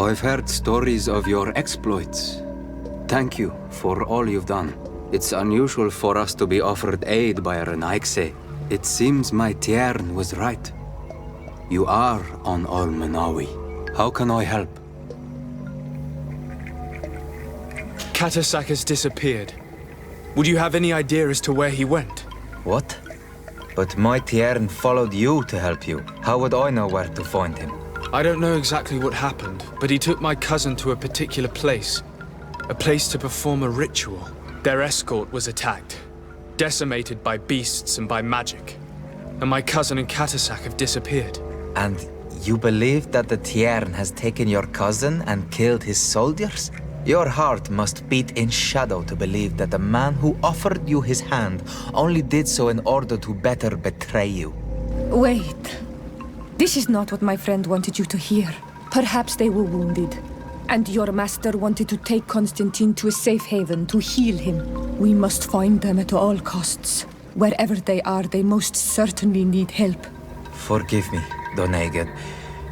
I've heard stories of your exploits. Thank you for all you've done. It's unusual for us to be offered aid by a Renaigse. It seems my Tiern was right. You are on Al-Manawi. How can I help? Katasak has disappeared. Would you have any idea as to where he went? What? But my Tiern followed you to help you. How would I know where to find him? I don't know exactly what happened, but he took my cousin to a particular place. A place to perform a ritual. Their escort was attacked, decimated by beasts and by magic. And my cousin and Katasak have disappeared. And you believe that the Tiern has taken your cousin and killed his soldiers? Your heart must beat in shadow to believe that the man who offered you his hand only did so in order to better betray you. Wait. This is not what my friend wanted you to hear. Perhaps they were wounded, and your master wanted to take Constantine to a safe haven to heal him. We must find them at all costs. Wherever they are, they most certainly need help. Forgive me, Donegan.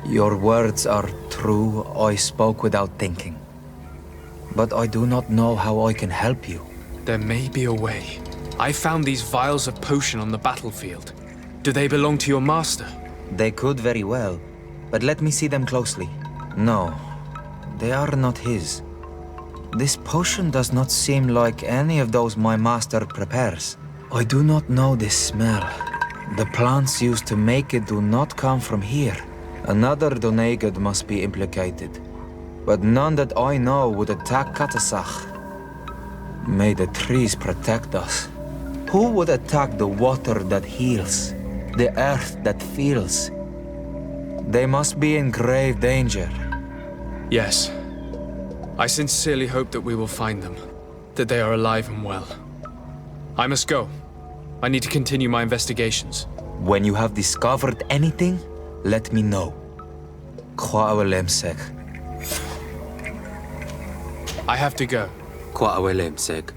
Your words are true. I spoke without thinking. But I do not know how I can help you. There may be a way. I found these vials of potion on the battlefield. Do they belong to your master? They could very well, but let me see them closely. No, they are not his. This potion does not seem like any of those my master prepares. I do not know this smell. The plants used to make it do not come from here. Another Donegan must be implicated, but none that I know would attack Katasak. May the trees protect us. Who would attack the water that heals? The earth that feels? They must be in grave danger. Yes. I sincerely hope that we will find them. That they are alive and well. I must go. I need to continue my investigations. When you have discovered anything, let me know. Kwa'awalemsek. I have to go. Kwa'awalemsek.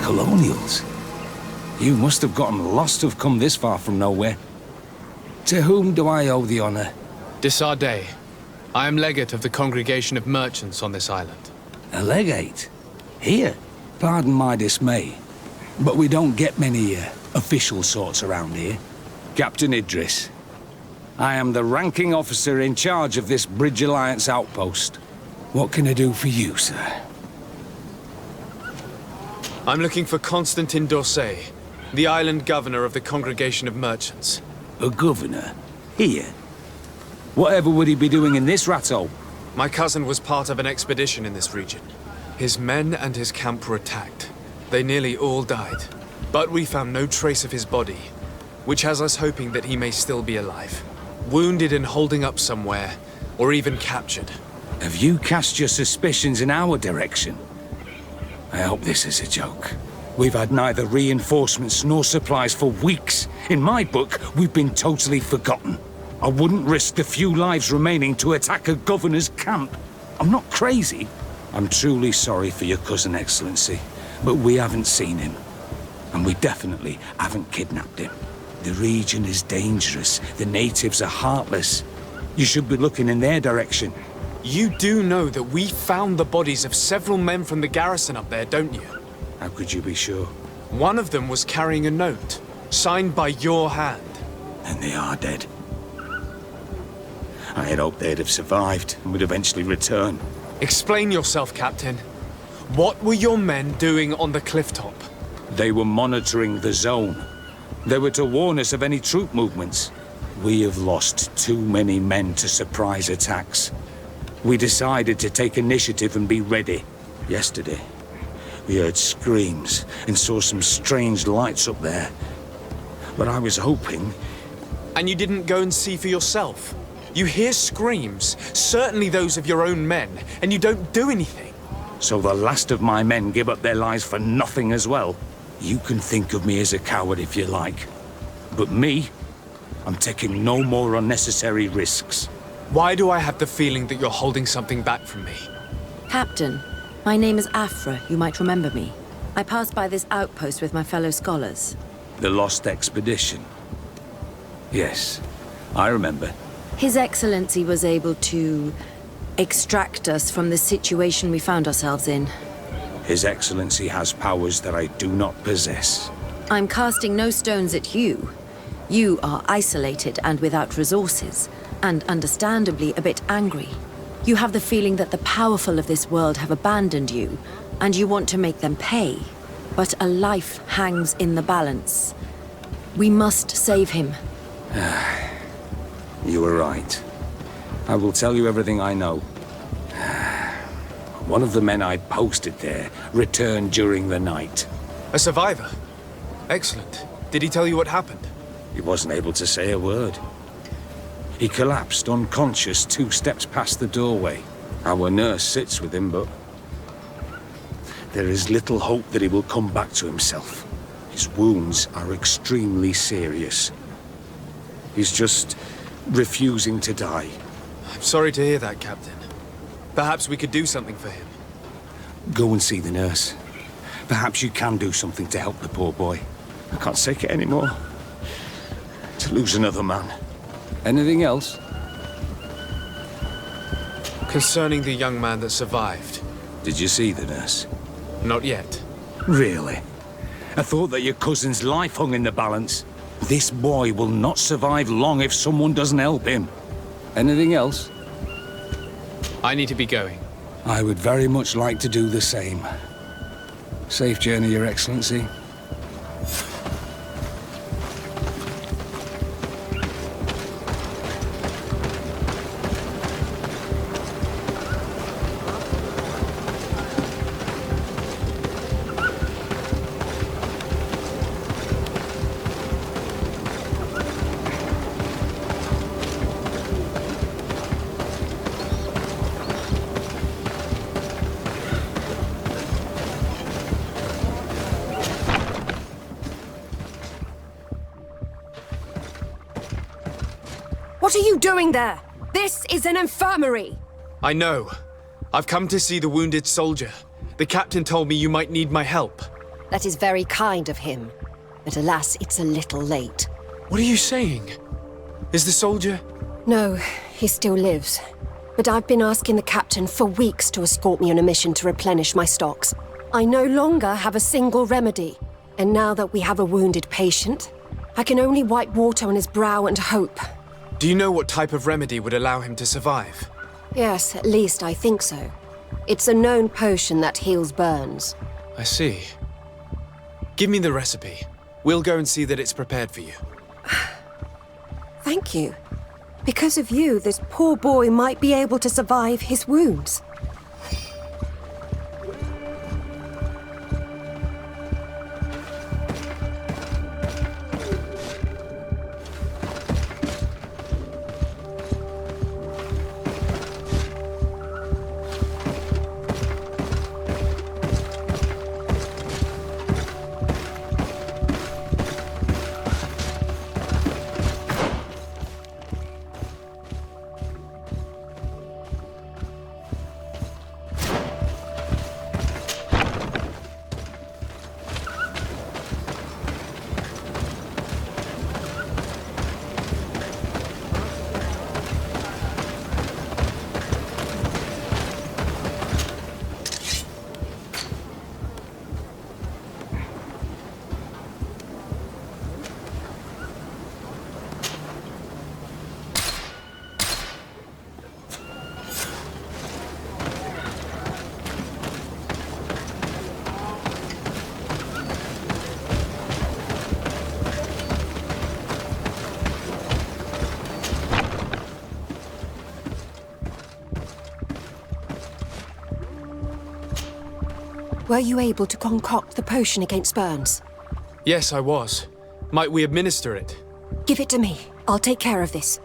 Colonials? You must have gotten lost to have come this far from nowhere. To whom do I owe the honor? De Sardet. I am legate of the Congregation of Merchants on this island. A legate? Here? Pardon my dismay, but we don't get many official sorts around here. Captain Idris. I am the ranking officer in charge of this Bridge Alliance outpost. What can I do for you, sir? I'm looking for Constantine d'Orsay, the island governor of the Congregation of Merchants. A governor? Here? Whatever would he be doing in this rat hole? My cousin was part of an expedition in this region. His men and his camp were attacked. They nearly all died. But we found no trace of his body, which has us hoping that he may still be alive. Wounded and holding up somewhere, or even captured. Have you cast your suspicions in our direction? I hope this is a joke. We've had neither reinforcements nor supplies for weeks. In my book, we've been totally forgotten. I wouldn't risk the few lives remaining to attack a governor's camp. I'm not crazy. I'm truly sorry for your cousin, Excellency, but we haven't seen him. And we definitely haven't kidnapped him. The region is dangerous. The natives are heartless. You should be looking in their direction. You do know that we found the bodies of several men from the garrison up there, don't you? How could you be sure? One of them was carrying a note, signed by your hand. And they are dead. I had hoped they'd have survived and would eventually return. Explain yourself, Captain. What were your men doing on the clifftop? They were monitoring the zone. They were to warn us of any troop movements. We have lost too many men to surprise attacks. We decided to take initiative and be ready. Yesterday, we heard screams and saw some strange lights up there. But I was hoping... And you didn't go and see for yourself? You hear screams, certainly those of your own men, and you don't do anything. So the last of my men give up their lives for nothing as well? You can think of me as a coward if you like. But me, I'm taking no more unnecessary risks. Why do I have the feeling that you're holding something back from me? Captain, my name is Afra. You might remember me. I passed by this outpost with my fellow scholars. The Lost Expedition. Yes, I remember. His Excellency was able to extract us from the situation we found ourselves in. His Excellency has powers that I do not possess. I'm casting no stones at you. You are isolated and without resources, and understandably a bit angry. You have the feeling that the powerful of this world have abandoned you, and you want to make them pay. But a life hangs in the balance. We must save him. You were right. I will tell you everything I know. One of the men I posted there returned during the night. A survivor? Excellent. Did he tell you what happened? He wasn't able to say a word. He collapsed unconscious 2 steps past the doorway. Our nurse sits with him, but there is little hope that he will come back to himself. His wounds are extremely serious. He's just refusing to die. I'm sorry to hear that, Captain. Perhaps we could do something for him. Go and see the nurse. Perhaps you can do something to help the poor boy. I can't take it anymore. To lose another man. Anything else? Concerning the young man that survived. Did you see the nurse? Not yet. Really? I thought that your cousin's life hung in the balance. This boy will not survive long if someone doesn't help him. Anything else? I need to be going. I would very much like to do the same. Safe journey, Your Excellency. What are you doing there? This is an infirmary! I know. I've come to see the wounded soldier. The captain told me you might need my help. That is very kind of him. But alas, it's a little late. What are you saying? Is the soldier... No, he still lives. But I've been asking the captain for weeks to escort me on a mission to replenish my stocks. I no longer have a single remedy. And now that we have a wounded patient, I can only wipe water on his brow and hope. Do you know what type of remedy would allow him to survive? Yes, at least I think so. It's a known potion that heals burns. I see. Give me the recipe. We'll go and see that it's prepared for you. Thank you. Because of you, this poor boy might be able to survive his wounds. Were you able to concoct the potion against burns? Yes, I was. Might we administer it? Give it to me. I'll take care of this.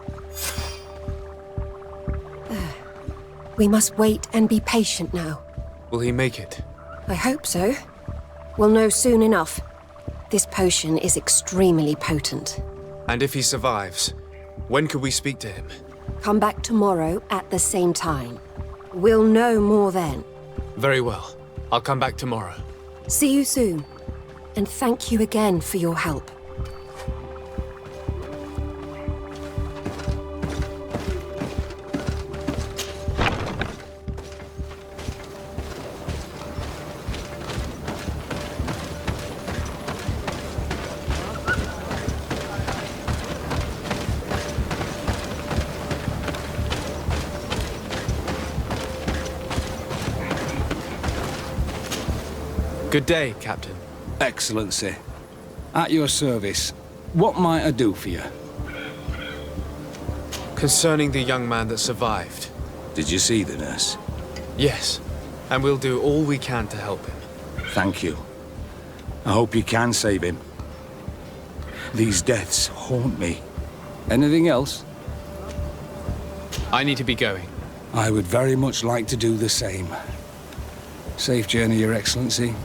We must wait and be patient now. Will he make it? I hope so. We'll know soon enough. This potion is extremely potent. And if he survives, when could we speak to him? Come back tomorrow at the same time. We'll know more then. Very well. I'll come back tomorrow. See you soon. And thank you again for your help. Good day, Captain. Excellency. At your service. What might I do for you? Concerning the young man that survived. Did you see the nurse? Yes, and we'll do all we can to help him. Thank you. I hope you can save him. These deaths haunt me. Anything else? I need to be going. I would very much like to do the same. Safe journey, Your Excellency.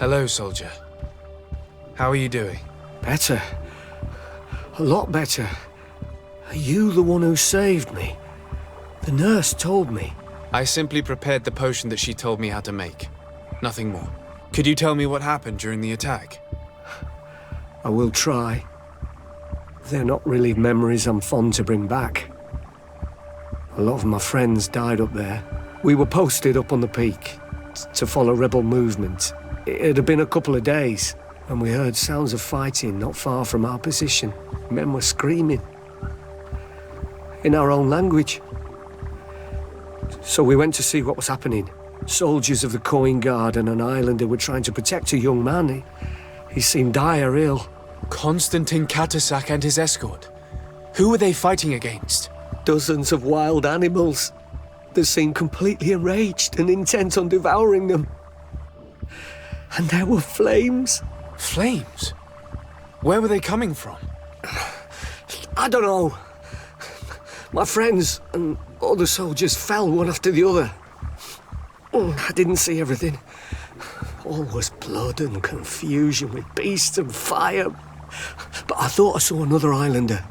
Hello, soldier. How are you doing? Better. A lot better. Are you the one who saved me? The nurse told me. I simply prepared the potion that she told me how to make. Nothing more. Could you tell me what happened during the attack? I will try. They're not really memories I'm fond to bring back. A lot of my friends died up there. We were posted up on the peak to follow rebel movement. It had been a couple of days when we heard sounds of fighting not far from our position. Men were screaming in our own language. So we went to see what was happening. Soldiers of the Coin Guard and an islander were trying to protect a young man. He seemed dire ill. Konstantin Katasak and his escort. Who were they fighting against? Dozens of wild animals. They seemed completely enraged and intent on devouring them. And there were flames. Flames? Where were they coming from? I don't know. My friends and other soldiers fell one after the other. I didn't see everything. All was blood and confusion with beasts and fire. But I thought I saw another islander.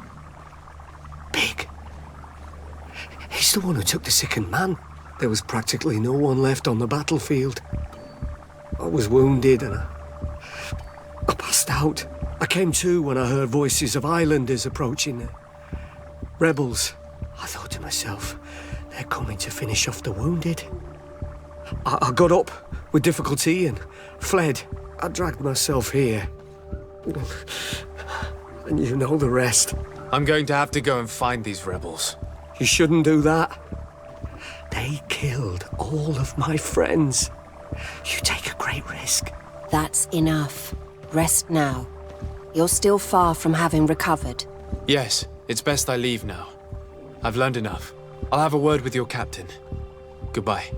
Big. He's the one who took the sickened man. There was practically no one left on the battlefield. I was wounded and I passed out. I came to when I heard voices of islanders approaching. Rebels. I thought to myself, they're coming to finish off the wounded. I got up with difficulty and fled. I dragged myself here. And you know the rest. I'm going to have to go and find these rebels. You shouldn't do that. They killed all of my friends. You take a great risk. That's enough. Rest now. You're still far from having recovered. Yes, it's best I leave now. I've learned enough. I'll have a word with your captain. Goodbye.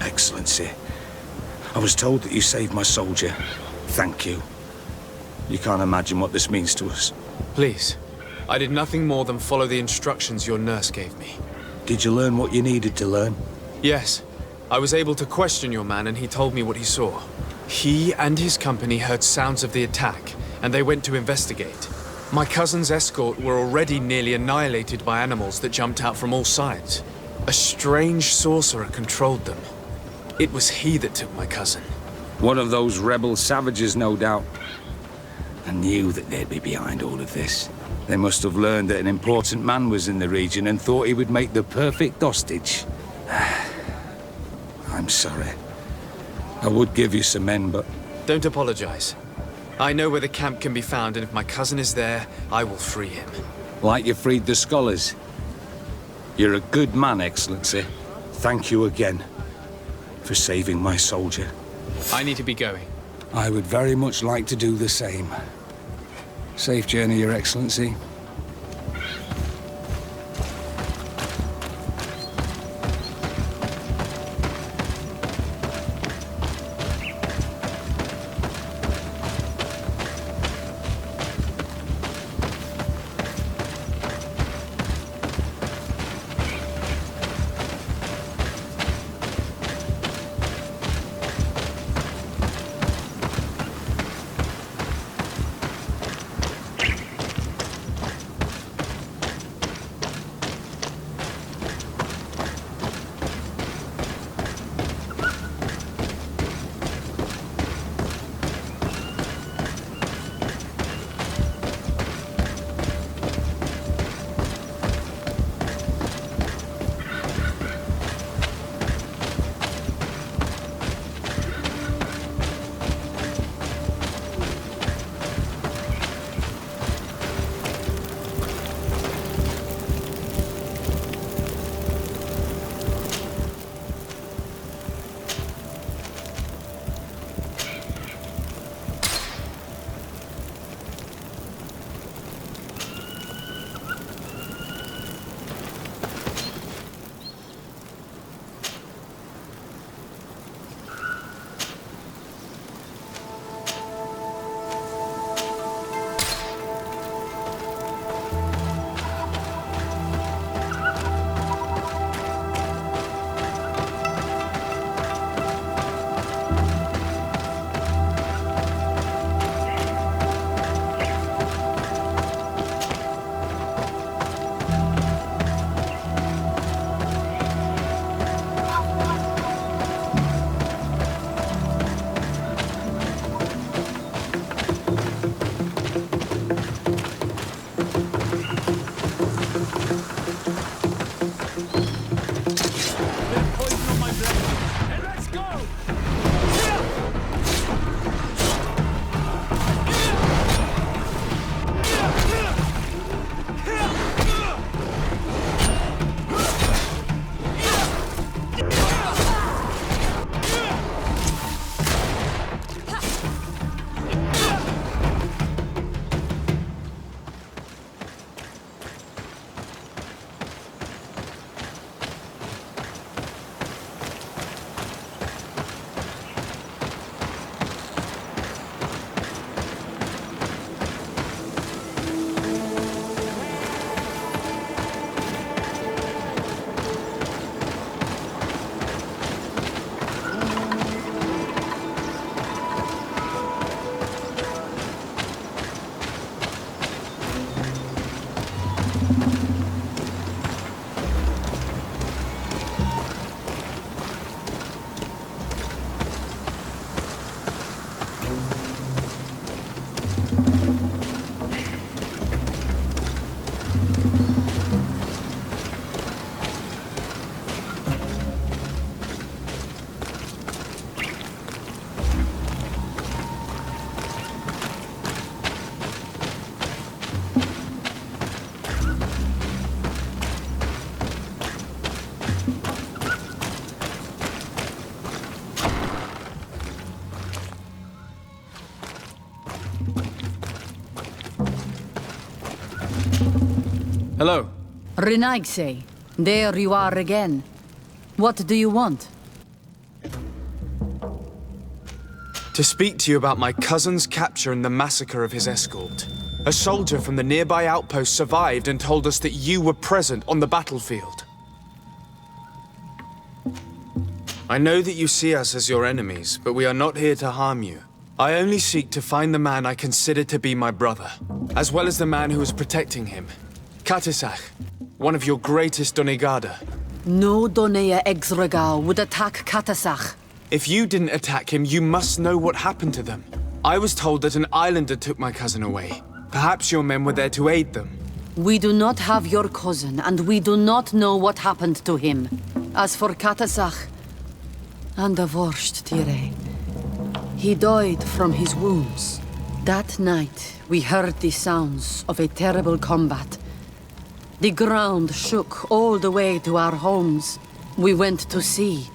Excellency, I was told that you saved my soldier. Thank you. You can't imagine what this means to us. Please. I did nothing more than follow the instructions your nurse gave me. Did you learn what you needed to learn? Yes. I was able to question your man and he told me what he saw. He and his company heard sounds of the attack, and they went to investigate. My cousin's escort were already nearly annihilated by animals that jumped out from all sides. A strange sorcerer controlled them. It was he that took my cousin. One of those rebel savages, no doubt. I knew that they'd be behind all of this. They must have learned that an important man was in the region and thought he would make the perfect hostage. I'm sorry. I would give you some men, but... Don't apologize. I know where the camp can be found, and if my cousin is there, I will free him. Like you freed the scholars. You're a good man, Excellency. Thank you again for saving my soldier. I need to be going. I would very much like to do the same. Safe journey, Your Excellency. Hello. Renaigse, there you are again. What do you want? To speak to you about my cousin's capture and the massacre of his escort. A soldier from the nearby outpost survived and told us that you were present on the battlefield. I know that you see us as your enemies, but we are not here to harm you. I only seek to find the man I consider to be my brother, as well as the man who is protecting him. Katisach, one of your greatest Donegada. No Donea Exregal would attack Katasach. If you didn't attack him, you must know what happened to them. I was told that an islander took my cousin away. Perhaps your men were there to aid them. We do not have your cousin, and we do not know what happened to him. As for Katasach, and the Vorst Tire, he died from his wounds. That night, we heard the sounds of a terrible combat. The ground shook all the way to our homes. We went to see,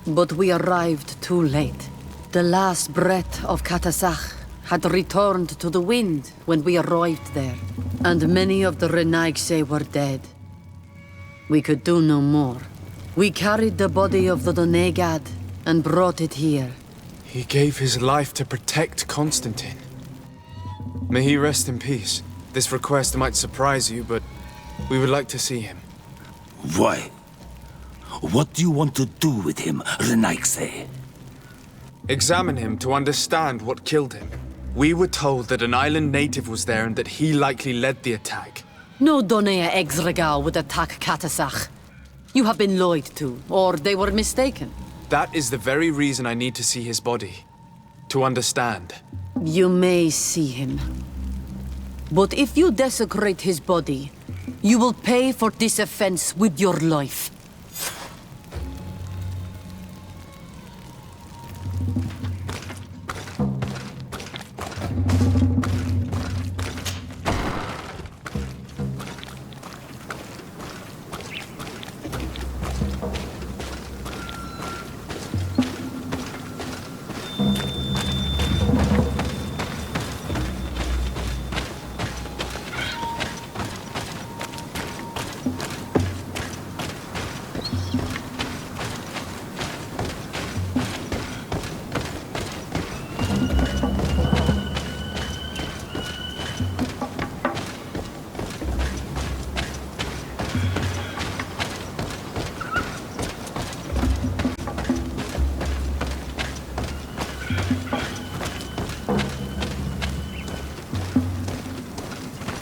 but we arrived too late. The last breath of Katasach had returned to the wind when we arrived there, and many of the Renaigse were dead. We could do no more. We carried the body of the Donegad and brought it here. He gave his life to protect Constantine. May he rest in peace. This request might surprise you, but we would like to see him. Why? What do you want to do with him, Renaigse? Examine him to understand what killed him. We were told that an island native was there and that he likely led the attack. No Donea Exregal would attack Katasach. You have been lied to, or they were mistaken. That is the very reason I need to see his body. To understand. You may see him. But if you desecrate his body, you will pay for this offense with your life.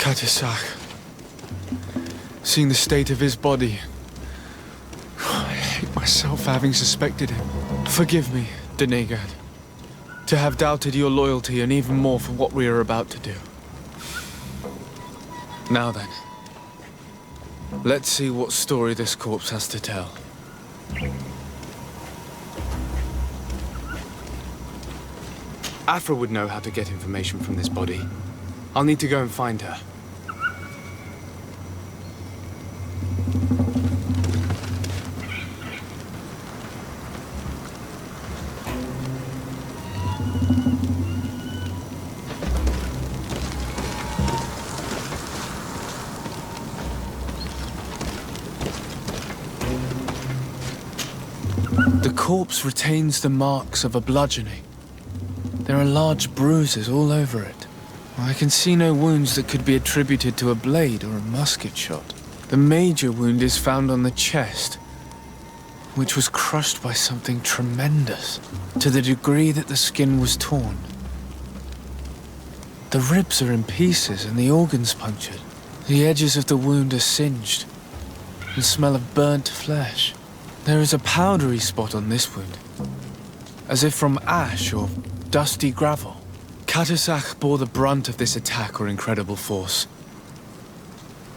Katisach. Seeing the state of his body, I hate myself for having suspected him. Forgive me, Donegad, to have doubted your loyalty and even more for what we are about to do. Now then, let's see what story this corpse has to tell. Afra would know how to get information from this body. I'll need to go and find her. The corpse retains the marks of a bludgeoning. There are large bruises all over it. I can see no wounds that could be attributed to a blade or a musket shot. The major wound is found on the chest, which was crushed by something tremendous, to the degree that the skin was torn. The ribs are in pieces and the organs punctured. The edges of the wound are singed and smell of burnt flesh. There is a powdery spot on this wound, as if from ash or dusty gravel. Katasach bore the brunt of this attack or incredible force.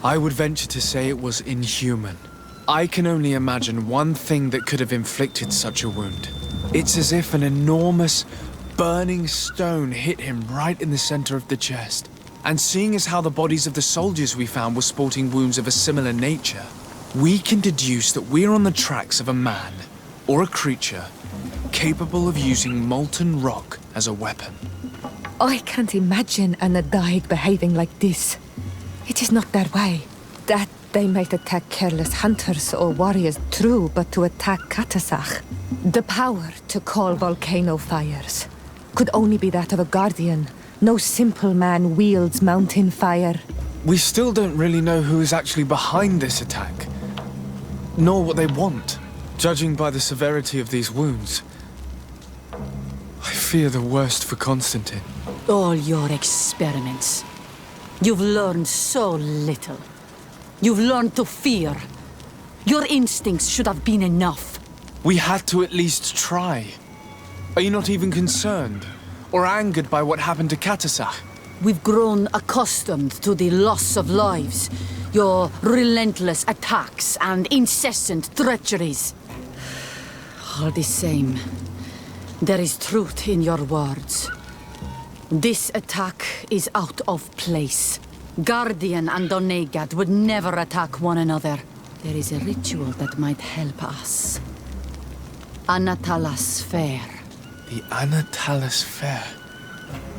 I would venture to say it was inhuman. I can only imagine one thing that could have inflicted such a wound. It's as if an enormous, burning stone hit him right in the center of the chest. And seeing as how the bodies of the soldiers we found were sporting wounds of a similar nature, we can deduce that we're on the tracks of a man, or a creature, capable of using molten rock as a weapon. I can't imagine an Adaig behaving like this. It is not their way. That they might attack careless hunters or warriors, true, but to attack Katasach, the power to call volcano fires, could only be that of a guardian. No simple man wields mountain fire. We still don't really know who is actually behind this attack, nor what they want, judging by the severity of these wounds. I fear the worst for Constantine. All your experiments. You've learned so little. You've learned to fear. Your instincts should have been enough. We had to at least try. Are you not even concerned or angered by what happened to Katasach? We've grown accustomed to the loss of lives, your relentless attacks and incessant treacheries. All the same, there is truth in your words. This attack is out of place. Guardian and Donegad would never attack one another. There is a ritual that might help us. Anatalas Fair. The Anatalas Fair?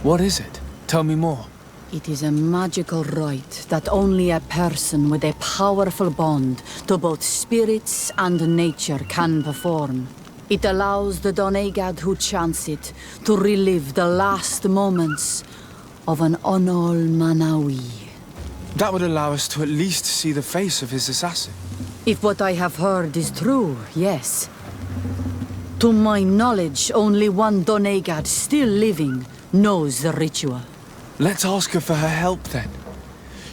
What is it? Tell me more. It is a magical rite that only a person with a powerful bond to both spirits and nature can perform. It allows the Donegad who chants it to relive the last moments of an Onol Manawi. That would allow us to at least see the face of his assassin. If what I have heard is true, yes. To my knowledge, only one Donegad still living knows the ritual. Let's ask her for her help then.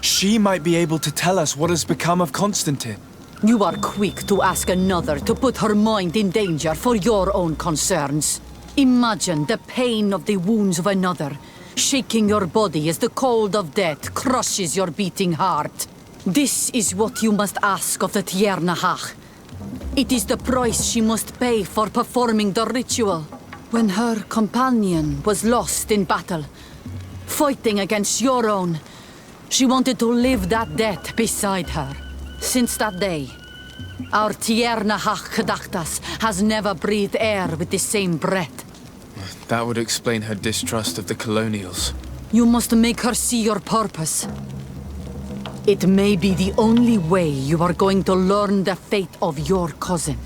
She might be able to tell us what has become of Constantine. You are quick to ask another to put her mind in danger for your own concerns. Imagine the pain of the wounds of another, shaking your body as the cold of death crushes your beating heart. This is what you must ask of the Tiernahach. It is the price she must pay for performing the ritual. When her companion was lost in battle, fighting against your own, she wanted to live that death beside her. Since that day, our Tiernahach Kadachtas has never breathed air with the same breath. That would explain her distrust of the colonials. You must make her see your purpose. It may be the only way you are going to learn the fate of your cousin.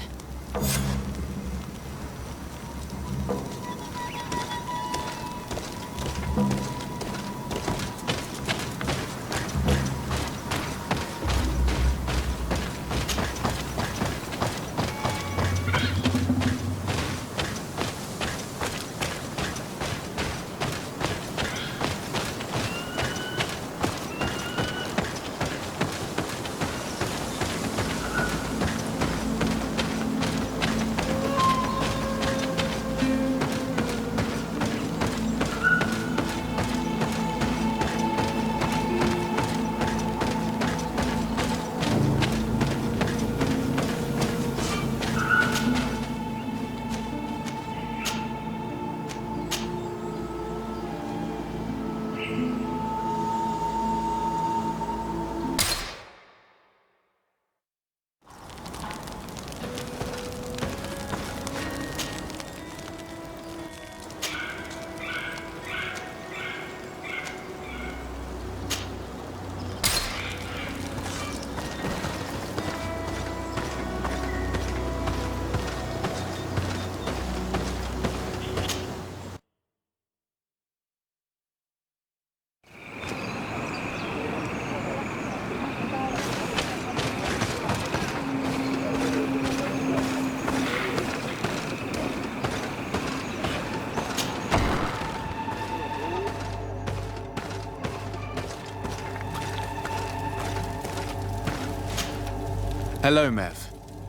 Hello, Mev.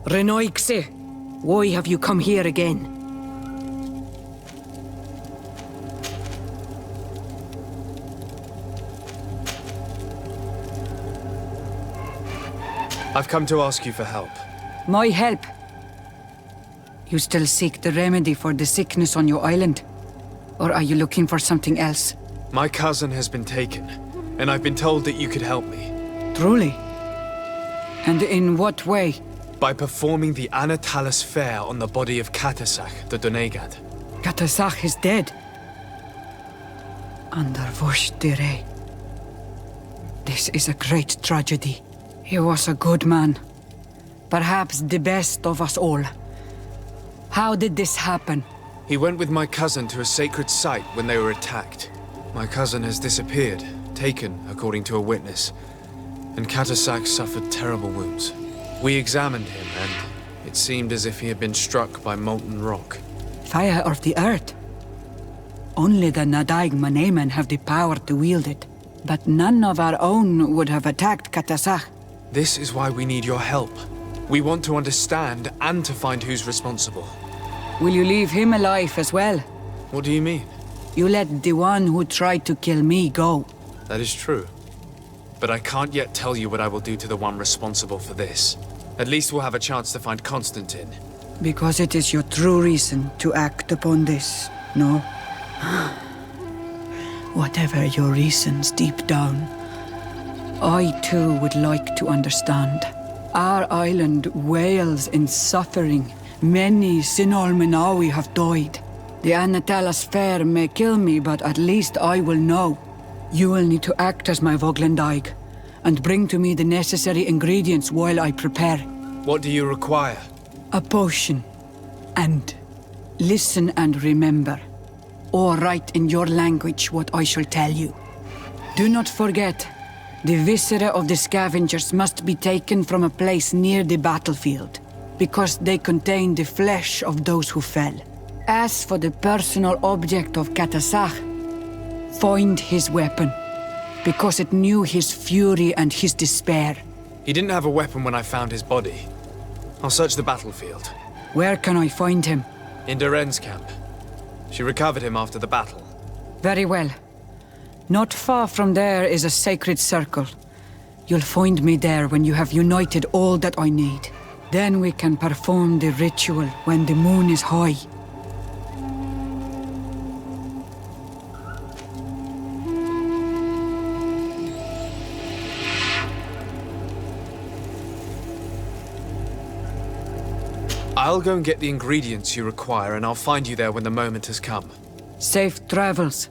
Renoixe, why have you come here again? I've come to ask you for help. My help? You still seek the remedy for the sickness on your island? Or are you looking for something else? My cousin has been taken, and I've been told that you could help me. Truly? And in what way? By performing the Anatalas Fair on the body of Katasach, the Donegad. Katasach is dead. Under Vosh Dire. This is a great tragedy. He was a good man. Perhaps the best of us all. How did this happen? He went with my cousin to a sacred site when they were attacked. My cousin has disappeared, taken, according to a witness, and Katasak suffered terrible wounds. We examined him, and it seemed as if he had been struck by molten rock. Fire of the earth. Only the Nadaig Manemen have the power to wield it. But none of our own would have attacked Katasak. This is why we need your help. We want to understand and to find who's responsible. Will you leave him alive as well? What do you mean? You let the one who tried to kill me go. That is true. But I can't yet tell you what I will do to the one responsible for this. At least we'll have a chance to find Constantine. Because it is your true reason to act upon this, no? Whatever your reasons deep down, I too would like to understand. Our island wails in suffering. Many Sinol Menawi have died. The Anatalas Fair may kill me, but at least I will know. You will need to act as my Voglendaig, and bring to me the necessary ingredients while I prepare. What do you require? A potion. And listen and remember, or write in your language what I shall tell you. Do not forget, the viscera of the scavengers must be taken from a place near the battlefield, because they contain the flesh of those who fell. As for the personal object of Katasak, find his weapon, because it knew his fury and his despair. He didn't have a weapon when I found his body. I'll search the battlefield. Where can I find him? In Duren's camp. She recovered him after the battle. Very well. Not far from there is a sacred circle. You'll find me there when you have united all that I need. Then we can perform the ritual when the moon is high. I'll go and get the ingredients you require, and I'll find you there when the moment has come. Safe travels.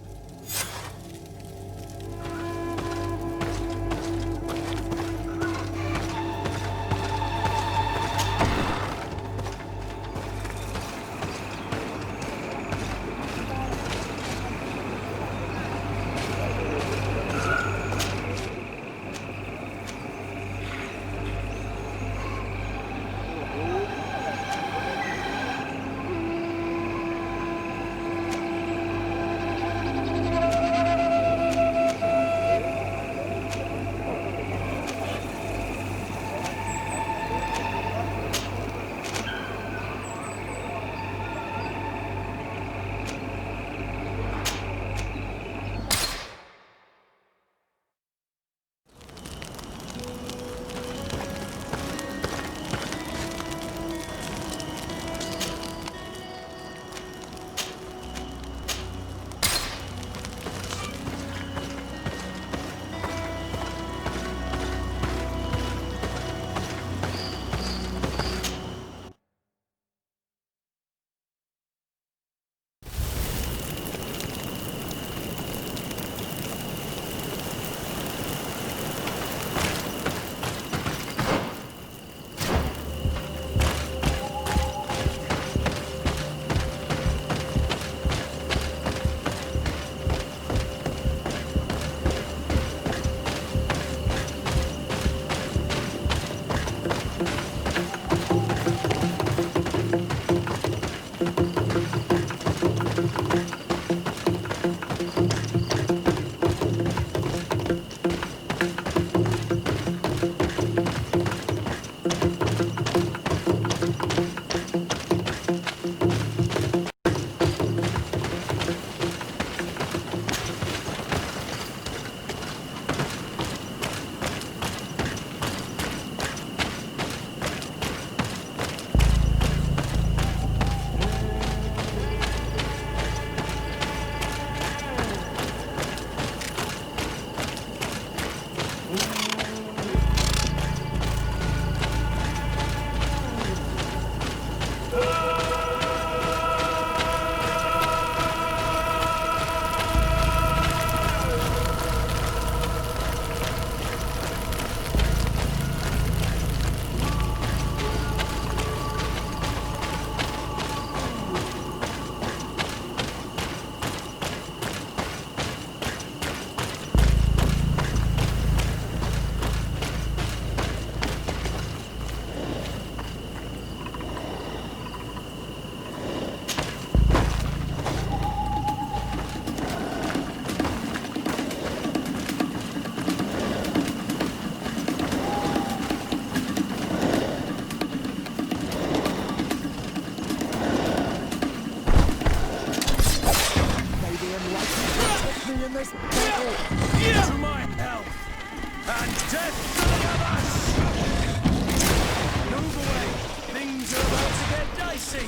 Move away! Things are about to get dicey!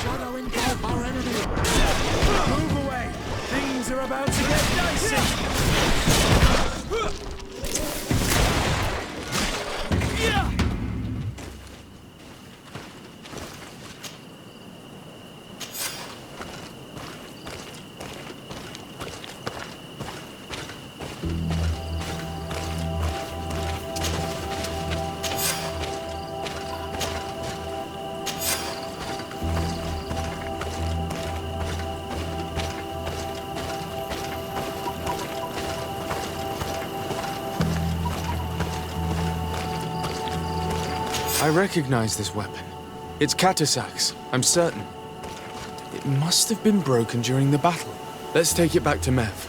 Shadow engulf our enemy! Move away! Things are about to get dicey! I recognize this weapon. It's Katasak's, I'm certain. It must have been broken during the battle. Let's take it back to Mev.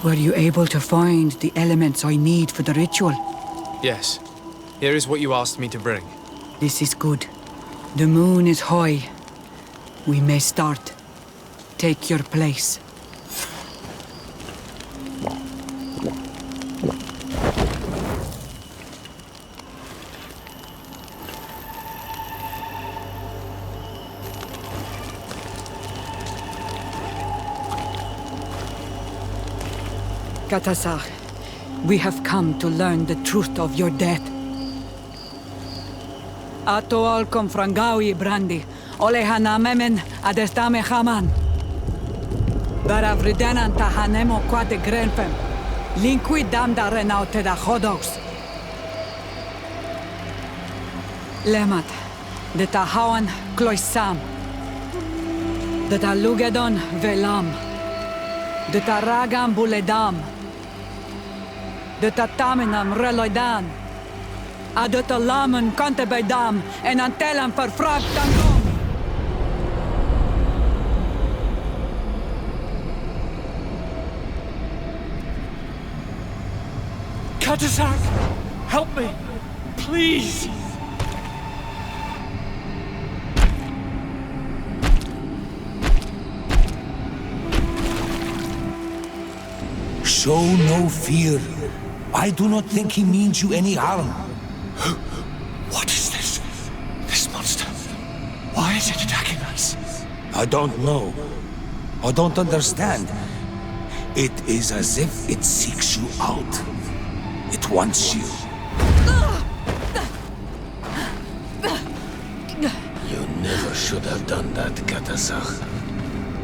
Were you able to find the elements I need for the ritual? Yes. Here is what you asked me to bring. This is good. The moon is high. We may start. Take your place. Katasar, we have come to learn the truth of your death. Ato al confrangawi brandi, olehana memen adestame haman. Baravridenan tahanemo quade grenfem, linqui damda renaute da hodos. Lemat, de tahawan kloisam, de talugedon velam, de taragam buledam, de tataminam reloidan, Adat alaman kante bij dam en antelan verfragt dan. Katazak, help me, please. Show no fear. I do not think he means you any harm. What is this? This monster? Why is it attacking us? I don't know. I don't understand. It is as if it seeks you out. It wants you. You never should have done that, Katazak.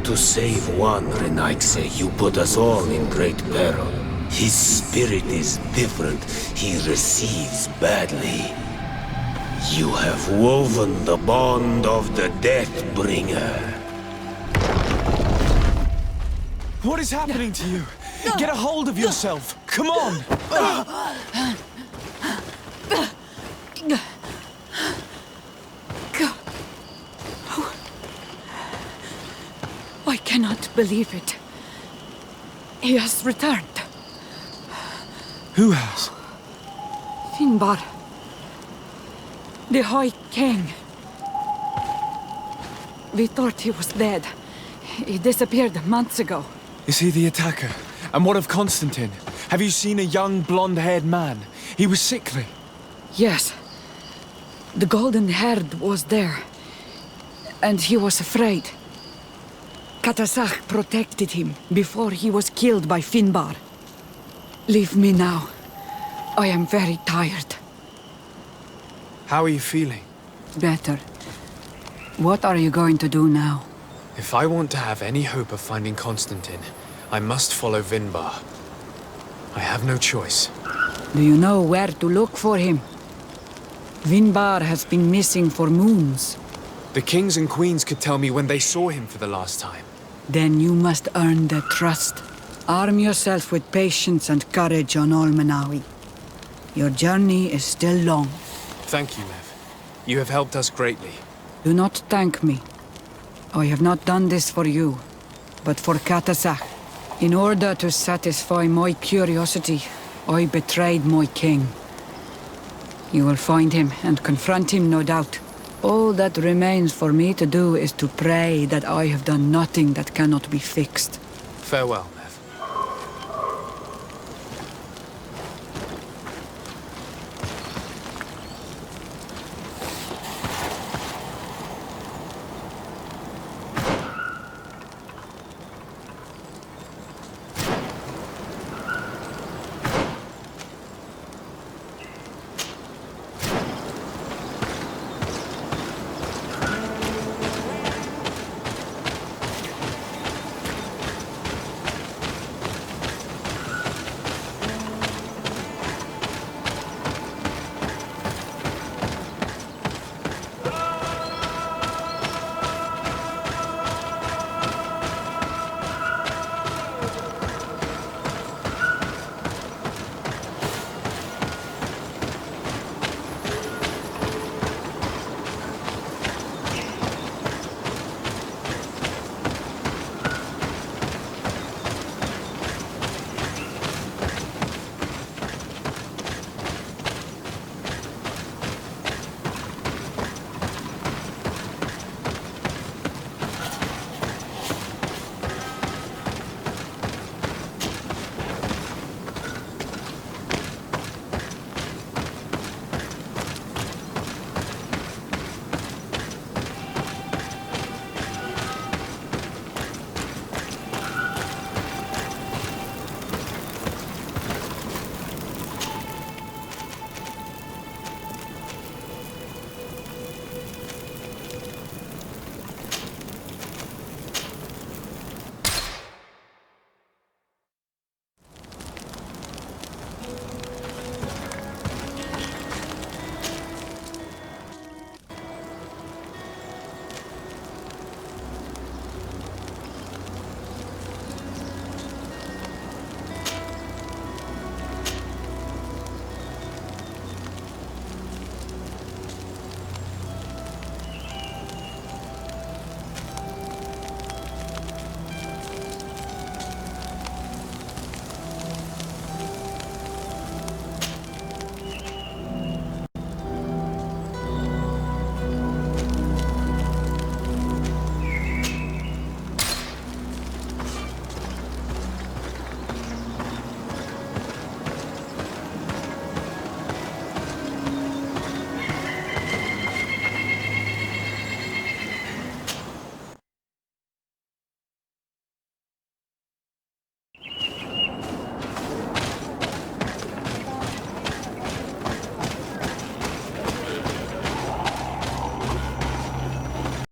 To save one Renaikse, you put us all in great peril. His spirit is different. He receives badly. You have woven the bond of the Deathbringer. What is happening to you? Get a hold of yourself. Come on. I cannot believe it. He has returned. Who has? Finbar. The High King. We thought he was dead. He disappeared months ago. Is he the attacker? And what of Constantine? Have you seen a young blonde-haired man? He was sickly. Yes. The golden haired was there. And he was afraid. Katazak protected him before he was killed by Finbar. Leave me now. I am very tired. How are you feeling? Better. What are you going to do now? If I want to have any hope of finding Constantine, I must follow Vinbar. I have no choice. Do you know where to look for him? Vinbar has been missing for moons. The kings and queens could tell me when they saw him for the last time. Then you must earn their trust. Arm yourself with patience and courage on Olmenawi. Your journey is still long. Thank you, Lev. You have helped us greatly. Do not thank me. I have not done this for you, but for Katazak. In order to satisfy my curiosity, I betrayed my king. You will find him and confront him, no doubt. All that remains for me to do is to pray that I have done nothing that cannot be fixed. Farewell.